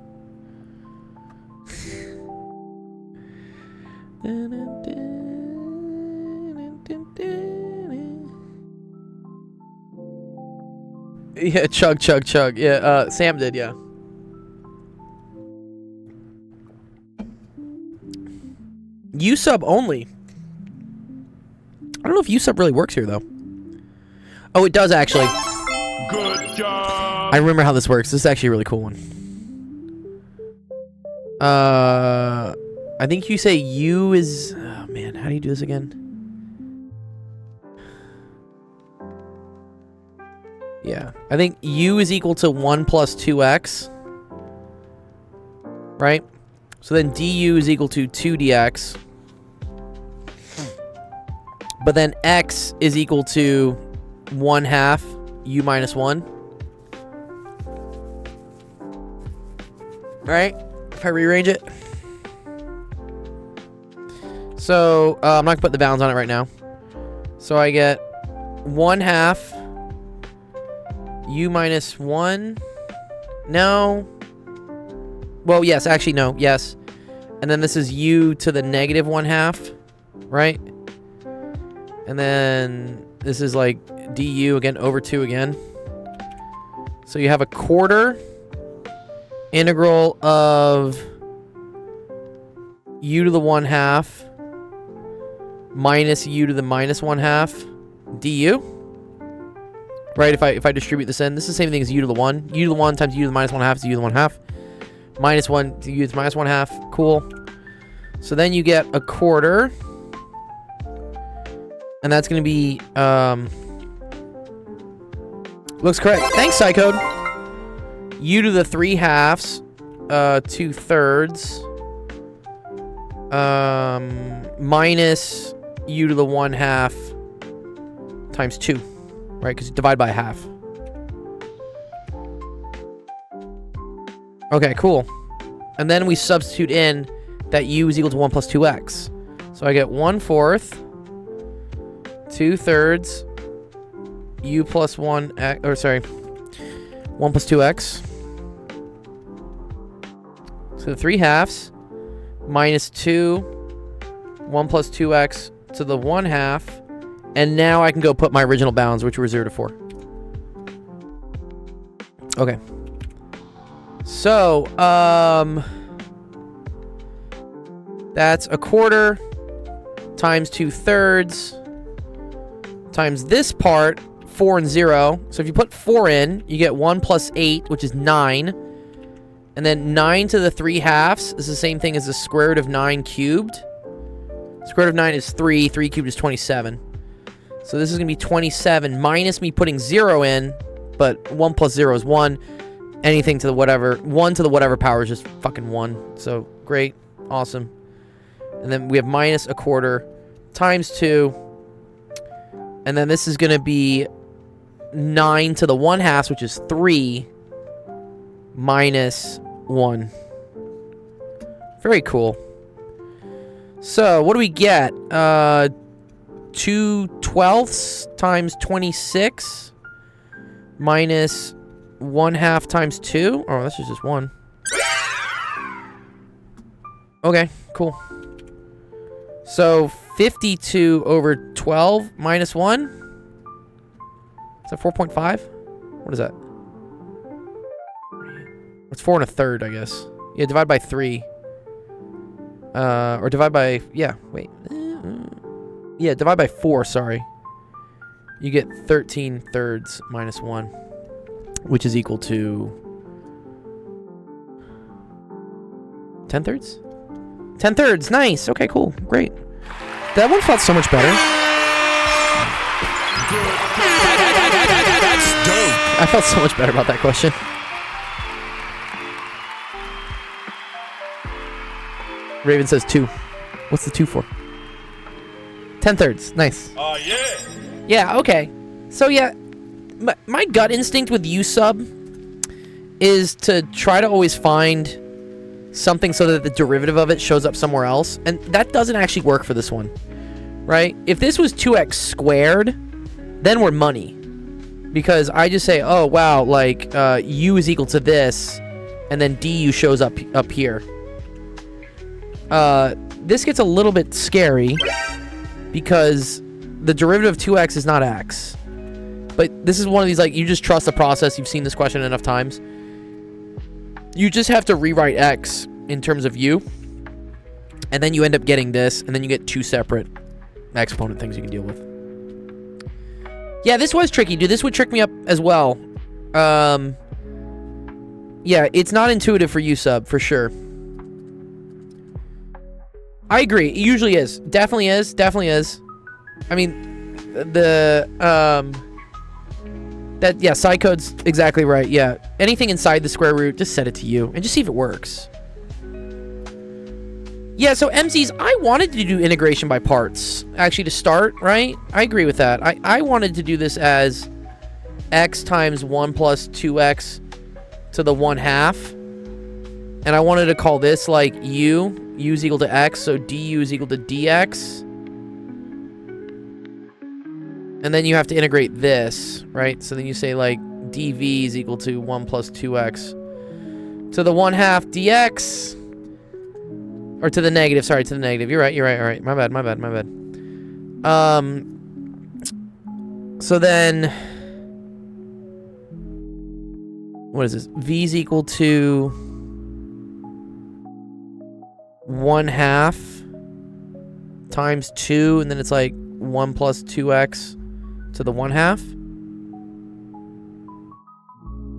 Yeah, chug. Yeah, Sam did, yeah. USub only. I don't know if USub really works here, though. Oh, it does, actually. Good job. I remember how this works. This is actually a really cool one. I think you say U is... Oh, man, how do you do this again? Yeah, I think U is equal to 1 plus 2x. Right? So then du is equal to 2dx. But then x is equal to 1/2 u minus 1. Right? If I rearrange it. So, I'm not going to put the bounds on it right now. So I get 1/2 u minus 1. No. Well, yes, actually, no. Yes. And then this is u to the negative 1/2. Right? And then this is like du again over 2 again. So you have a quarter integral of u to the 1/2 minus u to the minus 1/2 du. Right, if I distribute this in, this is the same thing as u to the 1. U to the 1 times u to the minus 1/2 is u to the 1/2. Minus 1 to u to the minus 1/2. Cool. So then you get a quarter. And that's going to be, looks correct. Thanks, Psycode. U to the 3/2, 2/3, minus u to the 1/2 times 2, right? Because you divide by 1/2. Okay, cool. And then we substitute in that u is equal to 1 plus 2x. So I get 1/4. 2/3 u plus 1 x, or sorry, 1 plus 2x. So 3/2 minus 2, 1 plus 2x to the 1/2, and now I can go put my original bounds, which were 0 to 4. Okay. So that's a quarter times 2/3. Times this part, 4 and 0. So if you put 4 in, you get 1 plus 8, which is 9. And then 9 to the 3/2 is the same thing as the square root of 9 cubed. Square root of 9 is 3. 3 cubed is 27. So this is going to be 27 minus me putting 0 in. But 1 plus 0 is 1. Anything to the whatever. 1 to the whatever power is just fucking 1. So great. Awesome. And then we have minus a quarter times 2. And then this is going to be 9 to the 1/2, which is 3, minus 1. Very cool. So, what do we get? 2/12 times 26 minus 1/2 times 2. Oh, that's just 1. Okay, cool. So 52 over 12 minus 1. Is that 4.5? What is that? It's 4 1/3, I guess. Yeah, divide by 3. Or divide by... Yeah, wait. Yeah, divide by 4, sorry. You get 13/3 minus 1. Which is equal to... 10/3? 10/3, nice. Okay, cool, great. That one felt so much better. That's dope. I felt so much better about that question. Raven says 2. What's the 2 for? 10/3, nice. Oh, yeah. Yeah, okay. So yeah, my gut instinct with U-sub is to try to always find something so that the derivative of it shows up somewhere else, and that doesn't actually work for this one, right? If this was 2x squared, then we're money, because I just say, oh wow, like u is equal to this, and then du shows up here. This gets a little bit scary because the derivative of 2x is not x, but this is one of these, like, you just trust the process. You've seen this question enough times. You just have to rewrite x in terms of u, and then you end up getting this, and then you get 2 separate exponent things you can deal with. Yeah, this was tricky, dude. This would trick me up as well. Yeah, it's not intuitive for U-sub, for sure. I agree. It usually is. Definitely is. Definitely is. I mean, yeah, Psycode's exactly right. Yeah. Anything inside the square root, just set it to U and just see if it works. Yeah, so MZs, I wanted to do integration by parts, actually, to start, right? I agree with that. I wanted to do this as x times 1 plus 2x to the 1/2. And I wanted to call this, like, u is equal to x, so du is equal to dx. And then you have to integrate this, right? So then you say, like, dv is equal to 1 plus 2x to the 1/2 dx. Or to the negative, sorry, to the negative. You're right, all right. My bad. So then... What is this? V is equal to 1/2 times 2, and then it's like 1 plus 2x to the 1/2.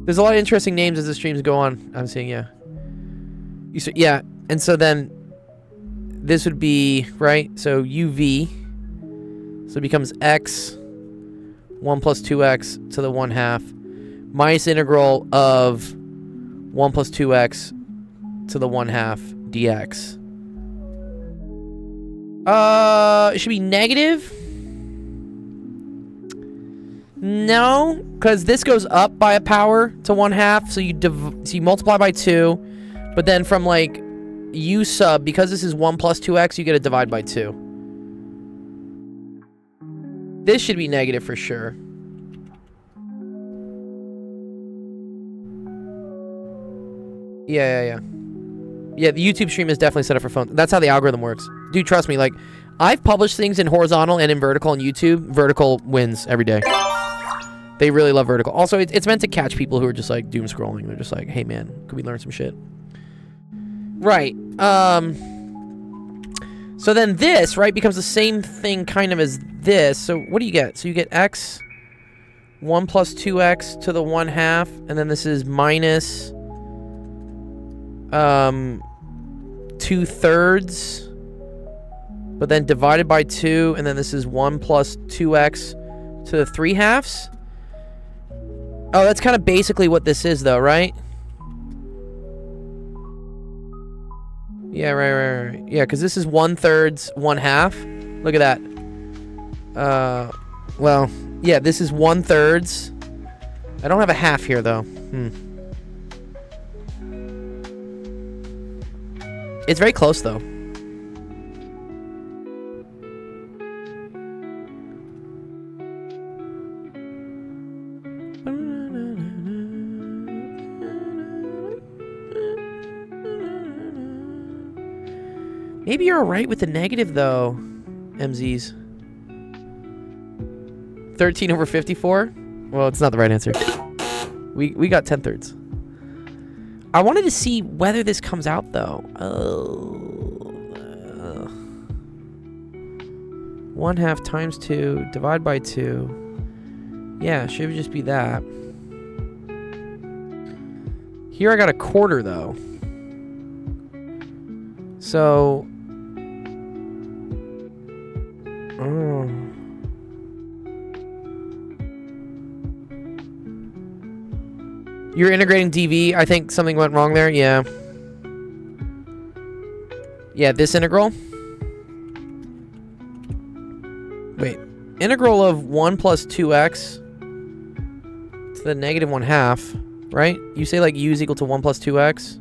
There's a lot of interesting names as the streams go on. I'm seeing, yeah. Yeah, and so then this would be, right? So uv, so it becomes x 1 plus 2x to the 1/2 minus integral of 1 plus 2x to the 1/2 dx. It should be negative. No, because this goes up by a power to 1/2, so you multiply by 2, but then from, like, u sub, because this is 1 plus 2x, you get to divide by 2. This should be negative for sure. Yeah, the YouTube stream is definitely set up for phone. That's how the algorithm works. Dude, trust me, like, I've published things in horizontal and in vertical on YouTube. Vertical wins every day. They really love vertical. Also, it's meant to catch people who are just, like, doom scrolling. They're just like, hey, man, could we learn some shit? Right. So then this, right, becomes the same thing kind of as this. So what do you get? So you get x 1 plus 2x to the 1/2, and then this is minus 2/3, but then divided by 2, and then this is 1 plus 2x to the 3/2. Oh, that's kind of basically what this is, though, right? Yeah, right. Yeah, because this is 1/3, 1/2. Look at that. Well, yeah, this is 1/3. I don't have a half here, though. It's very close, though. Maybe you're alright with the negative, though, MZs. 13 over 54? Well, it's not the right answer. We got 10/3. I wanted to see whether this comes out, though. 1/2 times 2, divide by 2. Yeah, should just be that. Here I got a quarter, though. So... Oh. You're integrating DV. I think something went wrong there. Yeah. Yeah, this integral. Wait. Integral of 1 plus 2x to the negative 1/2, right? You say like u is equal to 1 plus 2x.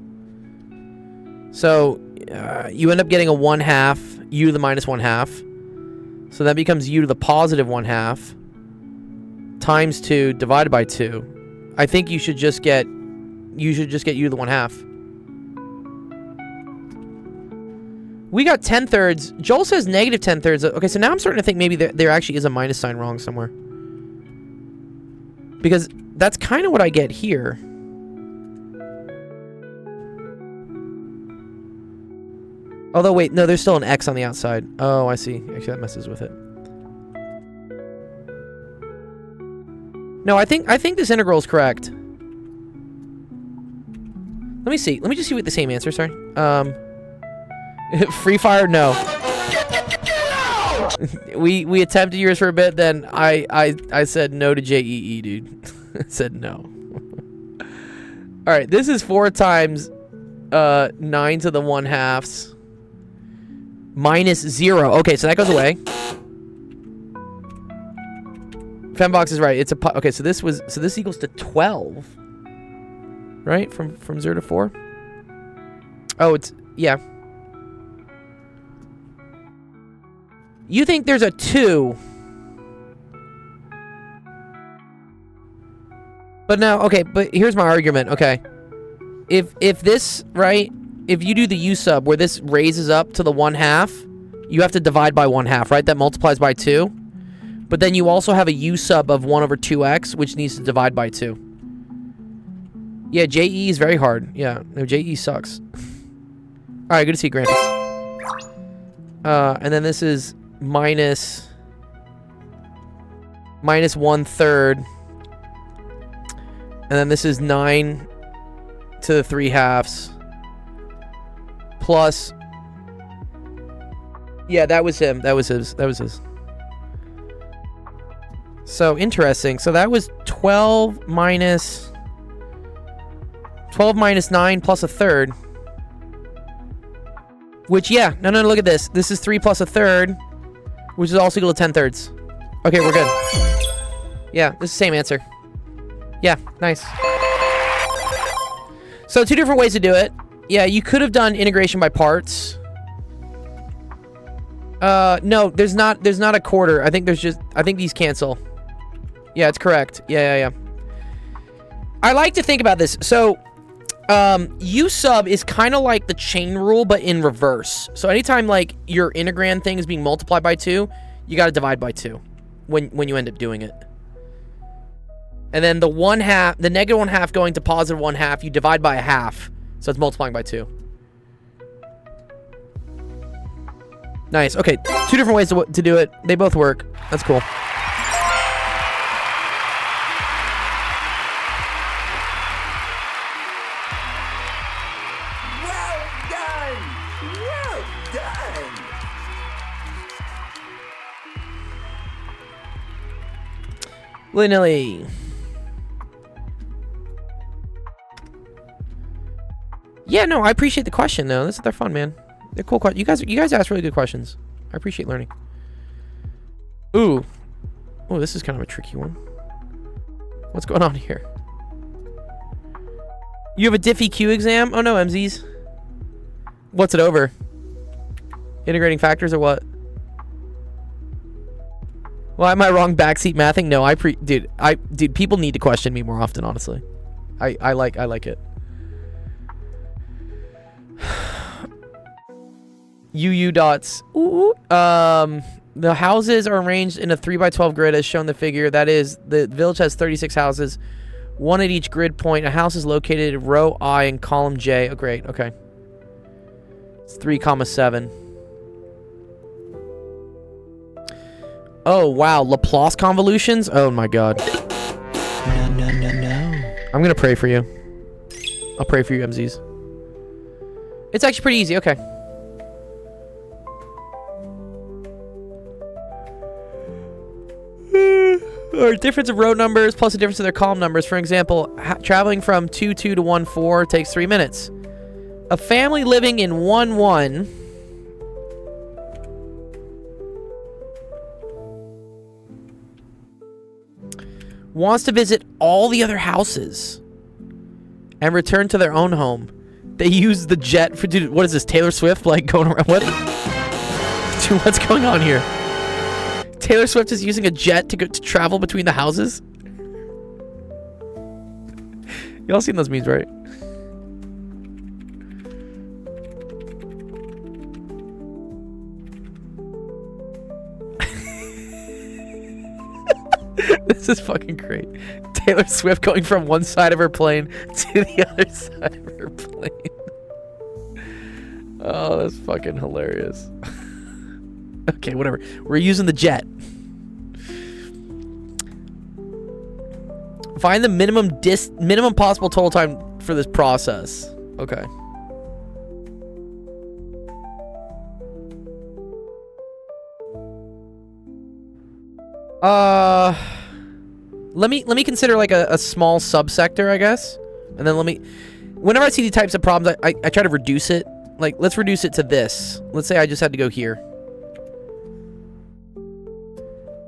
So you end up getting a 1/2 u to the minus 1/2. So that becomes u to the positive 1/2 times 2 divided by 2. I think you should just get u to the 1/2. We got 10/3. Joel says negative 10/3. Okay, so now I'm starting to think maybe there actually is a minus sign wrong somewhere. Because that's kind of what I get here. Although, wait, no, there's still an x on the outside. Oh, I see. Actually, that messes with it. No, I think this integral is correct. Let me see. Let me just see what the same answer. Sorry. Free Fire, no. we attempted yours for a bit. Then I said no to JEE, dude. I said no. All right, this is 4 times 9 to the 1/2 minus 0. Okay, so that goes away. Fembox is right. It's a okay. So this equals to 12, right? From 0 to 4. Oh, it's yeah. You think there's a 2, but now okay. But here's my argument. Okay, if this right, if you do the u sub where this raises up to the 1/2, you have to divide by 1/2, right? That multiplies by 2. But then you also have a u sub of 1 over 2x, which needs to divide by 2. Yeah, JE is very hard. Yeah, no, JE sucks. All right, good to see you, Granny. And then this is minus 1/3. And then this is 9 to the 3/2. Plus... Yeah, that was him. That was his. That was his. So, interesting. So, that was 12 minus 9 plus 1/3. Which, yeah. No, look at this. This is 3 plus 1/3, which is also equal to 10/3. Okay, we're good. Yeah, this is the same answer. Yeah, nice. So, 2 different ways to do it. Yeah, you could have done integration by parts. No, there's not a quarter. I think these cancel. Yeah, it's correct. Yeah. I like to think about this. So, u sub is kind of like the chain rule, but in reverse. So anytime like your integrand thing is being multiplied by 2, you got to divide by 2 when you end up doing it. And then the negative 1/2 going to positive 1/2, you divide by 1/2, so it's multiplying by 2. Nice. Okay, 2 different ways to do it. They both work. That's cool. Well done! Well done! Willy-nilly. Yeah, no, I appreciate the question though. They're fun, man. They're cool questions. You guys ask really good questions. I appreciate learning. Ooh. Oh, this is kind of a tricky one. What's going on here? You have a Diffie-Q exam? Oh no, MZs. What's it over? Integrating factors or what? Why am I wrong? Backseat mathing? No, dude, people need to question me more often, honestly. I like it. UU dots. Ooh. The houses are arranged in a 3x12 grid as shown in the figure. That is, the village has 36 houses, one at each grid point. A house is located in row I in column J. Oh, great. Okay. It's 3,7. Oh, wow. Laplace convolutions? Oh, my God. No. I'm going to pray for you. I'll pray for you, MZs. It's actually pretty easy. Okay. Or difference of row numbers plus the difference of their column numbers. For example, traveling from 2-2 to 1-4 takes 3 minutes. A family living in 1-1 wants to visit all the other houses and return to their own home. They use the jet for, dude, what is this, Taylor Swift, like, going around, what? Dude, what's going on here? Taylor Swift is using a jet to travel between the houses? Y'all seen those memes, right? This is fucking great. Taylor Swift going from one side of her plane to the other side of her plane. Oh, that's fucking hilarious. Okay, whatever. We're using the jet. Find the minimum possible total time for this process. Okay. Let me consider like a small subsector, I guess. And then whenever I see these types of problems, I try to reduce it. Like, let's reduce it to this. Let's say I just had to go here.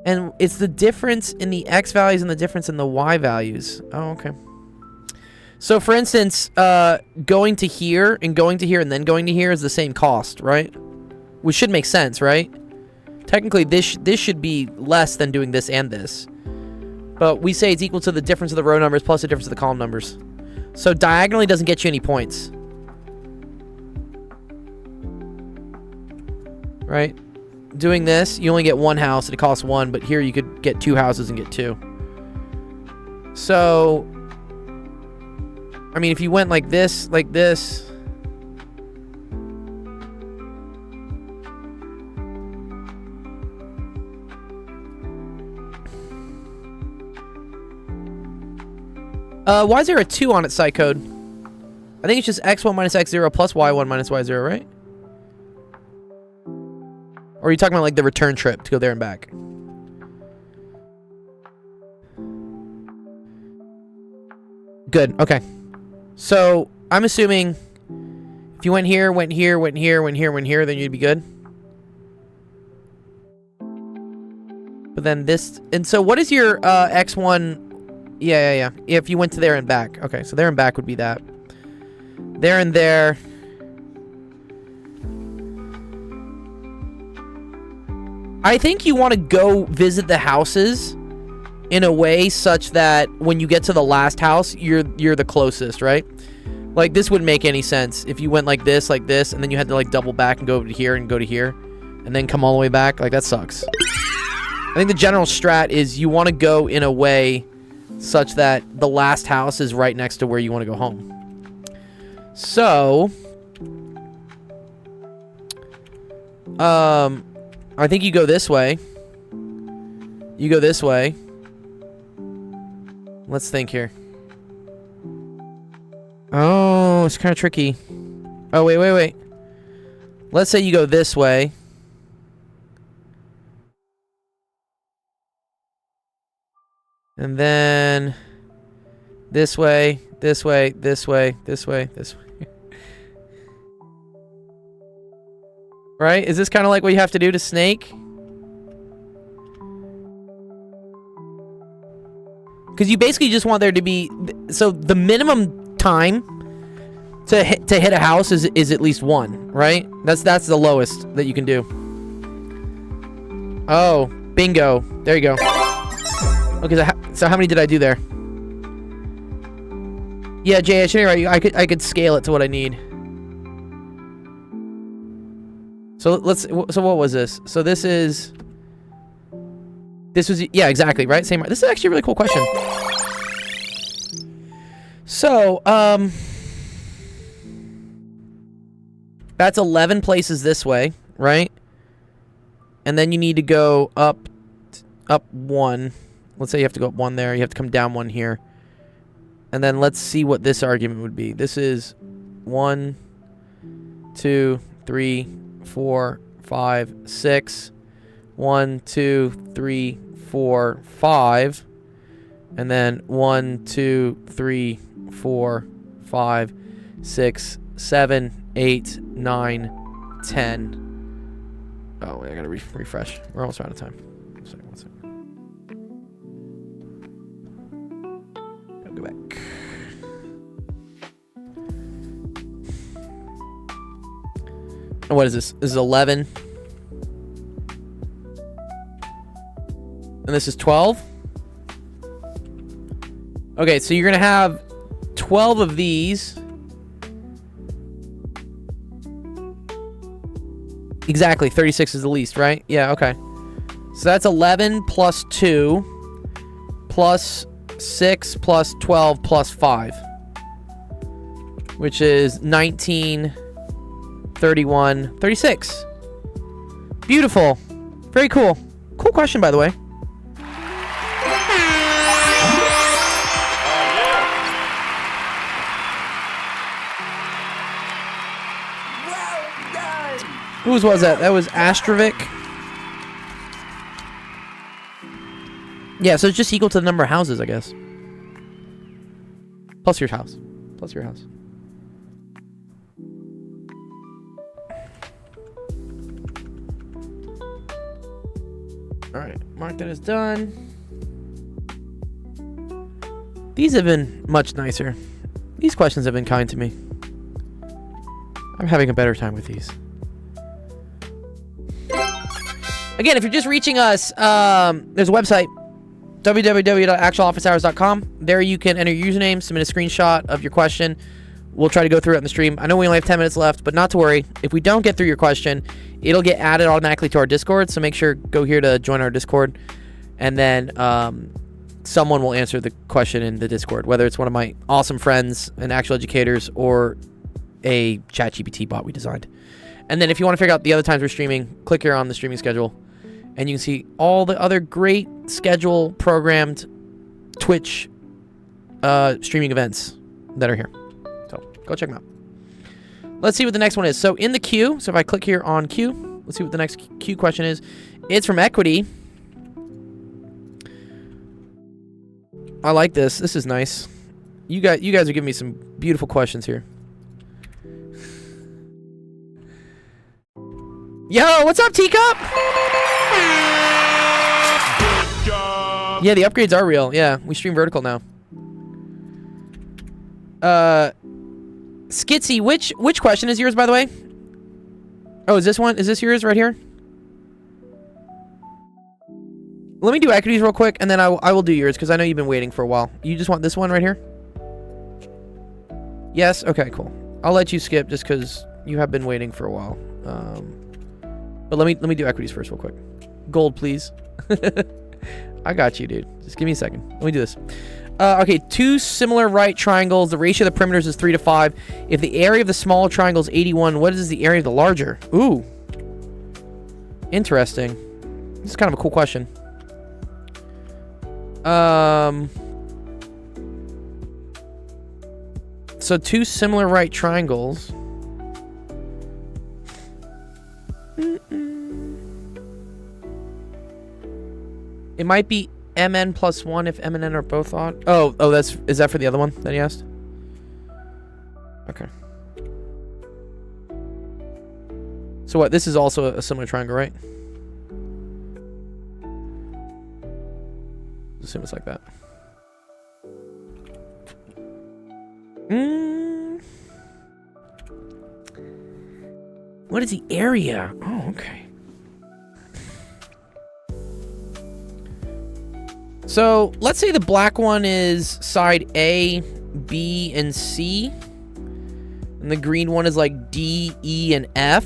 And it's the difference in the X values and the difference in the Y values. Oh, okay. So, for instance, going to here and going to here and then going to here is the same cost, right? Which should make sense, right? Technically, this should be less than doing this and this. But we say it's equal to the difference of the row numbers plus the difference of the column numbers. So, diagonally doesn't get you any points. Right? Doing this, you only get one house and it costs 1, but here you could get 2 houses and get 2. So, I mean, if you went like this, why is there a 2 on its site code? I think it's just x1 minus x0 plus y1 minus y0, right? Or are you talking about like the return trip to go there and back? Good. Okay. So I'm assuming if you went here, went here, went here, went here, went here, then you'd be good. But then this, and so what is your x1? Yeah. If you went to there and back. Okay, so there and back would be that. There and there. I think you want to go visit the houses in a way such that when you get to the last house, you're the closest, right? Like, this wouldn't make any sense if you went like this, and then you had to like double back and go over to here and go to here and then come all the way back. Like, that sucks. I think the general strat is you want to go in a way such that the last house is right next to where you want to go home. So, I think you go this way. You go this way. Let's think here. Oh, it's kind of tricky. Oh, wait. Let's say you go this way. And then this way, this way, this way, this way, this way. Right? Is this kind of like what you have to do to Snake? Because you basically just want there to be... So the minimum time to hit a house is at least 1, right? That's the lowest that you can do. Oh. Bingo. There you go. Okay, so how many did I do there? Yeah, Jay, right. I could scale it to what I need. So what was this? So this was, yeah, exactly, right? Same. This is actually a really cool question. So, that's 11 places this way, right? And then you need to go up one. Let's say you have to go up one there. You have to come down one here. And then let's see what this argument would be. This is 1, 2, 3, 4, 5, 6. 1, 2, 3, 4, 5. And then 1, 2, 3, 4, 5, 6, 7, 8, 9, 10. Oh, wait, I gotta refresh. We're almost out of time. One second. Go back. And what is this? This is 11. And this is 12. Okay, so you're gonna have 12 of these. Exactly, 36 is the least, right? Yeah, okay. So that's 11 plus 2 plus 6 plus 12 plus 5. Which is 19, 31, 36. Beautiful. Very cool. Cool question, by the way. Whose was that? That was Astrovic. Yeah, so it's just equal to the number of houses, I guess. Plus your house. Plus your house. Alright, mark that as done. These have been much nicer. These questions have been kind to me. I'm having a better time with these. Again, if you're just reaching us, there's a website, www.actualofficehours.com. There you can enter your username, submit a screenshot of your question. We'll try to go through it in the stream. I know we only have 10 minutes left, but not to worry. If we don't get through your question, it'll get added automatically to our Discord, so make sure go here to join our Discord, and then someone will answer the question in the Discord, whether it's one of my awesome friends and actual educators or a ChatGPT bot we designed. And then if you want to figure out the other times we're streaming, click here on the streaming schedule, and you can see all the other great schedule programmed Twitch streaming events that are here. So go check them out. Let's see what the next one is. So in the queue, so if I click here on queue, let's see what the next queue question is. It's from Equity. I like this. This is nice. You guys are giving me some beautiful questions here. Yo, what's up, Teacup? Yeah, the upgrades are real. Yeah, we stream vertical now. Skitsy, which question is yours, by the way? Oh, is this one? Is this yours right here? Let me do equities real quick, and then I will do yours, because I know you've been waiting for a while. You just want this one right here? Yes? Okay, cool. I'll let you skip, just because you have been waiting for a while. But let me do equities first real quick. Gold, please. I got you, dude. Just give me a second. Let me do this. Okay, two similar right triangles. The ratio of the perimeters is 3 to 5. If the area of the smaller triangle is 81, what is the area of the larger? Ooh. Interesting. This is kind of a cool question. So two similar right triangles. It might be mn plus 1 if m and n are both odd. Oh, is that for the other one that he asked? Okay. So what? This is also a similar triangle, right? Assume it's like that. What is the area? Oh, okay. So let's say the black one is side A, B, and C. And the green one is like D, E, and F.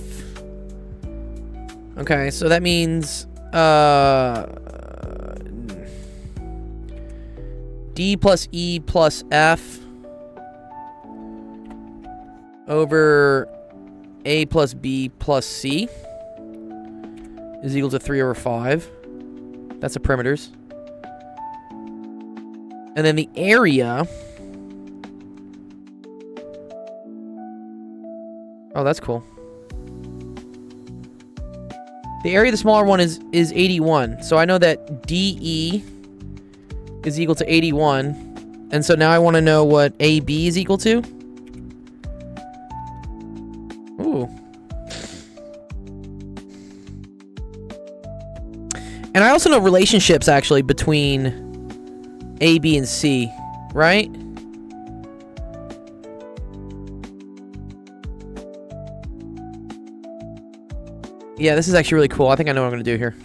Okay, so that means D plus E plus F over A plus B plus C is equal to 3 over 5. That's the perimeters. And then the area... Oh, that's cool. The area of the smaller one is 81. So I know that DE is equal to 81. And so now I want to know what AB is equal to. Ooh. And I also know relationships, actually, between A, B, and C, right? Yeah, this is actually really cool. I think I know what I'm going to do here.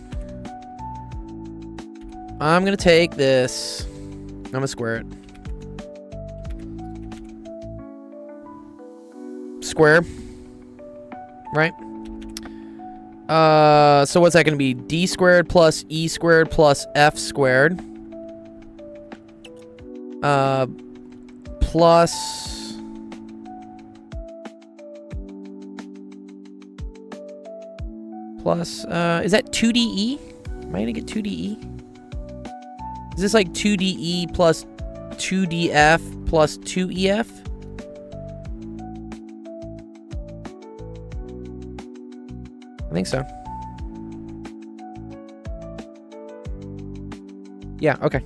I'm going to take this. I'm going to square it. Square. Right? So what's that going to be? D squared plus E squared plus F squared. Plus... Plus, is that 2DE? Am I gonna get 2DE? Is this like 2DE plus 2DF plus 2EF? I think so. Yeah, okay.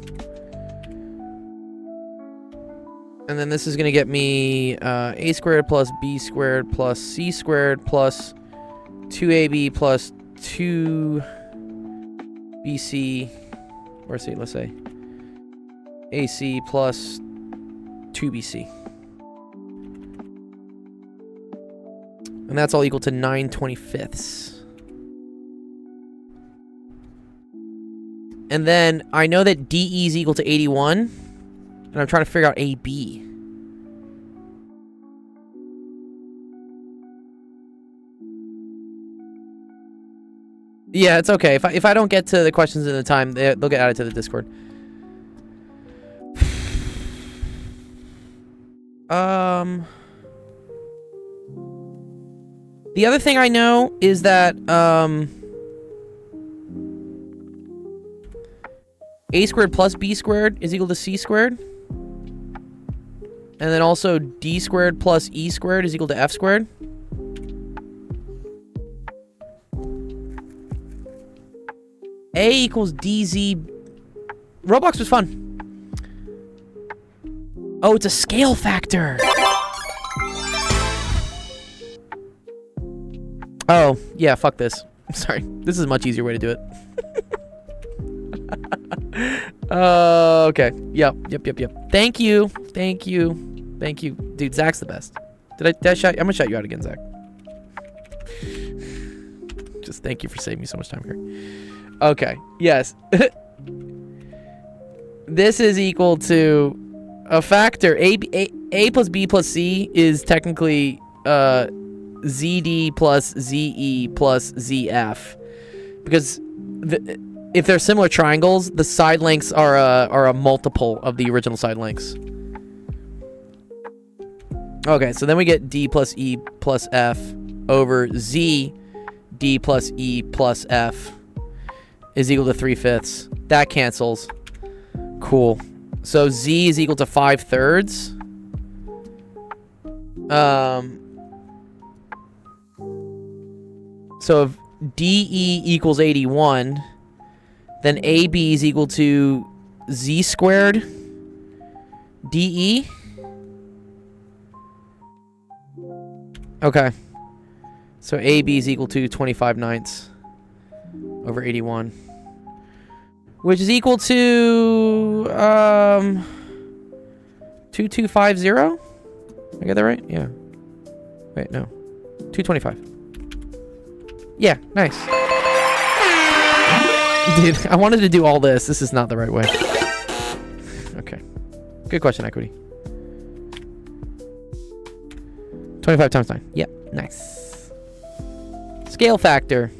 And then this is gonna get me A squared plus B squared plus C squared plus 2AB plus 2BC, or see, let's say AC plus 2BC. And that's all equal to 9/25. And then I know that DE is equal to 81, and I'm trying to figure out AB. Yeah, it's okay. If I don't get to the questions in the time, they'll get added to the Discord. The other thing I know is that A squared plus B squared is equal to C squared. And then also D squared plus E squared is equal to F squared. A equals DZ. Roblox was fun. Oh, it's a scale factor. Oh, yeah, fuck this. I'm sorry. This is a much easier way to do it. Okay. Yep. Thank you. Dude, Zach's the best. Did I shout? I'm gonna shout you out again, Zach. Just thank you for saving me so much time here. Okay, yes. This is equal to a factor. A plus B plus C is technically ZD plus ZE plus ZF. Because if they're similar triangles, the side lengths are a multiple of the original side lengths. Okay, so then we get D plus E plus F over Z D plus E plus F is equal to 3/5. That cancels. Cool. So Z is equal to 5/3. So if DE equals 81, then AB is equal to Z squared DE. Okay. So AB is equal to 25/9 over 81. Which is equal to 2250. I get that right? Yeah. Wait, no. 225. Yeah, nice. Dude, I wanted to do all this. This is not the right way. Okay. Good question, Equity. 25 times 9. Yep, nice. Scale factor.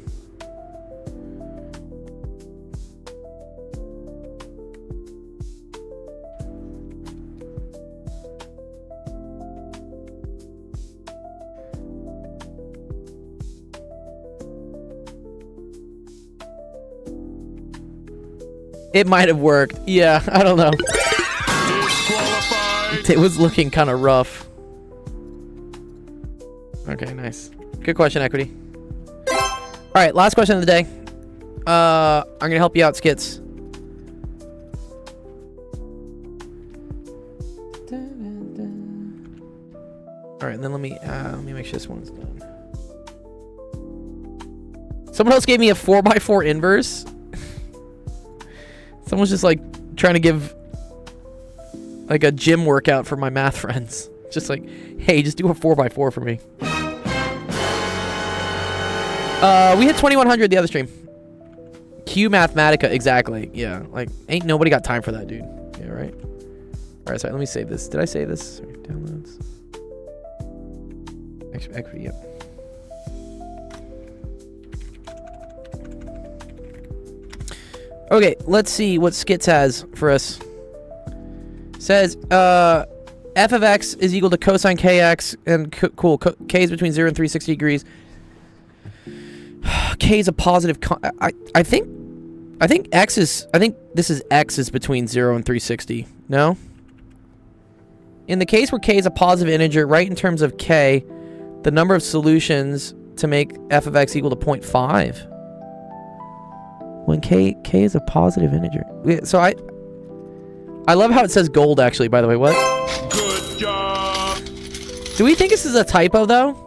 It might have worked. Yeah, I don't know. Disqualified. It was looking kind of rough. Okay, nice. Good question, Equity. All right, last question of the day. I'm going to help you out, Skits. All right, and then let me make sure this one's done. Someone else gave me a 4x4 inverse. Someone's just like trying to give like a gym workout for my math friends. Just like, hey, just do a 4x4 for me. We hit 2100 the other stream. Q Mathematica, exactly. Yeah, like ain't nobody got time for that, dude. Yeah, right. All right, sorry. Let me save this. Did I save this? Sorry, downloads. Equity. Yep. Okay, let's see what Skits has for us. Says, f of x is equal to cosine kx, and cool, k is between 0 and 360 degrees. K is a positive, I think this is x is between 0 and 360, no? In the case where k is a positive integer, write in terms of k, the number of solutions to make f of x equal to 0.5. When k is a positive integer. So I love how it says gold, actually, by the way. What? Good job. Do we think this is a typo, though?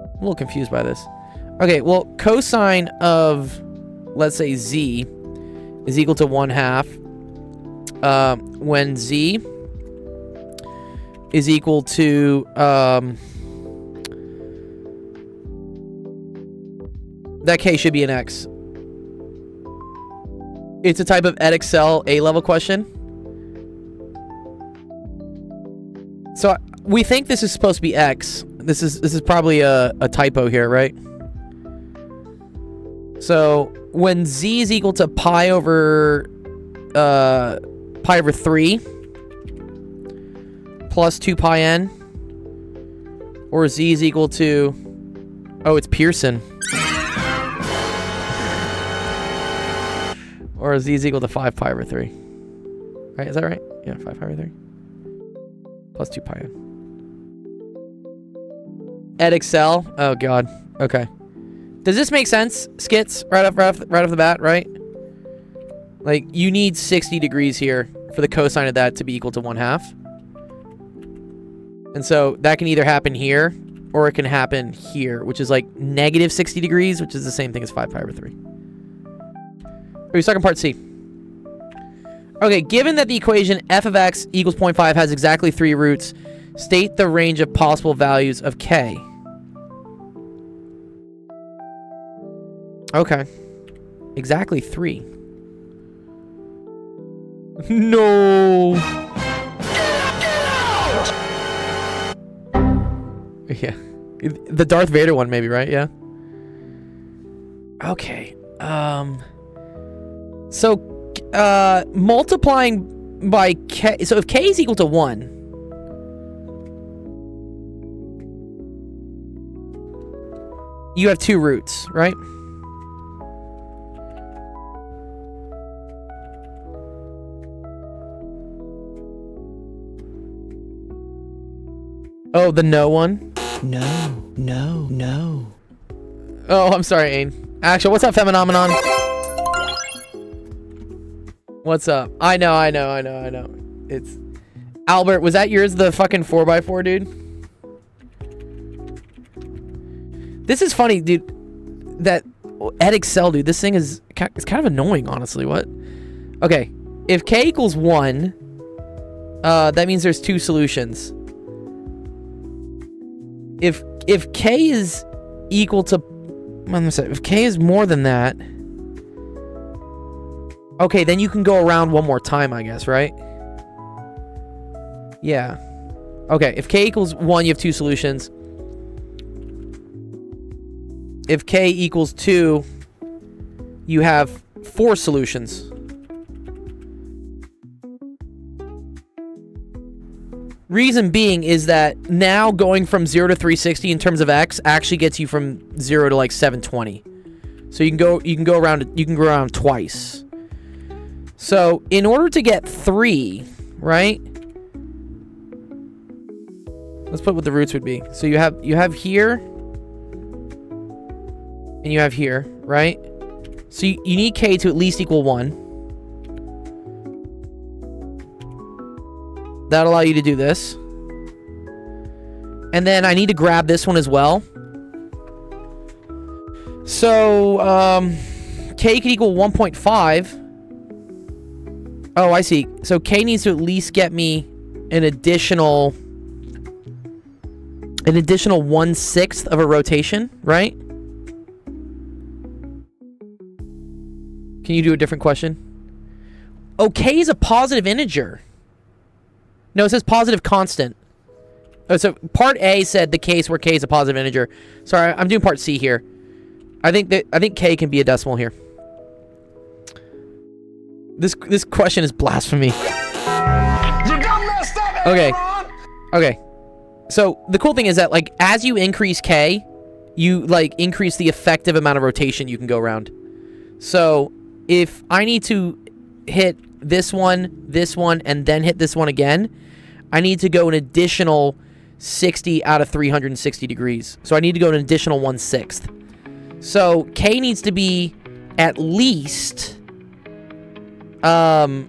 I'm a little confused by this. Okay, well, cosine of, let's say, z is equal to 1/2 when z is equal to that k should be an x. It's a type of Edexcel A-level question. So we think this is supposed to be x. This is probably a typo here, right? So when z is equal to pi over 3 plus 2 pi n, or z is equal to, oh, it's Pearson, or z is equal to 5 pi over 3, right? Is that right? Yeah, 5 pi over 3 plus 2 pi n. Edexcel. Oh god. Okay. Does this make sense, Skits? Right off the bat, right? Like, you need 60 degrees here for the cosine of that to be equal to 1/2. And so that can either happen here, or it can happen here, which is like negative 60 degrees, which is the same thing as 5 pi over 3. We're stuck in part C. Okay, given that the equation f of x equals 0.5 has exactly 3 roots, state the range of possible values of k. Okay. Exactly 3. No. Yeah. The Darth Vader one, maybe, right? Yeah. Okay. So, multiplying by k. So if k is equal to 1, you have 2 roots, right? Oh, the no one? No. Oh, I'm sorry, Ain. Actually, what's up, Phenomenon? What's up? I know. It's... Albert, was that yours, the fucking 4x4, dude? This is funny, dude. That Edexcel, dude, this thing is... It's kind of annoying, honestly. What? Okay. If k equals 1, that means there's 2 solutions. if k is equal to, if k is more than that, okay, then you can go around one more time, I guess, right? Yeah. Okay, if k equals 1, you have 2 solutions. If k equals 2, you have 4 solutions. Reason being is that now going from 0 to 360 in terms of x actually gets you from 0 to like 720. So you can go around twice. So in order to get 3, right? Let's put what the roots would be. So you have here and you have here, right? So you need k to at least equal 1. That'll allow you to do this. And then I need to grab this one as well. So, k could equal 1.5. Oh, I see. So k needs to at least get me an additional 1/6 of a rotation, right? Can you do a different question? Oh, k is a positive integer. No, it says positive constant. Oh, so part A said the case where k is a positive integer. Sorry, I'm doing part C here. I think k can be a decimal here. This question is blasphemy. You got messed up, Okay. Aaron! Okay. So the cool thing is that like as you increase k, you like increase the effective amount of rotation you can go around. So if I need to hit this one, and then hit this one again, I need to go an additional 60 out of 360 degrees. So I need to go an additional 1/6. So k needs to be at least 1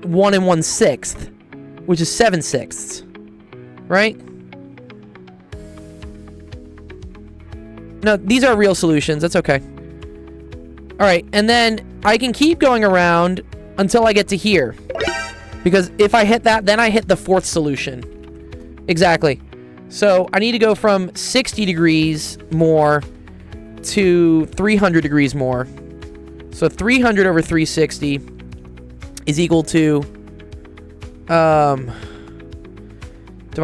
1/6, which is 7/6, right? No, these are real solutions. That's okay. All right, and then I can keep going around until I get to here. Because if I hit that, then I hit the 4th solution. Exactly. So I need to go from 60 degrees more to 300 degrees more. So 300 over 360 is equal to divide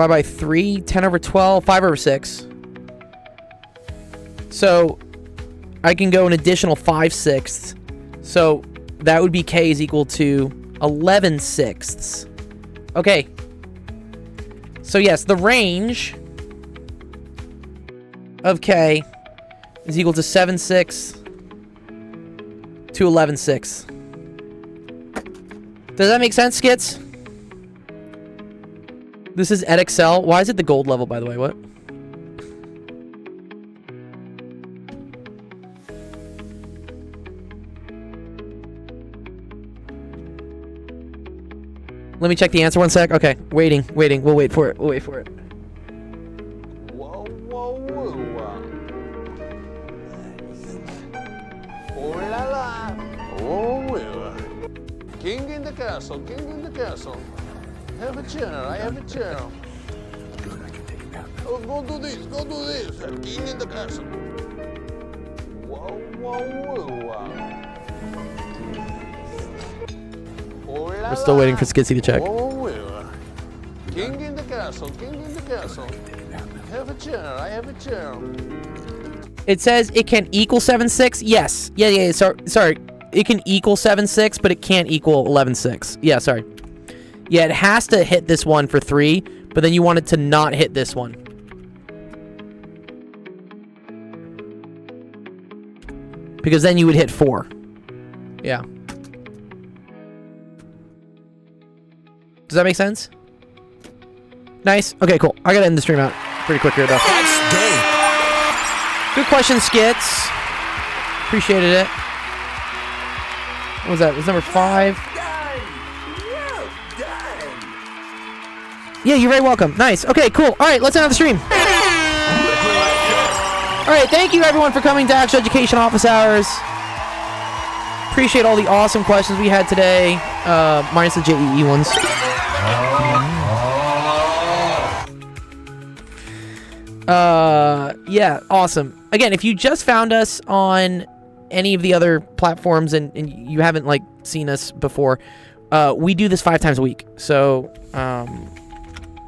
by 3, 10 over 12, 5 over 6. So I can go an additional 5/6. So that would be k is equal to 11/6. Okay. So yes, the range of k is equal to 7/6 to 11/6. Does that make sense, Skits? This is Edexcel. Why is it the gold level, by the way? What? Let me check the answer 1 sec. Okay, waiting. We'll wait for it. Whoa, whoa, whoa. Oh la la. Oh, well. King in the castle, king in the castle. Have a chair, I have a chair. Oh, go do this, go do this. King in the castle. Whoa, whoa, whoa. We're still waiting for Skitsy to check. Oh, king in the castle, king in the castle. Have a chair, I have a chair. It says it can equal 7/6. Yes. Yeah. Sorry. It can equal 7/6, but it can't equal 11/6. Yeah, sorry. Yeah, it has to hit this one for 3, but then you want it to not hit this one. Because then you would hit 4. Yeah. Does that make sense? Nice. Okay, cool. I gotta end the stream out pretty quick here, though. Good question, Skits. Appreciated it. What was that? It was number 5. Well done. Yeah, you're very welcome. Nice. Okay, cool. All right, let's end the stream. All right, thank you, everyone, for coming to Actual Education Office Hours. Appreciate all the awesome questions we had today, minus the JEE ones. Yeah, awesome. Again, if you just found us on any of the other platforms and you haven't like seen us before, we do this 5 times a week. So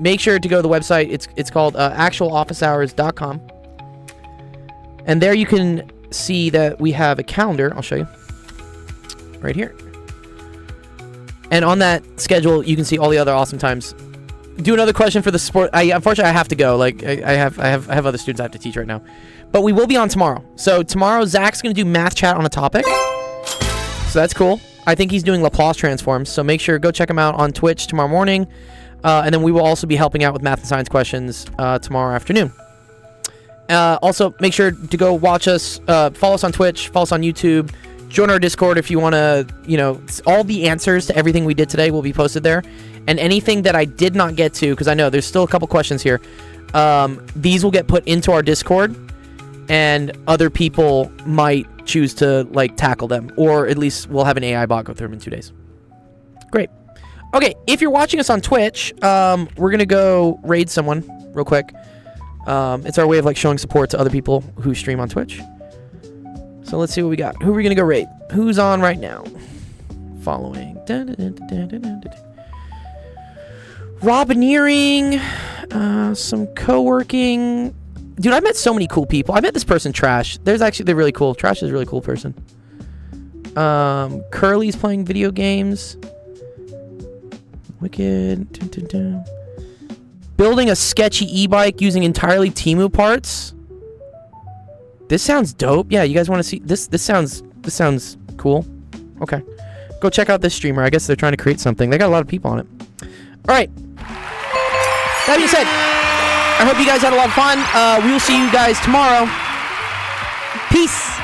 make sure to go to the website. It's called actualofficehours.com. And there you can see that we have a calendar. I'll show you. Right here. And on that schedule, you can see all the other awesome times. Do another question for the sport. Unfortunately, I have to go. Like, I have other students I have to teach right now. But we will be on tomorrow. So tomorrow, Zach's going to do math chat on a topic. So that's cool. I think he's doing Laplace transforms. So make sure, go check him out on Twitch tomorrow morning. And then we will also be helping out with math and science questions tomorrow afternoon. Also, make sure to go watch us, follow us on Twitch, follow us on YouTube, join our Discord if you want to, all the answers to everything we did today will be posted there. And anything that I did not get to, because I know there's still a couple questions here, these will get put into our Discord, and other people might choose to, tackle them. Or at least we'll have an AI bot go through them in 2 days. Great. Okay, if you're watching us on Twitch, we're going to go raid someone real quick. It's our way of showing support to other people who stream on Twitch. So let's see what we got. Who are we gonna go raid? Who's on right now? Following. Robineering. Some co-working. Dude, I met so many cool people. I met this person, Trash. They're really cool. Trash is a really cool person. Curly's playing video games. Wicked. Building a sketchy e-bike using entirely Temu parts. This sounds dope. Yeah, you guys want to see this? This sounds cool. Okay, go check out this streamer. I guess they're trying to create something. They got a lot of people on it. All right. That being said, I hope you guys had a lot of fun. We will see you guys tomorrow. Peace.